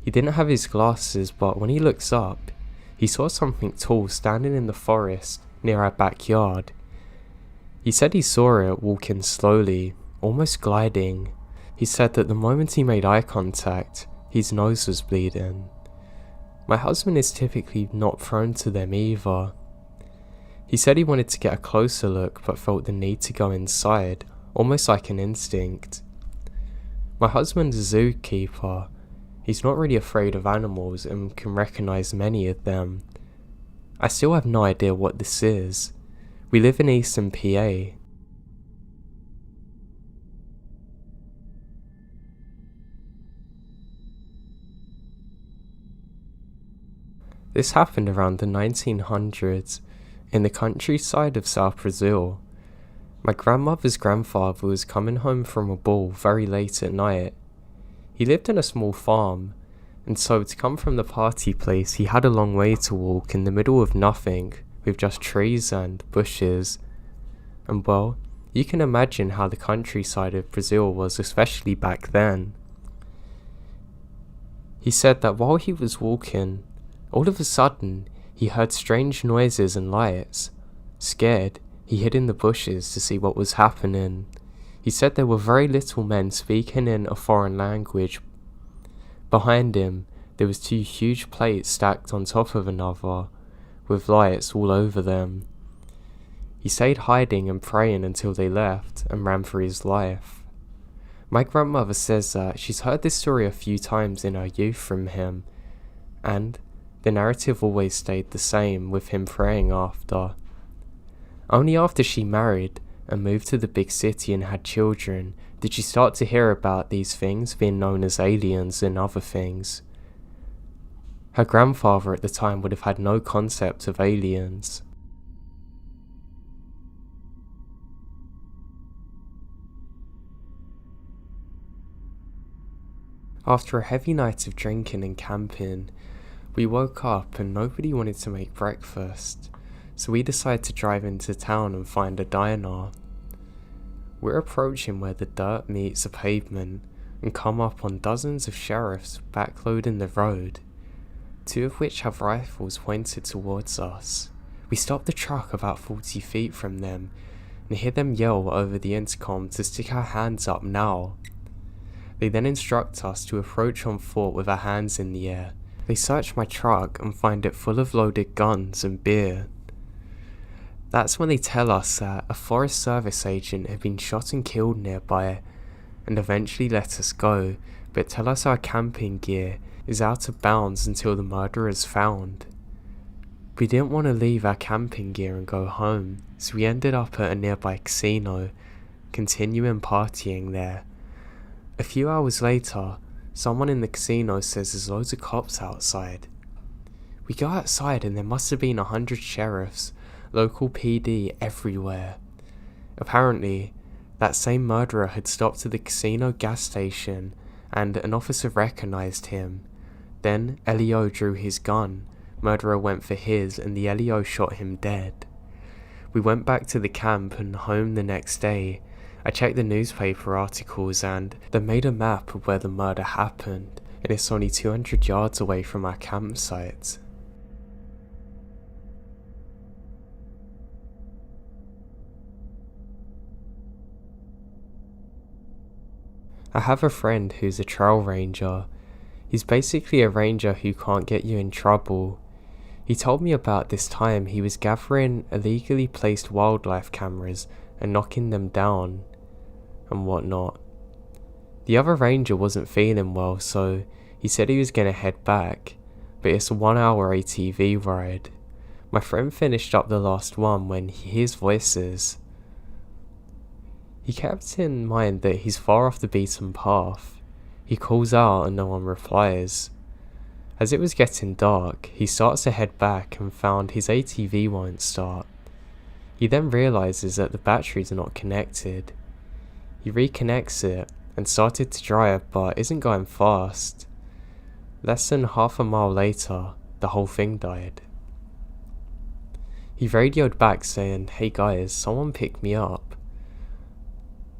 He didn't have his glasses, but when he looks up, he saw something tall standing in the forest near our backyard. He said he saw it walking slowly, almost gliding. He said that the moment he made eye contact, his nose was bleeding. My husband is typically not prone to them either. He said he wanted to get a closer look but felt the need to go inside, almost like an instinct. My husband's a zookeeper. He's not really afraid of animals and can recognize many of them. I still have no idea what this is. We live in Eastern PA. This happened around the 1900s in the countryside of South Brazil. My grandmother's grandfather was coming home from a ball very late at night. He lived in a small farm, and so to come from the party place he had a long way to walk in the middle of nothing, with just trees and bushes. And well, you can imagine how the countryside of Brazil was, especially back then. He said that while he was walking, all of a sudden he heard strange noises and lights. Scared, he hid in the bushes to see what was happening. He said there were very little men speaking in a foreign language. Behind him, there was two huge plates stacked on top of another, with lights all over them. He stayed hiding and praying until they left and ran for his life. My grandmother says that she's heard this story a few times in her youth from him, and the narrative always stayed the same, with him praying after. Only after she married and moved to the big city and had children did she start to hear about these things being known as aliens and other things. Her grandfather at the time would have had no concept of aliens. After a heavy night of drinking and camping, we woke up and nobody wanted to make breakfast, so we decided to drive into town and find a diner. We're approaching where the dirt meets the pavement and come up on dozens of sheriffs backloading the road, two of which have rifles pointed towards us. We stop the truck about 40 feet from them and hear them yell over the intercom to stick our hands up now. They then instruct us to approach on foot with our hands in the air. They search my truck and find it full of loaded guns and beer. That's when they tell us that a Forest Service agent had been shot and killed nearby, and eventually let us go, but tell us our camping gear is out of bounds until the murderer is found. We didn't want to leave our camping gear and go home, so we ended up at a nearby casino, continuing partying there. A few hours later, someone in the casino says there's loads of cops outside. We go outside and there must have been 100 sheriffs, local PD everywhere. Apparently, that same murderer had stopped at the casino gas station and an officer recognized him. Then LEO drew his gun, murderer went for his and the LEO shot him dead. We went back to the camp and home the next day. I checked the newspaper articles and they made a map of where the murder happened, and it's only 200 yards away from our campsite. I have a friend who's a trail ranger. He's basically a ranger who can't get you in trouble. He told me about this time he was gathering illegally placed wildlife cameras and knocking them down and whatnot. The other ranger wasn't feeling well, so he said he was going to head back, but it's a 1-hour ATV ride. My friend finished up the last one when he hears voices. He kept in mind that he's far off the beaten path. He calls out and no one replies. As it was getting dark, he starts to head back and found his ATV won't start. He then realizes that the batteries are not connected. He reconnects it and started to drive, but isn't going fast. Less than half a mile later, the whole thing died. He radioed back saying, "Hey guys, someone picked me up."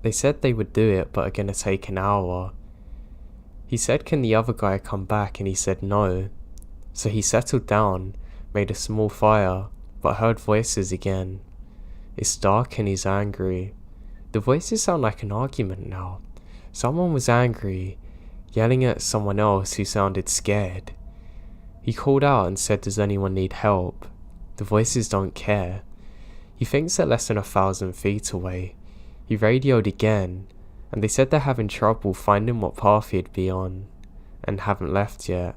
They said they would do it, but are gonna take an hour. He said, "Can the other guy come back?" and he said no. So he settled down, made a small fire, but heard voices again. It's dark and he's angry. The voices sound like an argument now. Someone was angry, yelling at someone else who sounded scared. He called out and said, "Does anyone need help?" The voices don't care. He thinks they're less than 1,000 feet away. He radioed again, and they said they're having trouble finding what path he'd be on, and haven't left yet.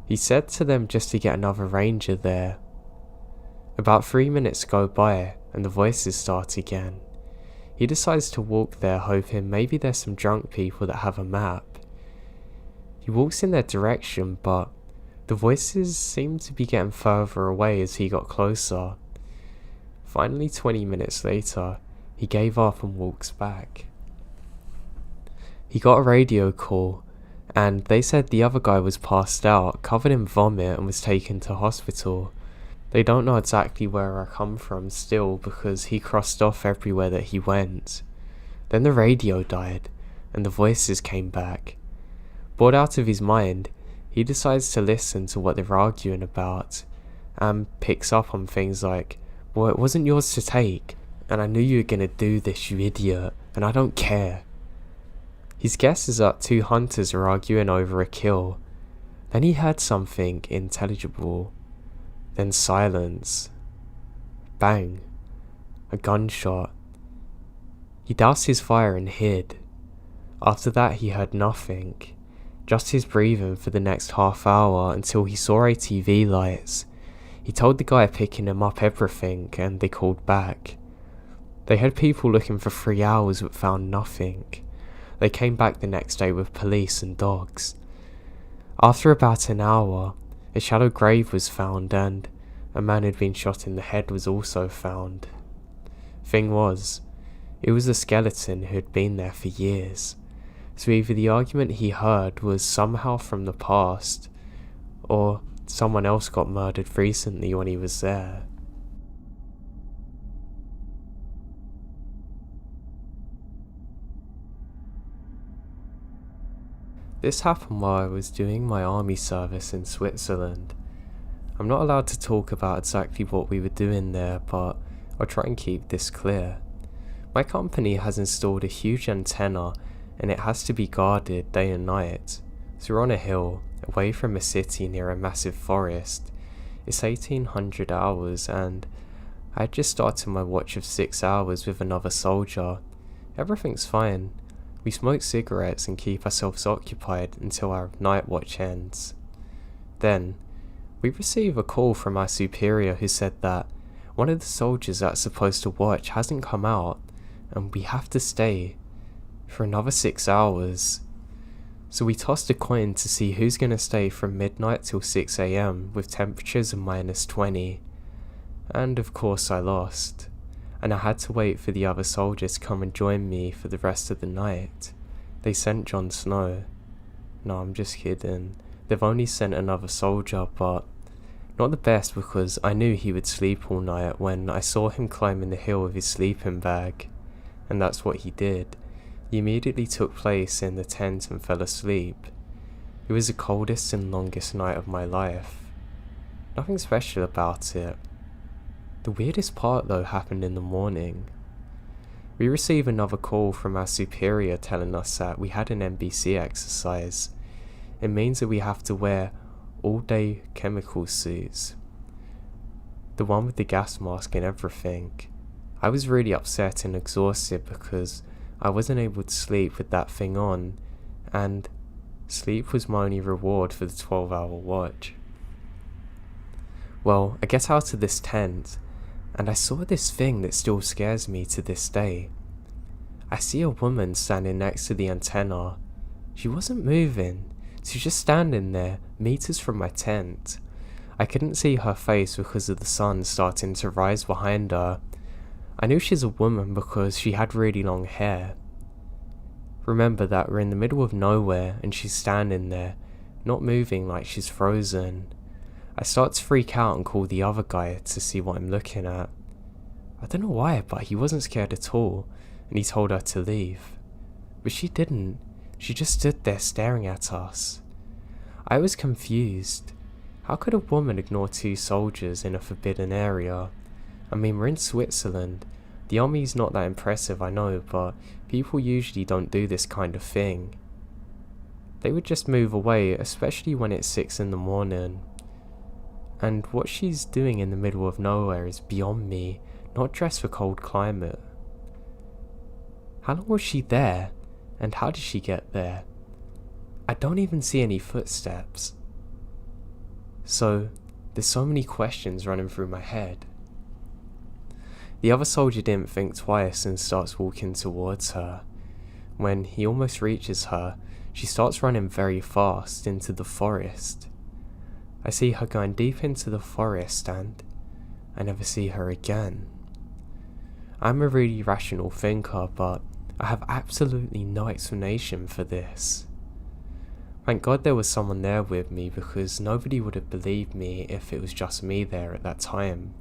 He said to them just to get another ranger there. About 3 minutes go by, and the voices start again. He decides to walk there, hoping maybe there's some drunk people that have a map. He walks in their direction, but the voices seem to be getting further away as he got closer. Finally, 20 minutes later, he gave up and walks back. He got a radio call, and they said the other guy was passed out, covered in vomit, and was taken to hospital. They don't know exactly where I come from still, because he crossed off everywhere that he went. Then the radio died, and the voices came back. Bored out of his mind, he decides to listen to what they're arguing about, and picks up on things like, "Well, it wasn't yours to take, and I knew you were gonna do this, you idiot, and I don't care." His guess is that 2 hunters are arguing over a kill. Then he heard something intelligible. Then silence. Bang. A gunshot. He doused his fire and hid. After that he heard nothing. Just his breathing for the next half hour until he saw ATV lights. He told the guy picking him up everything, and they called back. They had people looking for 3 hours but found nothing. They came back the next day with police and dogs. After about an hour, a shallow grave was found, and a man who'd been shot in the head was also found. Thing was, it was a skeleton who had been there for years, so either the argument he heard was somehow from the past, or someone else got murdered recently when he was there. This happened while I was doing my army service in Switzerland. I'm not allowed to talk about exactly what we were doing there, but I'll try and keep this clear. My company has installed a huge antenna, and it has to be guarded day and night. So we're on a hill, away from a city near a massive forest. It's 1800 hours, and I had just started my watch of 6 hours with another soldier. Everything's fine. We smoke cigarettes and keep ourselves occupied until our night watch ends. Then, we receive a call from our superior who said that one of the soldiers that's supposed to watch hasn't come out, and we have to stay for another 6 hours. So we tossed a coin to see who's going to stay from midnight till 6 AM with temperatures of -20. And of course I lost. And I had to wait for the other soldiers to come and join me for the rest of the night. They sent Jon Snow. No, I'm just kidding. They've only sent another soldier, but not the best, because I knew he would sleep all night when I saw him climbing the hill with his sleeping bag. And that's what he did. He immediately took place in the tent and fell asleep. It was the coldest and longest night of my life. Nothing special about it. The weirdest part though happened in the morning. We receive another call from our superior telling us that we had an NBC exercise. It means that we have to wear all-day chemical suits. The one with the gas mask and everything. I was really upset and exhausted because I wasn't able to sleep with that thing on, and sleep was my only reward for the 12-hour watch. Well, I get out of this tent, and I saw this thing that still scares me to this day. I see a woman standing next to the antenna. She wasn't moving, she was just standing there, meters from my tent. I couldn't see her face because of the sun starting to rise behind her. I knew she's a woman because she had really long hair. Remember that we're in the middle of nowhere and she's standing there, not moving like she's frozen. I start to freak out and call the other guy to see what I'm looking at. I don't know why, but he wasn't scared at all, and he told her to leave. But she didn't. She just stood there staring at us. I was confused. How could a woman ignore two soldiers in a forbidden area? I mean, we're in Switzerland. The army's not that impressive, I know, but people usually don't do this kind of thing. They would just move away, especially when it's 6 in the morning. And what she's doing in the middle of nowhere is beyond me, not dressed for cold climate. How long was she there? And how did she get there? I don't even see any footsteps. So, there's so many questions running through my head. The other soldier didn't think twice and starts walking towards her. When he almost reaches her, she starts running very fast into the forest. I see her going deep into the forest and I never see her again. I'm a really rational thinker, but I have absolutely no explanation for this. Thank God there was someone there with me because nobody would have believed me if it was just me there at that time.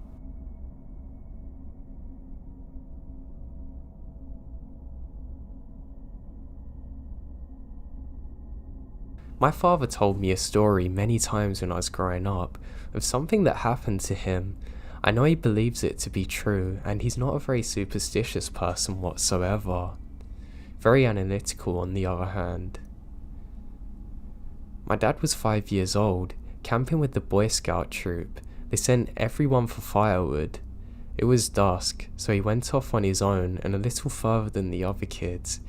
My father told me a story many times when I was growing up of something that happened to him. I know he believes it to be true, and he's not a very superstitious person whatsoever. Very analytical on the other hand. My dad was 5 years old, camping with the Boy Scout troop. They sent everyone for firewood. It was dusk, so he went off on his own and a little further than the other kids.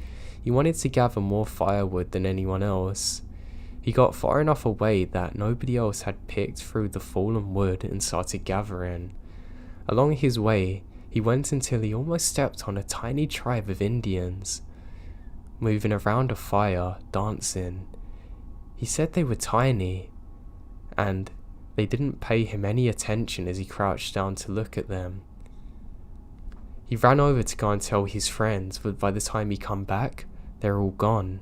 He wanted to gather more firewood than anyone else. He got far enough away that nobody else had picked through the fallen wood and started gathering. Along his way, he went until he almost stepped on a tiny tribe of Indians, moving around a fire, dancing. He said they were tiny, and they didn't pay him any attention as he crouched down to look at them. He ran over to go and tell his friends, but by the time he come back, they're all gone.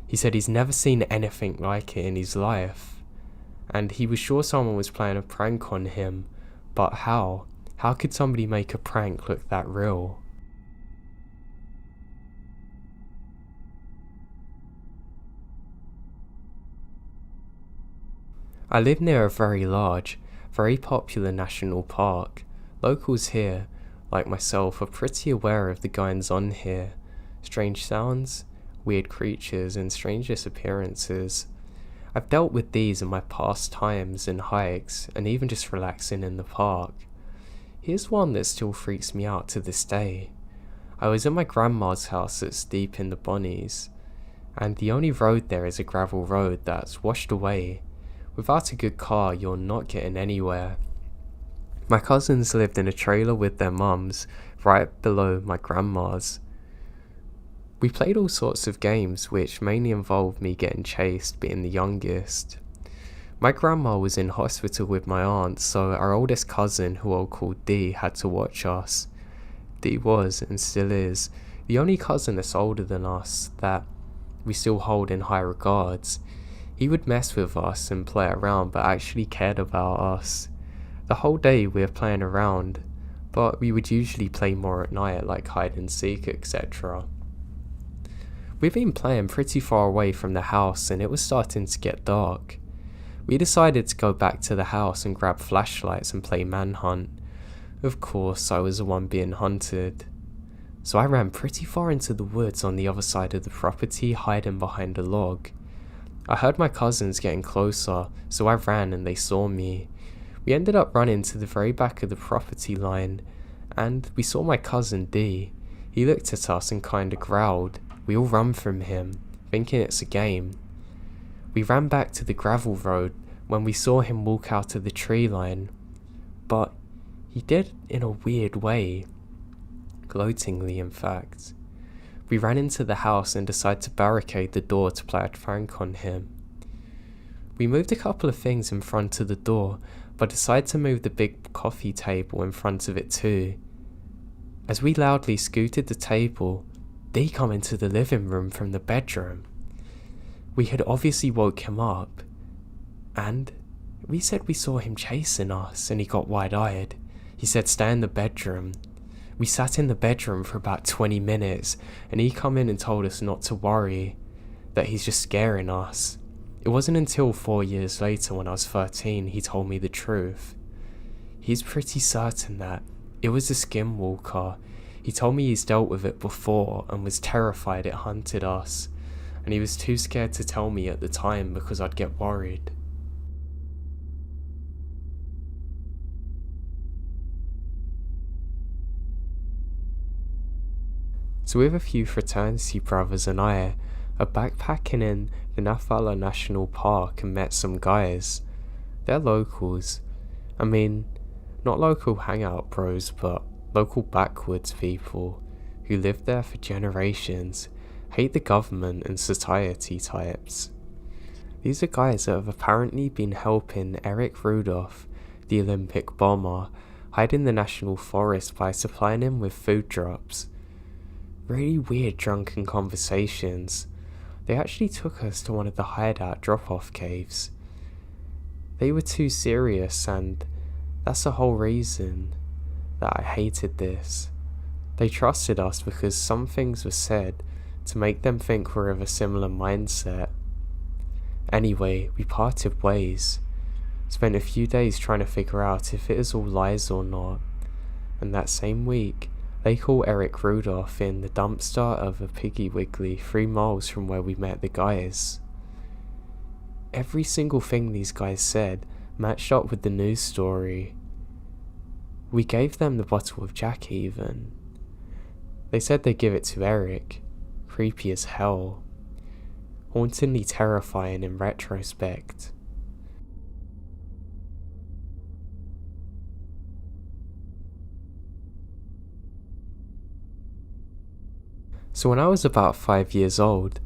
He said he's never seen anything like it in his life, and he was sure someone was playing a prank on him, but how? How could somebody make a prank look that real? I live near a very large, very popular national park. Locals here, like myself, are pretty aware of the goings on here. Strange sounds, weird creatures, and strange disappearances. I've dealt with these in my past times and hikes, and even just relaxing in the park. Here's one that still freaks me out to this day. I was at my grandma's house that's deep in the Bonnies, and the only road there is a gravel road that's washed away. Without a good car, you're not getting anywhere. My cousins lived in a trailer with their mums, right below my grandma's. We played all sorts of games, which mainly involved me getting chased, being the youngest. My grandma was in hospital with my aunt, so our oldest cousin, who I'll call D, had to watch us. D was, and still is, the only cousin that's older than us that we still hold in high regards. He would mess with us and play around, but actually cared about us. The whole day we were playing around, but we would usually play more at night, like hide and seek, etc. We've been playing pretty far away from the house and it was starting to get dark. We decided to go back to the house and grab flashlights and play manhunt. Of course, I was the one being hunted. so I ran pretty far into the woods on the other side of the property, hiding behind a log. I heard my cousins getting closer, so I ran and they saw me. We ended up running to the very back of the property line, and we saw my cousin D. He looked at us and kinda growled. We all run from him, thinking it's a game. We ran back to the gravel road when we saw him walk out of the tree line, but he did in a weird way. Gloatingly, in fact. We ran into the house and decided to barricade the door to play a prank on him. We moved a couple of things in front of the door, but decided to move the big coffee table in front of it too. As we loudly scooted the table, they come into the living room from the bedroom. We had obviously woke him up, and we said we saw him chasing us, and he got wide-eyed. He said stay in the bedroom. We sat in the bedroom for about 20 minutes, and he come in and told us not to worry, that he's just scaring us. It wasn't until 4 years later, when I was 13, he told me the truth. He's pretty certain that it was a skinwalker. He told me he's dealt with it before and was terrified it hunted us, and he was too scared to tell me at the time because I'd get worried. So with a few fraternity brothers and I are backpacking in the Nafala National Park and met some guys. They're locals. I mean, not local hangout bros, but local backwoods people who lived there for generations, hate the government and society types. These are guys that have apparently been helping Eric Rudolph, the Olympic bomber, hide in the national forest by supplying him with food drops. Really weird drunken conversations. They actually took us to one of the hideout drop-off caves. They were too serious, and that's the whole reason that I hated this. They trusted us because some things were said to make them think we're of a similar mindset. Anyway, we parted ways. Spent a few days trying to figure out if it is all lies or not, and that same week, they call Eric Rudolph in the dumpster of a Piggy Wiggly 3 miles from where we met the guys. Every single thing these guys said matched up with the news story. We gave them the bottle of Jack even. They said they'd give it to Eric. Creepy as hell. Hauntingly terrifying in retrospect. So when I was about 5 years old,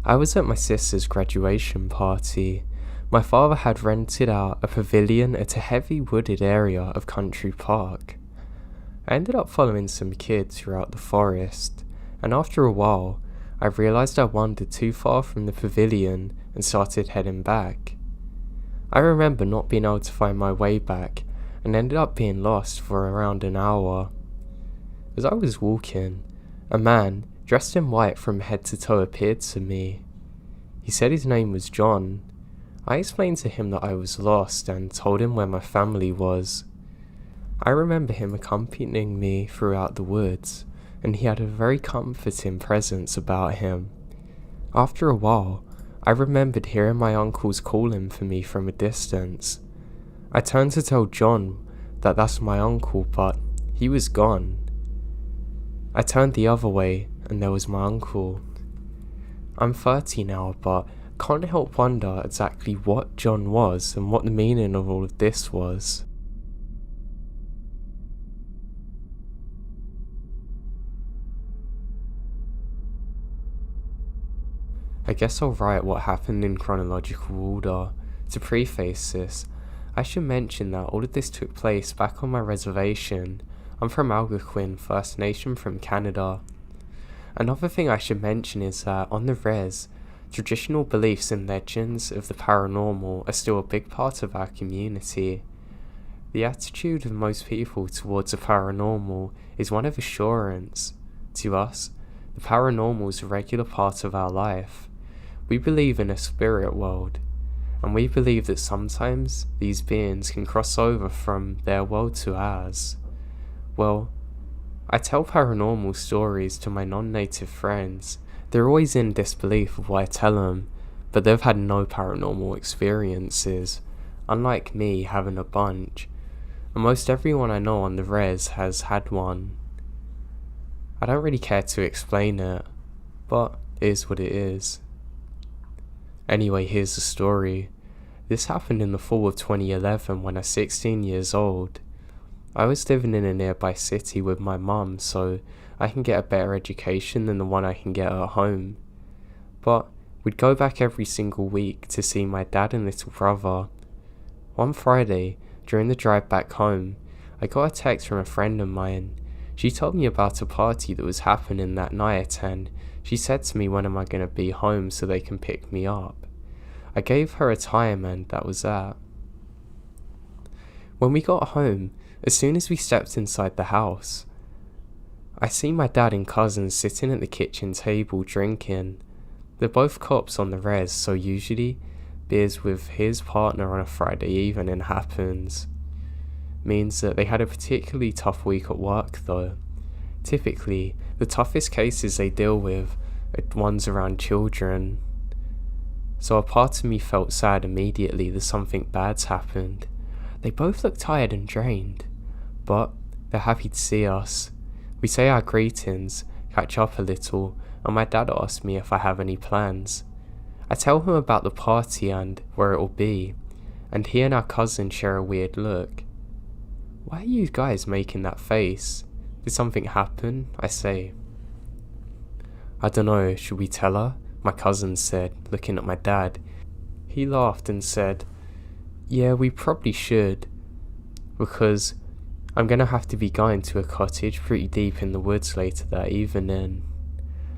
I was at my sister's graduation party. My father had rented out a pavilion at a heavy wooded area of Country Park. I ended up following some kids throughout the forest, and after a while, I realised I wandered too far from the pavilion and started heading back. I remember not being able to find my way back and ended up being lost for around an hour. As I was walking, a man dressed in white from head to toe appeared to me. He said his name was John. I explained to him that I was lost and told him where my family was. I remember him accompanying me throughout the woods, and he had a very comforting presence about him. After a while, I remembered hearing my uncles calling for me from a distance. I turned to tell John that that's my uncle, but he was gone. I turned the other way, and there was my uncle. I'm 30 now, but can't help wonder exactly what John was and what the meaning of all of this was. I guess I'll write what happened in chronological order. To preface this, I should mention that all of this took place back on my reservation. I'm from Algonquin First Nation from Canada. Another thing I should mention is that on the res, traditional beliefs and legends of the paranormal are still a big part of our community. The attitude of most people towards the paranormal is one of assurance. To us, the paranormal is a regular part of our life. We believe in a spirit world, and we believe that sometimes these beings can cross over from their world to ours. Well, I tell paranormal stories to my non-native friends. They're always in disbelief of what I tell them, but they've had no paranormal experiences, unlike me having a bunch. Almost everyone I know on the res has had one. I don't really care to explain it, but it is what it is. Anyway, here's the story. This happened in the fall of 2011 when I was 16 years old. I was living in a nearby city with my mum, so I can get a better education than the one I can get at home. But we'd go back every single week to see my dad and little brother. One Friday, during the drive back home, I got a text from a friend of mine. She told me about a party that was happening that night, and she said to me, when am I going to be home so they can pick me up? I gave her a time, and that was that. When we got home, as soon as we stepped inside the house, I see my dad and cousin sitting at the kitchen table drinking. They're both cops on the res, so usually beers with his partner on a Friday evening happens. Means that they had a particularly tough week at work though. Typically, the toughest cases they deal with are ones around children. So a part of me felt sad immediately that something bad's happened. They both look tired and drained, but they're happy to see us. We say our greetings, catch up a little, and my dad asks me if I have any plans. I tell him about the party and where it'll be, and he and our cousin share a weird look. Why are you guys making that face? Did something happen? I say. I don't know, should we tell her? My cousin said, looking at my dad. He laughed and said, yeah, we probably should, because I'm gonna have to be going to a cottage pretty deep in the woods later that evening.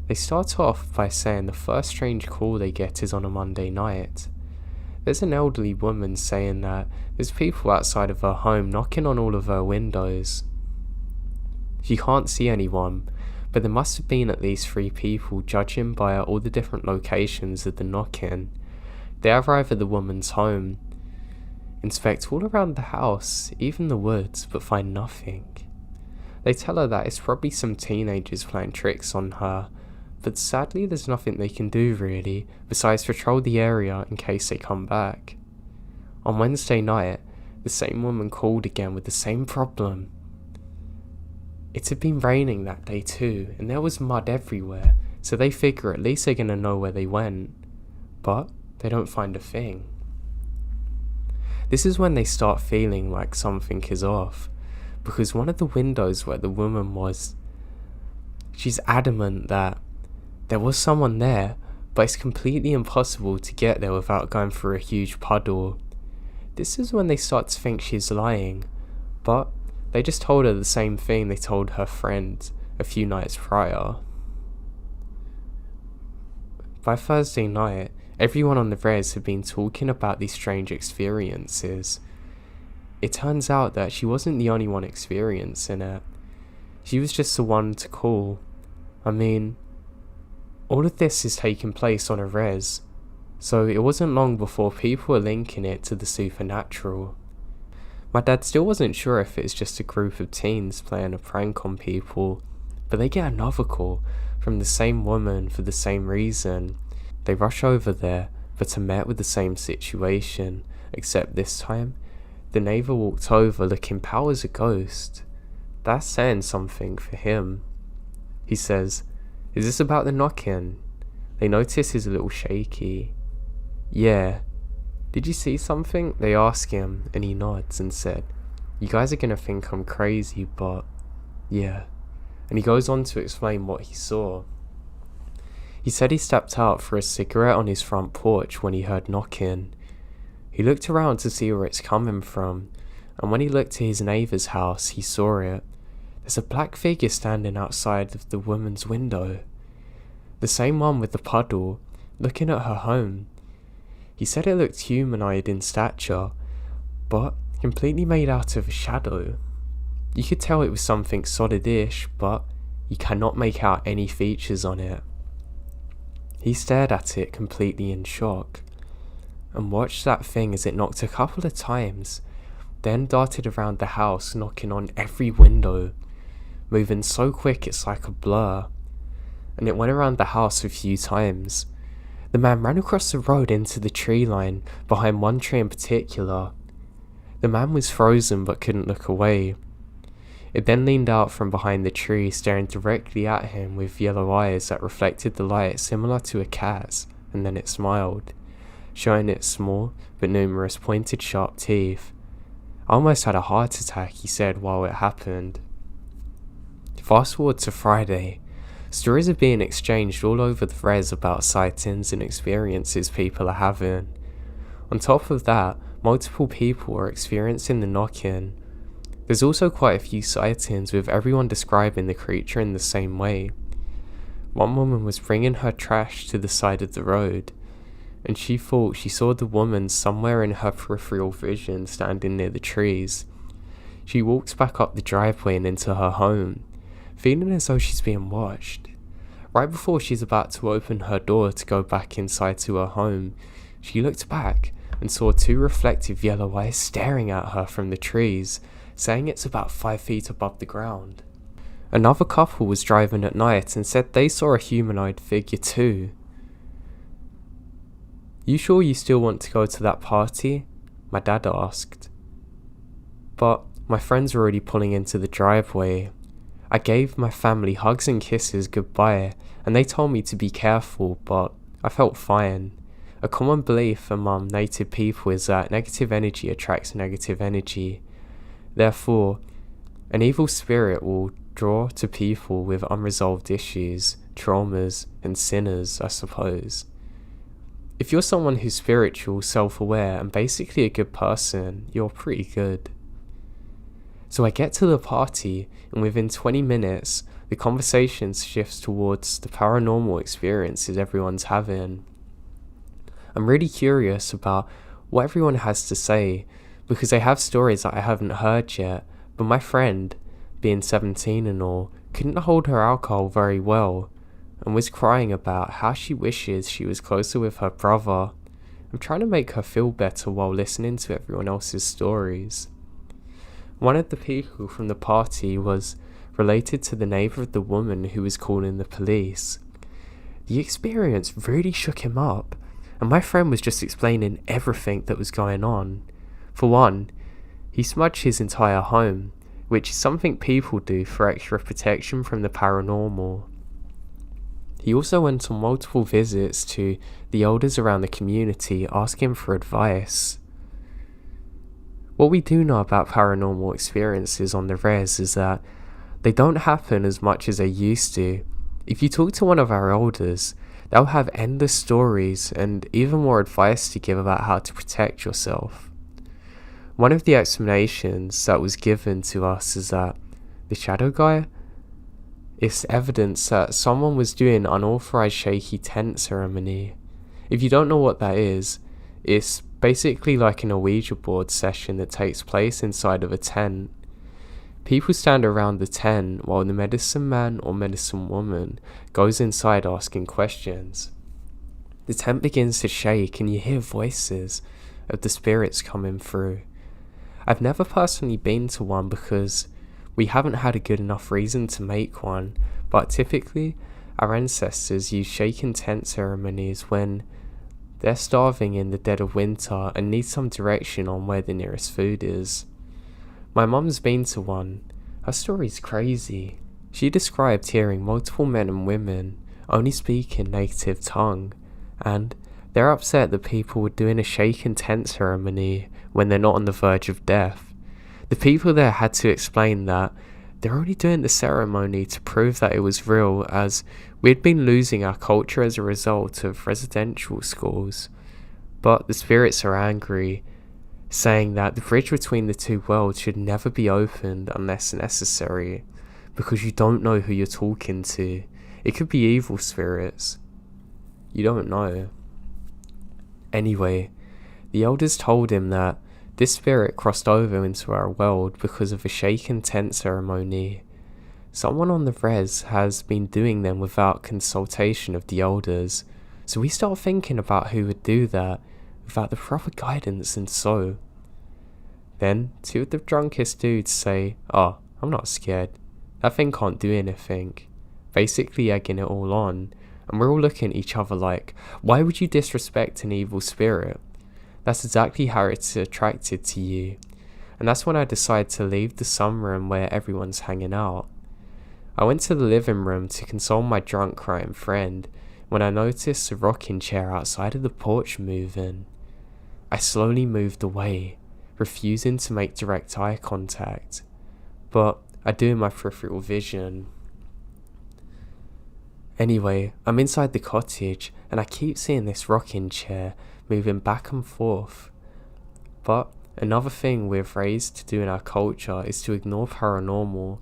They start off by saying the first strange call they get is on a Monday night. There's an elderly woman saying that there's people outside of her home knocking on all of her windows. She can't see anyone, but there must have been at least 3 people, judging by all the different locations of the knocking. They arrive at the woman's home, inspect all around the house, even the woods, but find nothing. They tell her that it's probably some teenagers playing tricks on her, but sadly there's nothing they can do really, besides patrol the area in case they come back. On Wednesday night, the same woman called again with the same problem. It had been raining that day too, and there was mud everywhere, so they figure at least they're gonna know where they went. But they don't find a thing. This is when they start feeling like something is off, because one of the windows where the woman was, she's adamant that there was someone there, but it's completely impossible to get there without going through a huge puddle. This is when they start to think she's lying, but they just told her the same thing they told her friend a few nights prior. By Thursday night, everyone on the res had been talking about these strange experiences. It turns out that she wasn't the only one experiencing it. She was just the one to call. I mean, all of this is taking place on a res, so it wasn't long before people were linking it to the supernatural. My dad still wasn't sure if it's just a group of teens playing a prank on people, but they get another call from the same woman for the same reason. They rush over there, but are met with the same situation, except this time, the neighbour walked over looking pale as a ghost. That's saying something for him. He says, "Is this about the knock-in?" They notice he's a little shaky. "Yeah. Did you see something?" They ask him, and he nods and said, "You guys are gonna think I'm crazy, but yeah." And he goes on to explain what he saw. He said he stepped out for a cigarette on his front porch when he heard knocking. He looked around to see where it's coming from, and when he looked to his neighbour's house, he saw it. There's a black figure standing outside of the woman's window. The same one with the puddle, looking at her home. He said it looked humanoid in stature, but completely made out of a shadow. You could tell it was something solid-ish, but you cannot make out any features on it. He stared at it completely in shock, and watched that thing as it knocked a couple of times, then darted around the house knocking on every window, moving so quick it's like a blur, and it went around the house a few times. The man ran across the road into the tree line behind one tree in particular. The man was frozen but couldn't look away. It then leaned out from behind the tree, staring directly at him with yellow eyes that reflected the light similar to a cat's, and then it smiled, showing its small but numerous pointed sharp teeth. "I almost had a heart attack," he said while it happened. Fast forward to Friday. Stories are being exchanged all over the res about sightings and experiences people are having. On top of that, multiple people are experiencing the knock-in. There's also quite a few sightings with everyone describing the creature in the same way. One woman was bringing her trash to the side of the road, and she thought she saw the woman somewhere in her peripheral vision standing near the trees. She walks back up the driveway and into her home, feeling as though she's being watched. Right before she's about to open her door to go back inside to her home, she looked back and saw two reflective yellow eyes staring at her from the trees, saying it's about 5 feet above the ground. Another couple was driving at night and said they saw a humanoid figure too. "You sure you still want to go to that party?" my dad asked. But my friends were already pulling into the driveway. I gave my family hugs and kisses goodbye, and they told me to be careful, but I felt fine. A common belief among native people is that negative energy attracts negative energy. Therefore, an evil spirit will draw to people with unresolved issues, traumas, and sinners, I suppose. If you're someone who's spiritual, self-aware, and basically a good person, you're pretty good. So I get to the party, and within 20 minutes, the conversation shifts towards the paranormal experiences everyone's having. I'm really curious about what everyone has to say, because they have stories that I haven't heard yet, but my friend, being 17 and all, couldn't hold her alcohol very well, and was crying about how she wishes she was closer with her brother. I'm trying to make her feel better while listening to everyone else's stories. One of the people from the party was related to the neighbour of the woman who was calling the police. The experience really shook him up, and my friend was just explaining everything that was going on. For one, he smudged his entire home, which is something people do for extra protection from the paranormal. He also went on multiple visits to the elders around the community asking for advice. What we do know about paranormal experiences on the res is that they don't happen as much as they used to. If you talk to one of our elders, they'll have endless stories and even more advice to give about how to protect yourself. One of the explanations that was given to us is that the shadow guy is evidence that someone was doing unauthorized shaky tent ceremony. If you don't know what that is, it's basically like an Ouija board session that takes place inside of a tent. People stand around the tent while the medicine man or medicine woman goes inside asking questions. The tent begins to shake and you hear voices of the spirits coming through. I've never personally been to one because we haven't had a good enough reason to make one, but typically our ancestors use shaken tent ceremonies when they're starving in the dead of winter and need some direction on where the nearest food is. My mum's been to one. Her story's crazy. She described hearing multiple men and women only speak in native tongue, and they're upset that people were doing a shaken tent ceremony when they're not on the verge of death. The people there had to explain that they're only doing the ceremony to prove that it was real, as we'd been losing our culture as a result of residential schools. But the spirits are angry, saying that the bridge between the two worlds should never be opened unless necessary, because you don't know who you're talking to. It could be evil spirits. You don't know. Anyway, the elders told him that this spirit crossed over into our world because of a shaken tent ceremony. Someone on the res has been doing them without consultation of the elders, so we start thinking about who would do that without the proper guidance, and then two of the drunkest dudes say, "Oh, I'm not scared. That thing can't do anything, basically egging it all on, and we're all looking at each other like, why would you disrespect an evil spirit? That's exactly how it's attracted to you. And that's when I decided to leave the sunroom where everyone's hanging out. I went to the living room to console my drunk crying friend when I noticed the rocking chair outside of the porch moving. I slowly moved away, refusing to make direct eye contact, but I do in my peripheral vision. Anyway, I'm inside the cottage and I keep seeing this rocking chair moving back and forth. But another thing we're raised to do in our culture is to ignore paranormal.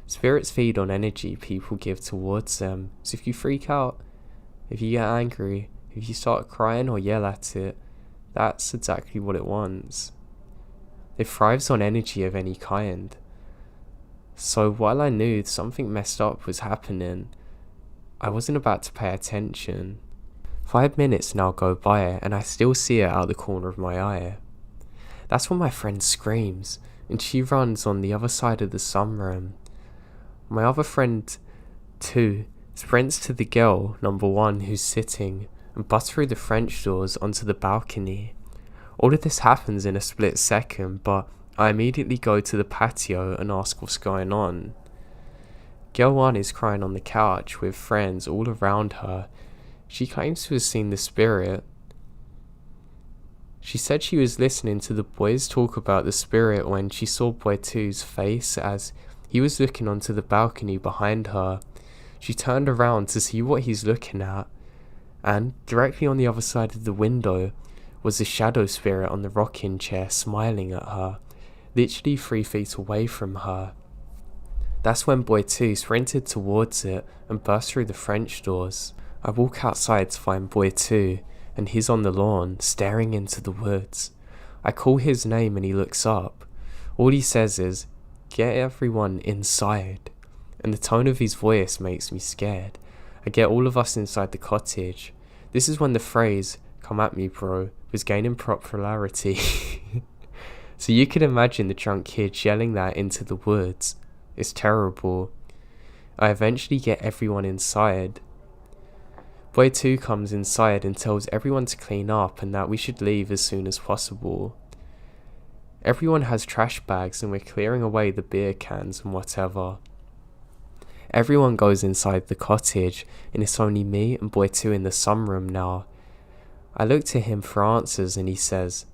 Spirits feed on energy people give towards them, so if you freak out, if you get angry, if you start crying or yell at it, that's exactly what it wants. It thrives on energy of any kind. So while I knew something messed up was happening, I wasn't about to pay attention. 5 minutes now go by and I still see it out the corner of my eye. That's when my friend screams and she runs on the other side of the sunroom. My other friend, too, sprints to the girl, number 1, who's sitting, and butts through the French doors onto the balcony. All of this happens in a split second, but I immediately go to the patio and ask what's going on. Girl 1 is crying on the couch with friends all around her. She claims to have seen the spirit. She said she was listening to the boys talk about the spirit when she saw boy 2's face as he was looking onto the balcony behind her. She turned around to see what he's looking at, and directly on the other side of the window was the shadow spirit on the rocking chair smiling at her, literally 3 feet away from her. That's when boy 2 sprinted towards it and burst through the French doors. I walk outside to find boy 2, and he's on the lawn, staring into the woods. I call his name and he looks up. All he says is, "Get everyone inside," and the tone of his voice makes me scared. I get all of us inside the cottage. This is when the phrase, "come at me bro," was gaining popularity. So you can imagine the drunk kid yelling that into the woods. It's terrible. I eventually get everyone inside. Boy 2 comes inside and tells everyone to clean up and that we should leave as soon as possible. Everyone has trash bags and we're clearing away the beer cans and whatever. Everyone goes inside the cottage and it's only me and boy 2 in the sunroom now. I look to him for answers and he says,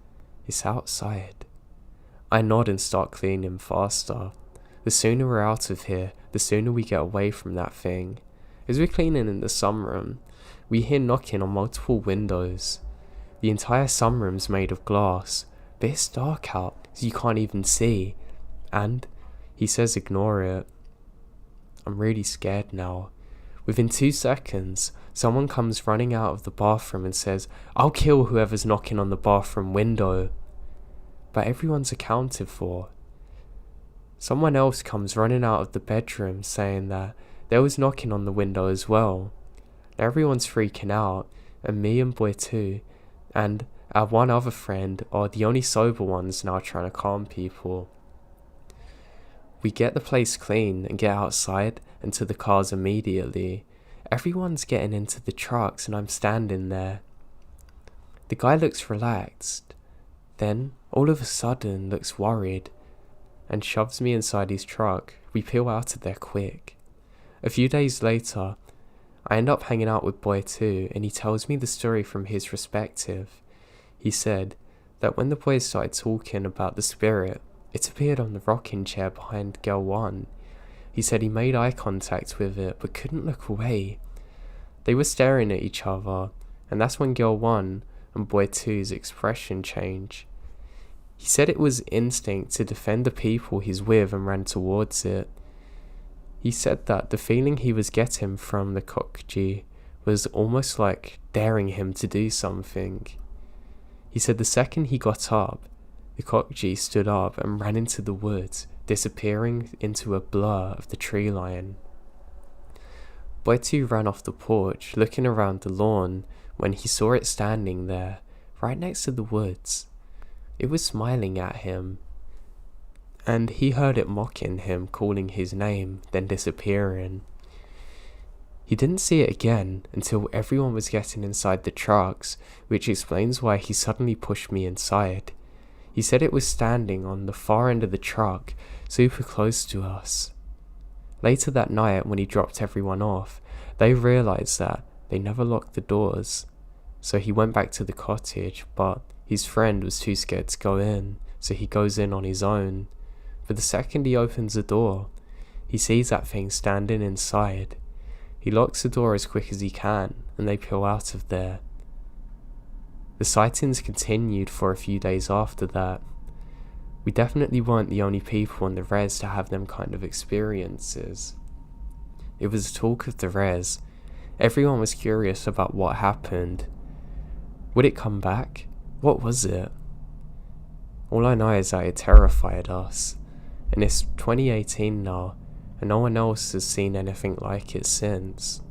"It's outside." I nod and start cleaning faster. The sooner we're out of here, the sooner we get away from that thing. As we're cleaning in the sunroom, we hear knocking on multiple windows. The entire sunroom's made of glass, but it's dark out, so you can't even see. And he says ignore it. I'm really scared now. Within 2 seconds, someone comes running out of the bathroom and says, "I'll kill whoever's knocking on the bathroom window." But everyone's accounted for. Someone else comes running out of the bedroom saying that there was knocking on the window as well. Now everyone's freaking out, and me and boy 2 and our one other friend are the only sober ones now trying to calm people. We get the place clean and get outside and to the cars immediately. Everyone's getting into the trucks and I'm standing there. The guy looks relaxed, then all of a sudden looks worried and shoves me inside his truck. We peel out of there quick. A few days later, I end up hanging out with boy 2 and he tells me the story from his perspective. He said that when the boys started talking about the spirit, it appeared on the rocking chair behind girl 1. He said he made eye contact with it but couldn't look away. They were staring at each other, and that's when girl 1 and boy 2's expression changed. He said it was instinct to defend the people he's with and ran towards it. He said that the feeling he was getting from the cockgee was almost like daring him to do something. He said the second he got up, the cockgee stood up and ran into the woods, disappearing into a blur of the tree line. Boy 2 ran off the porch, looking around the lawn when he saw it standing there, right next to the woods. It was smiling at him. and he heard it mocking him, calling his name, then disappearing. He didn't see it again until everyone was getting inside the trucks, which explains why he suddenly pushed me inside. He said it was standing on the far end of the truck, super close to us. Later that night, when he dropped everyone off, they realised that they never locked the doors. So he went back to the cottage, but his friend was too scared to go in, so he goes in on his own. But the second he opens the door, he sees that thing standing inside. He locks the door as quick as he can, and they peel out of there. The sightings continued for a few days after that. We definitely weren't the only people on the res to have them kind of experiences. It was the talk of the res. Everyone was curious about what happened. Would it come back? What was it? All I know is that it terrified us, and it's 2018 now, and no one else has seen anything like it since.